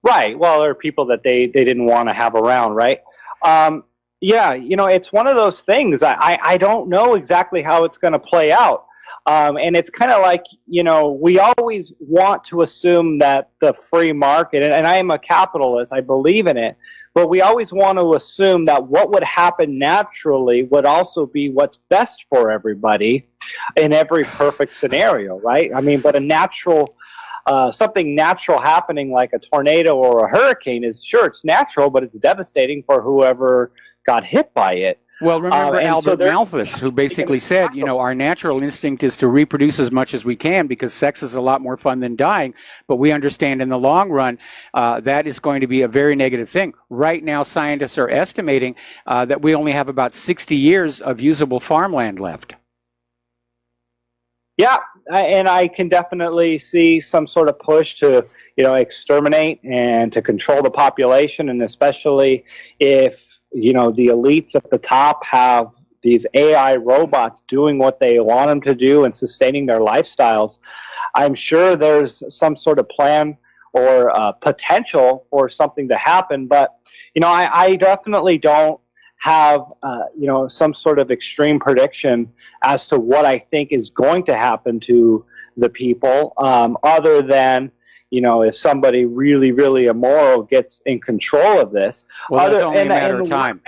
Right. Well, there are people that they didn't want to have around, right? Yeah, it's one of those things. I don't know exactly how it's going to play out. And it's kind of like, we always want to assume that the free market, and I am a capitalist, I believe in it, but we always want to assume that what would happen naturally would also be what's best for everybody in every perfect scenario, right? I mean, but something natural happening like a tornado or a hurricane is, sure, it's natural, but it's devastating for whoever got hit by it. Well, remember Albert Malthus, who basically said, our natural instinct is to reproduce as much as we can because sex is a lot more fun than dying. But we understand in the long run that is going to be a very negative thing. Right now, scientists are estimating that we only have about 60 years of usable farmland left. Yeah, and I can definitely see some sort of push to, exterminate and to control the population, and especially if the elites at the top have these AI robots doing what they want them to do and sustaining their lifestyles. I'm sure there's some sort of plan or potential for something to happen, but I definitely don't have some sort of extreme prediction as to what I think is going to happen to the people, other than if somebody really, really immoral gets in control of this. Well, that's only a matter of time.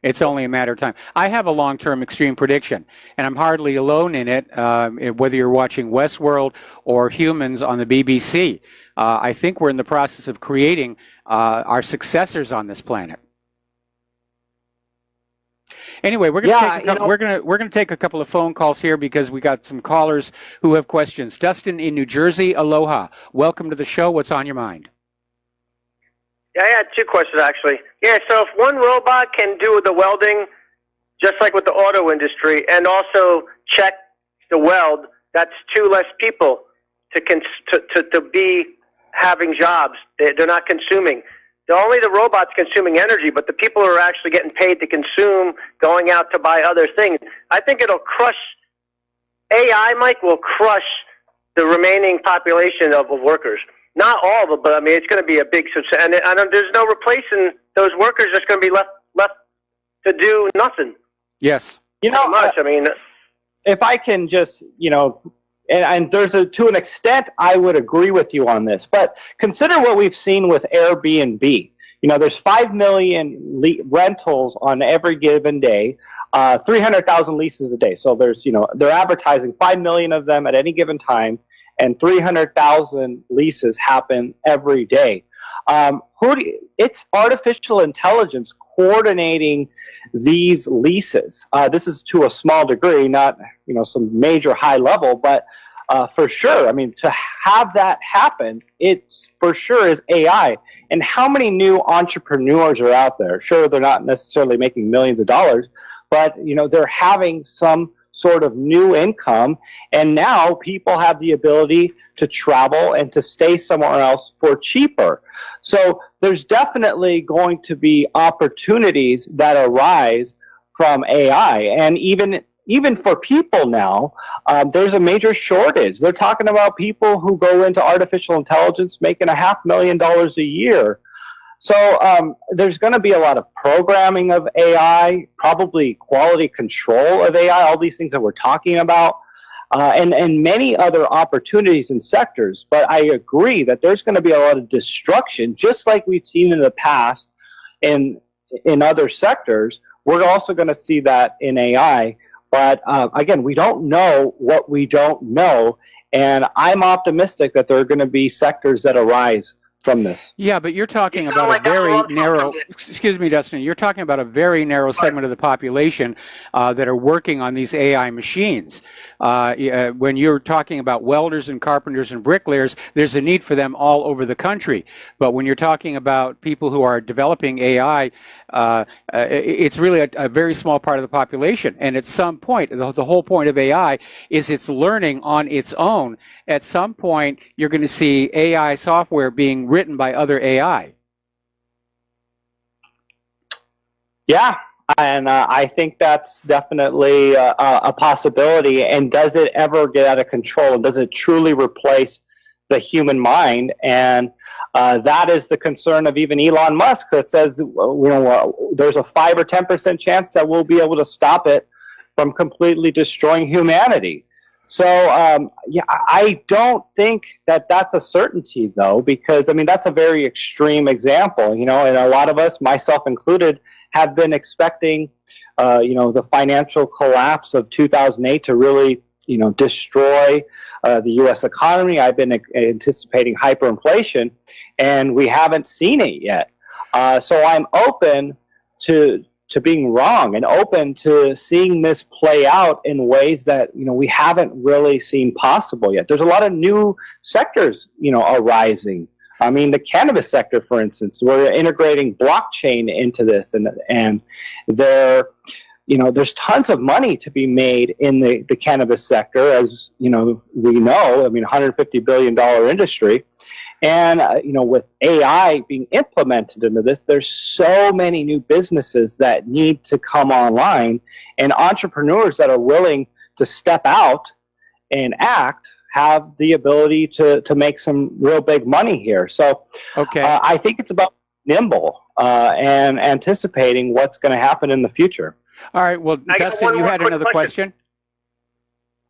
It's only a matter of time. I have a long-term extreme prediction, and I'm hardly alone in it, whether you're watching Westworld or Humans on the BBC. I think we're in the process of creating our successors on this planet. Anyway, we're going to take a couple of phone calls here because we got some callers who have questions. Dustin in New Jersey, aloha. Welcome to the show. What's on your mind? Yeah, I had two questions, actually. Yeah, so if one robot can do the welding, just like with the auto industry, and also check the weld, that's two less people to be having jobs. They're not consuming. Only the robot's consuming energy, but the people who are actually getting paid to consume, going out to buy other things, I think it'll crush, AI, Mike, will crush the remaining population of workers. Not all of them, but I mean, it's going to be a big success. And there's no replacing those workers. Just going to be left to do nothing. Yes. Much. I mean, if I can just, and there's to an extent, I would agree with you on this. But consider what we've seen with Airbnb. There's 5 million rentals on every given day, 300,000 leases a day. So there's, they're advertising 5 million of them at any given time, and 300,000 leases happen every day. It's artificial intelligence coordinating these leases. This is to a small degree, not some major high level, but for sure. I mean, to have that happen, it's for sure is AI. And how many new entrepreneurs are out there? Sure, they're not necessarily making millions of dollars, but they're having some sort of new income, and now people have the ability to travel and to stay somewhere else for cheaper. So there's definitely going to be opportunities that arise from AI, and even for people now, there's a major shortage. They're talking about people who go into artificial intelligence making $500,000 a year. So there's going to be a lot of programming of AI, probably quality control of AI, all these things that we're talking about, and many other opportunities in sectors. But I agree that there's going to be a lot of destruction, just like we've seen in the past in other sectors. We're also going to see that in AI. But again, we don't know what we don't know, and I'm optimistic that there are going to be sectors that arise from this. Yeah, but you're talking You about sound a like that's very where I'm narrow, from. excuse me, Dustin, you're talking about a very narrow segment of the population that are working on these AI machines. When you're talking about welders and carpenters and bricklayers, there's a need for them all over the country. But when you're talking about people who are developing AI, it's really a very small part of the population. And at some point, the whole point of AI is it's learning on its own. At some point, you're going to see AI software being written by other AI. Yeah, and I think that's definitely a possibility. And does it ever get out of control? And does it truly replace the human mind? And that is the concern of even Elon Musk, that says, there's a 5 or 10% chance that we'll be able to stop it from completely destroying humanity. So, yeah, I don't think that that's a certainty, though, because, I mean, that's a very extreme example, and a lot of us, myself included, have been expecting, the financial collapse of 2008 to really, destroy the U.S. economy. I've been anticipating hyperinflation, and we haven't seen it yet. So I'm open to being wrong and open to seeing this play out in ways that we haven't really seen possible yet. There's a lot of new sectors arising. I mean, the cannabis sector, for instance, we're integrating blockchain into this, and there's tons of money to be made in the cannabis sector, as we know. I mean, $150 billion industry. And, with AI being implemented into this, there's so many new businesses that need to come online, and entrepreneurs that are willing to step out and act have the ability to make some real big money here. So I think it's about nimble and anticipating what's going to happen in the future. All right. Well, Dustin, you had another question?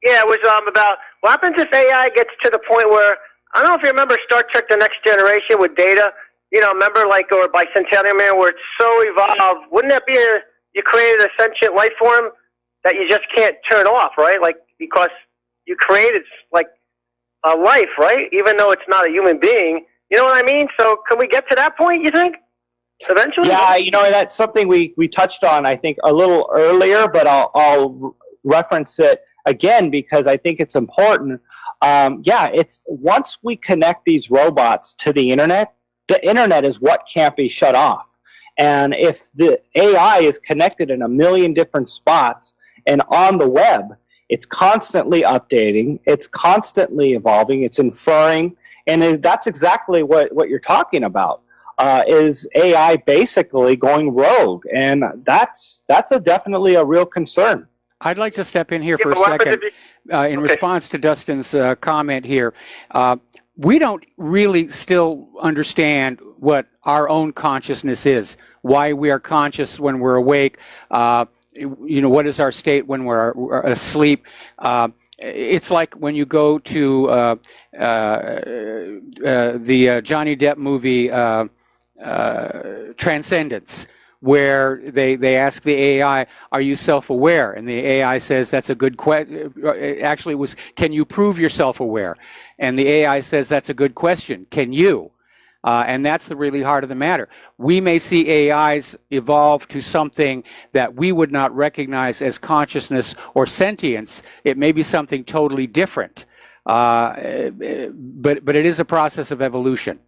Yeah, it was about what happens if AI gets to the point where, I don't know if you remember Star Trek The Next Generation with Data, remember or Bicentennial Man, where it's so evolved. Wouldn't that be you created a sentient life form that you just can't turn off, right? Like, because you created like a life, right? Even though it's not a human being. You know what I mean? So can we get to that point, you think? Eventually? Yeah, that's something we touched on, I think, a little earlier, but I'll reference it again because I think it's important. It's once we connect these robots to the internet is what can't be shut off. And if the AI is connected in a million different spots and on the web, it's constantly updating, it's constantly evolving, it's inferring, and that's exactly what you're talking about. Is AI basically going rogue? And that's definitely a real concern. I'd like to step in here for a second in response to Dustin's comment here. We don't really still understand what our own consciousness is, why we are conscious when we're awake, what is our state when we're asleep. It's like when you go to the Johnny Depp movie Transcendence, where they ask the AI, are you self-aware? And the AI says, that's a good question. Actually, it was, can you prove you're self-aware? And the AI says, that's a good question. Can you? And that's the really heart of the matter. We may see AIs evolve to something that we would not recognize as consciousness or sentience. It may be something totally different. But it is a process of evolution.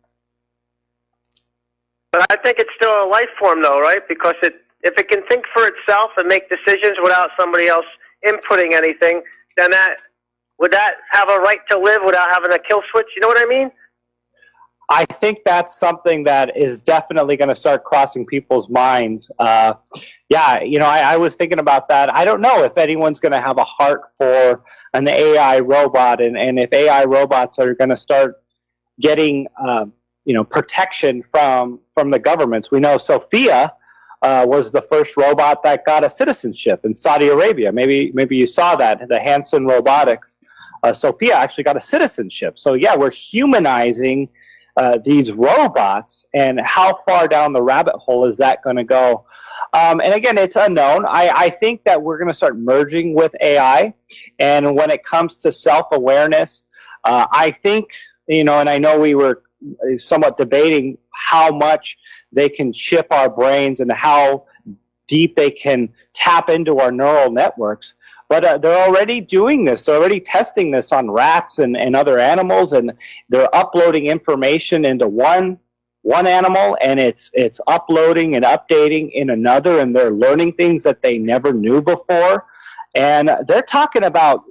But I think it's still a life form, though, right? Because if it can think for itself and make decisions without somebody else inputting anything, then would that have a right to live without having a kill switch? You know what I mean? I think that's something that is definitely going to start crossing people's minds. I was thinking about that. I don't know if anyone's going to have a heart for an AI robot, and if AI robots are going to start getting protection from the governments. We know Sophia was the first robot that got a citizenship in Saudi Arabia. Maybe you saw that, the Hanson Robotics. Sophia actually got a citizenship. So yeah, we're humanizing these robots, and how far down the rabbit hole is that going to go? And again, it's unknown. I think that we're going to start merging with AI, and when it comes to self-awareness, I think, and I know we were somewhat debating how much they can chip our brains and how deep they can tap into our neural networks. But they're already doing this. They're already testing this on rats and other animals, and they're uploading information into one animal, and it's uploading and updating in another, and they're learning things that they never knew before. And they're talking about,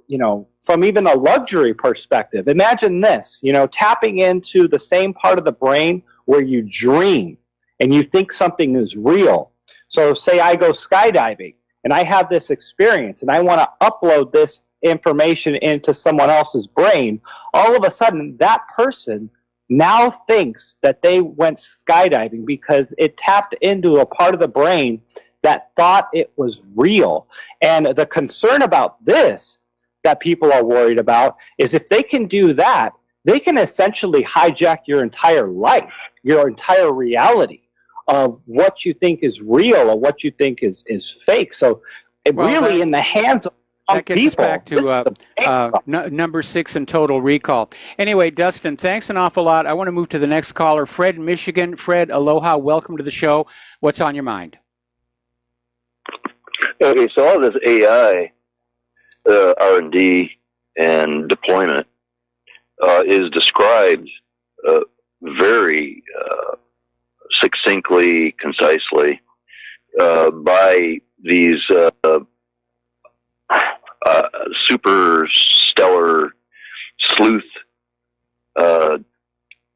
from even a luxury perspective. Imagine this, tapping into the same part of the brain where you dream and you think something is real. So say I go skydiving and I have this experience and I want to upload this information into someone else's brain. All of a sudden, that person now thinks that they went skydiving because it tapped into a part of the brain that thought it was real. And the concern about this that people are worried about is if they can do that, they can essentially hijack your entire life, your entire reality of what you think is real or what you think is fake. So it really in the hands of that gets people, us back to number 6 in Total Recall. Anyway, Dustin, thanks an awful lot. I want to move to the next caller, Fred in Michigan. Fred, aloha, welcome to the show. What's on your mind? Okay, so all this AI, R&D, and deployment is described very succinctly, concisely by these super stellar sleuth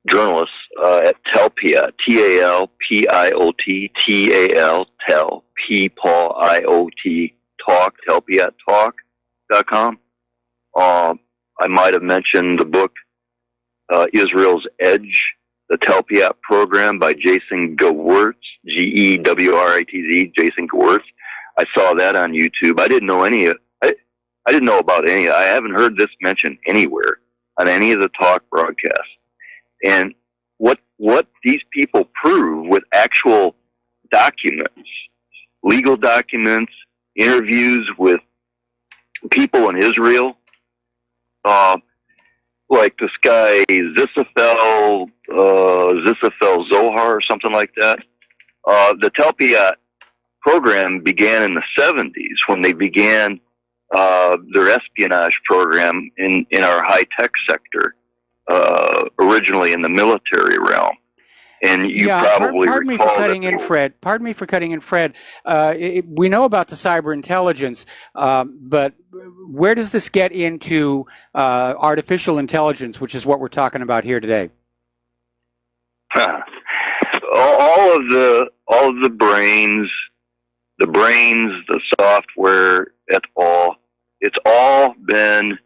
journalists at Talpiot, T-A-L-P-I-O-T, T-A-L, Tel, P-Paul-I-O-T, Talk, TalpiotTalk.com. I might have mentioned the book Israel's Edge, the Talpiot program by Jason Gewirtz, G-E-W-R-I-T-Z, Jason Gewirtz. I saw that on YouTube. I didn't know I didn't know about any. I haven't heard this mentioned anywhere on any of the talk broadcasts. And what these people prove with actual documents, legal documents, interviews with people in Israel, like this guy Zisafel Zohar or something like that. The Talpiot program began in the 70s when they began their espionage program in our high-tech sector, originally in the military realm. And you probably pardon me for cutting in, Fred. Pardon me for cutting in, Fred. We know about the cyber intelligence, but where does this get into artificial intelligence, which is what we're talking about here today? All of the brains, the software, it's all been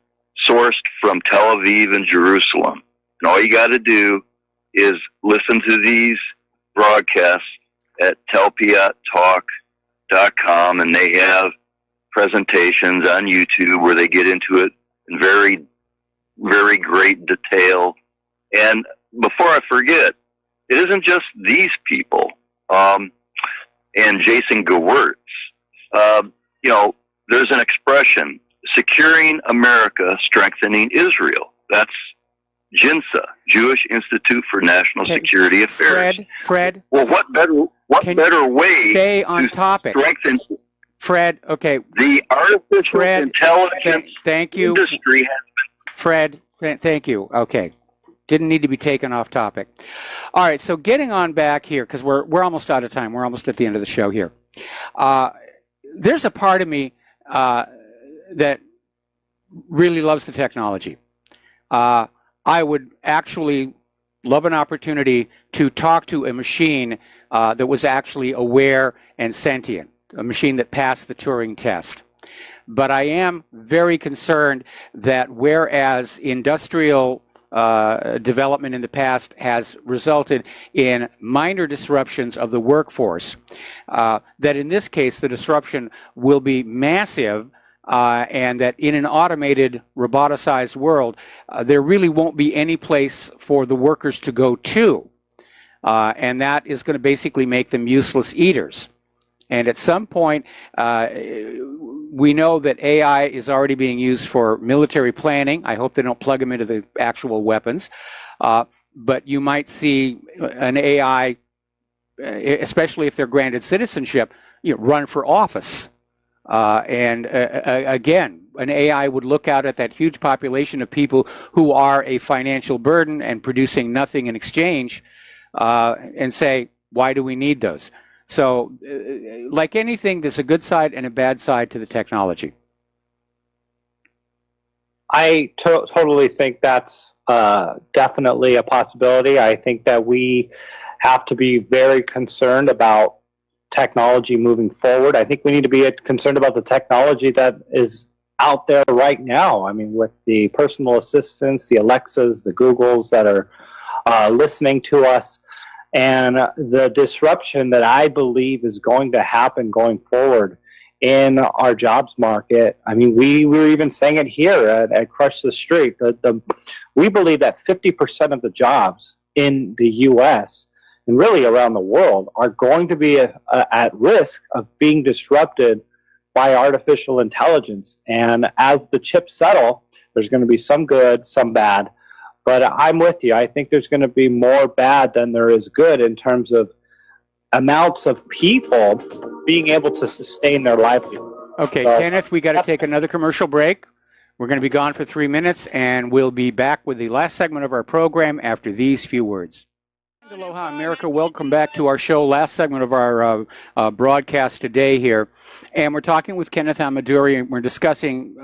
sourced from Tel Aviv and Jerusalem. And all you got to do is listen to these broadcasts at TalpiotTalk.com, and they have presentations on YouTube where they get into it in very, very great detail. And before I forget, it isn't just these people and Jason Gewirtz. There's an expression, securing America, strengthening Israel. That's JINSA, Jewish Institute for National Security Affairs. Fred. Well, what better way stay on topic? Strengthen Fred, okay. The artificial intelligence thank you. Industry has been. Fred, thank you. Okay. Didn't need to be taken off topic. All right, so getting on back here, because we're almost out of time. We're almost at the end of the show here. There's a part of me that really loves the technology. I would actually love an opportunity to talk to a machine that was actually aware and sentient, a machine that passed the Turing test. But I am very concerned that whereas industrial development in the past has resulted in minor disruptions of the workforce, that in this case the disruption will be massive, and that in an automated, roboticized world, there really won't be any place for the workers to go to, and that is going to basically make them useless eaters. And at some point, we know that AI is already being used for military planning. I hope they don't plug them into the actual weapons. but you might see an AI, especially if they're granted citizenship, run for office. Again, an AI would look out at that huge population of people who are a financial burden and producing nothing in exchange, and say, why do we need those? So, like anything, there's a good side and a bad side to the technology. I totally think that's definitely a possibility. I think that we have to be very concerned about technology moving forward. I think we need to be concerned about the technology that is out there right now. I mean, with the personal assistants, the Alexas, the Googles that are listening to us, and the disruption that I believe is going to happen going forward in our jobs market. I mean, we were even saying it here at Crush the Street. We believe that 50% of the jobs in the U.S. and really around the world are going to be at risk of being disrupted by artificial intelligence. And as the chips settle, there's going to be some good, some bad. But I'm with you. I think there's going to be more bad than there is good in terms of amounts of people being able to sustain their livelihood. Okay, so, Kenneth, we got to take another commercial break. We're going to be gone for 3 minutes, and we'll be back with the last segment of our program after these few words. Aloha, America. Welcome back to our show, last segment of our broadcast today here. And we're talking with Kenneth Amaduri, and we're discussing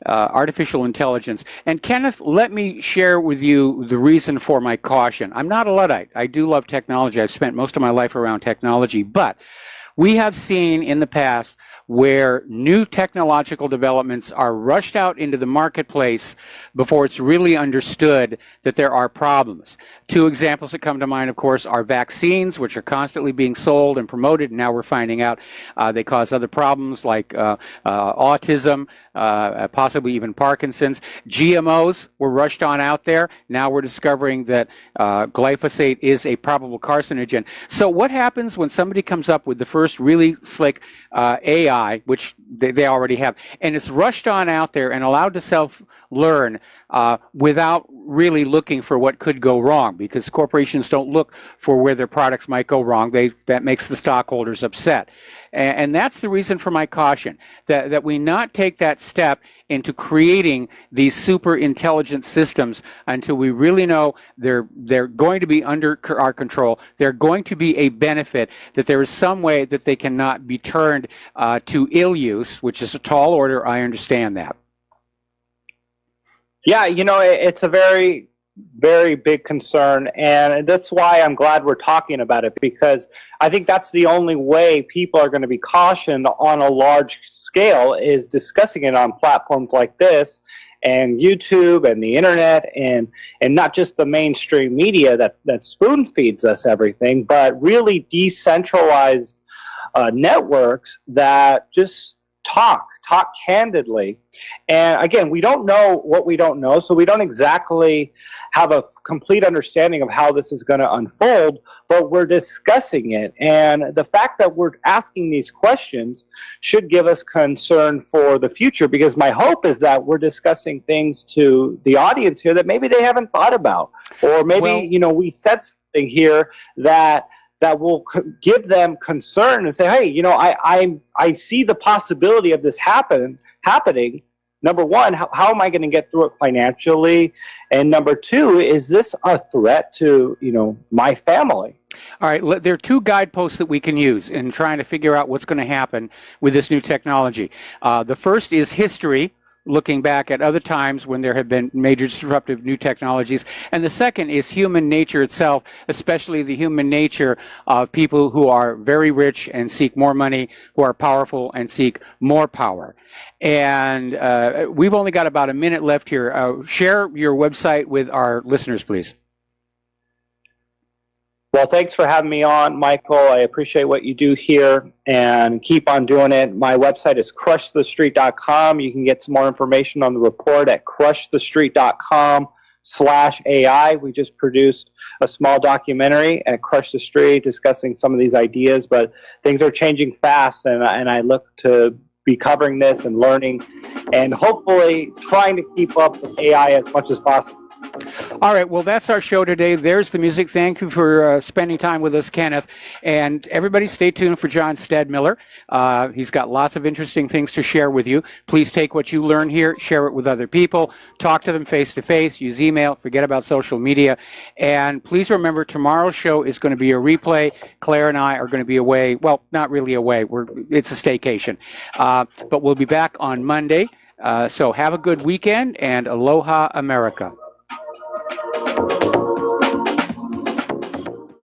artificial intelligence. And Kenneth, let me share with you the reason for my caution. I'm not a Luddite. I do love technology. I've spent most of my life around technology. But we have seen in the past where new technological developments are rushed out into the marketplace before it's really understood that there are problems. Two examples that come to mind, of course, are vaccines, which are constantly being sold and promoted, and now we're finding out they cause other problems like autism, possibly even Parkinson's. GMOs were rushed on out there. Now we're discovering that glyphosate is a probable carcinogen. So what happens when somebody comes up with the first really slick AI, which they already have, and it's rushed on out there and allowed to self-learn without really looking for what could go wrong, because corporations don't look for where their products might go wrong. That makes the stockholders upset. And that's the reason for my caution, that we not take that step into creating these super intelligent systems until we really know they're going to be under our control. They're going to be a benefit, that there is some way that they cannot be turned to ill use, which is a tall order. I understand that. Yeah, it's a very, very big concern, and that's why I'm glad we're talking about it, because I think that's the only way people are going to be cautioned on a large scale, is discussing it on platforms like this and YouTube and the internet, and not just the mainstream media that spoon feeds us everything, but really decentralized networks that just talk candidly. And again, we don't know what we don't know, so we don't exactly have a complete understanding of how this is going to unfold, but we're discussing it. And the fact that we're asking these questions should give us concern for the future, because my hope is that we're discussing things to the audience here that maybe they haven't thought about, or maybe, we said something here that will give them concern and say, hey, I see the possibility of this happening. Number one, how am I going to get through it financially? And number two, is this a threat to, my family? All right, there are two guideposts that we can use in trying to figure out what's going to happen with this new technology. The first is history, looking back at other times when there have been major disruptive new technologies. And the second is human nature itself, especially the human nature of people who are very rich and seek more money, who are powerful and seek more power. And we've only got about a minute left here. Share your website with our listeners, please. Well, thanks for having me on, Michael. I appreciate what you do here, and keep on doing it. My website is crushthestreet.com. You can get some more information on the report at crushthestreet.com/AI. We just produced a small documentary at Crush the Street discussing some of these ideas, but things are changing fast, and I look to be covering this and learning and hopefully trying to keep up with AI as much as possible. All right, well, that's our show today. There's the music. Thank you for spending time with us, Kenneth. And everybody stay tuned for John Stadmiller. He's got lots of interesting things to share with you. Please take what you learn here, share it with other people, talk to them face-to-face, use email, forget about social media. And please remember, tomorrow's show is going to be a replay. Claire and I are going to be away. Well, not really away. It's a staycation. But we'll be back on Monday. So have a good weekend, and aloha, America.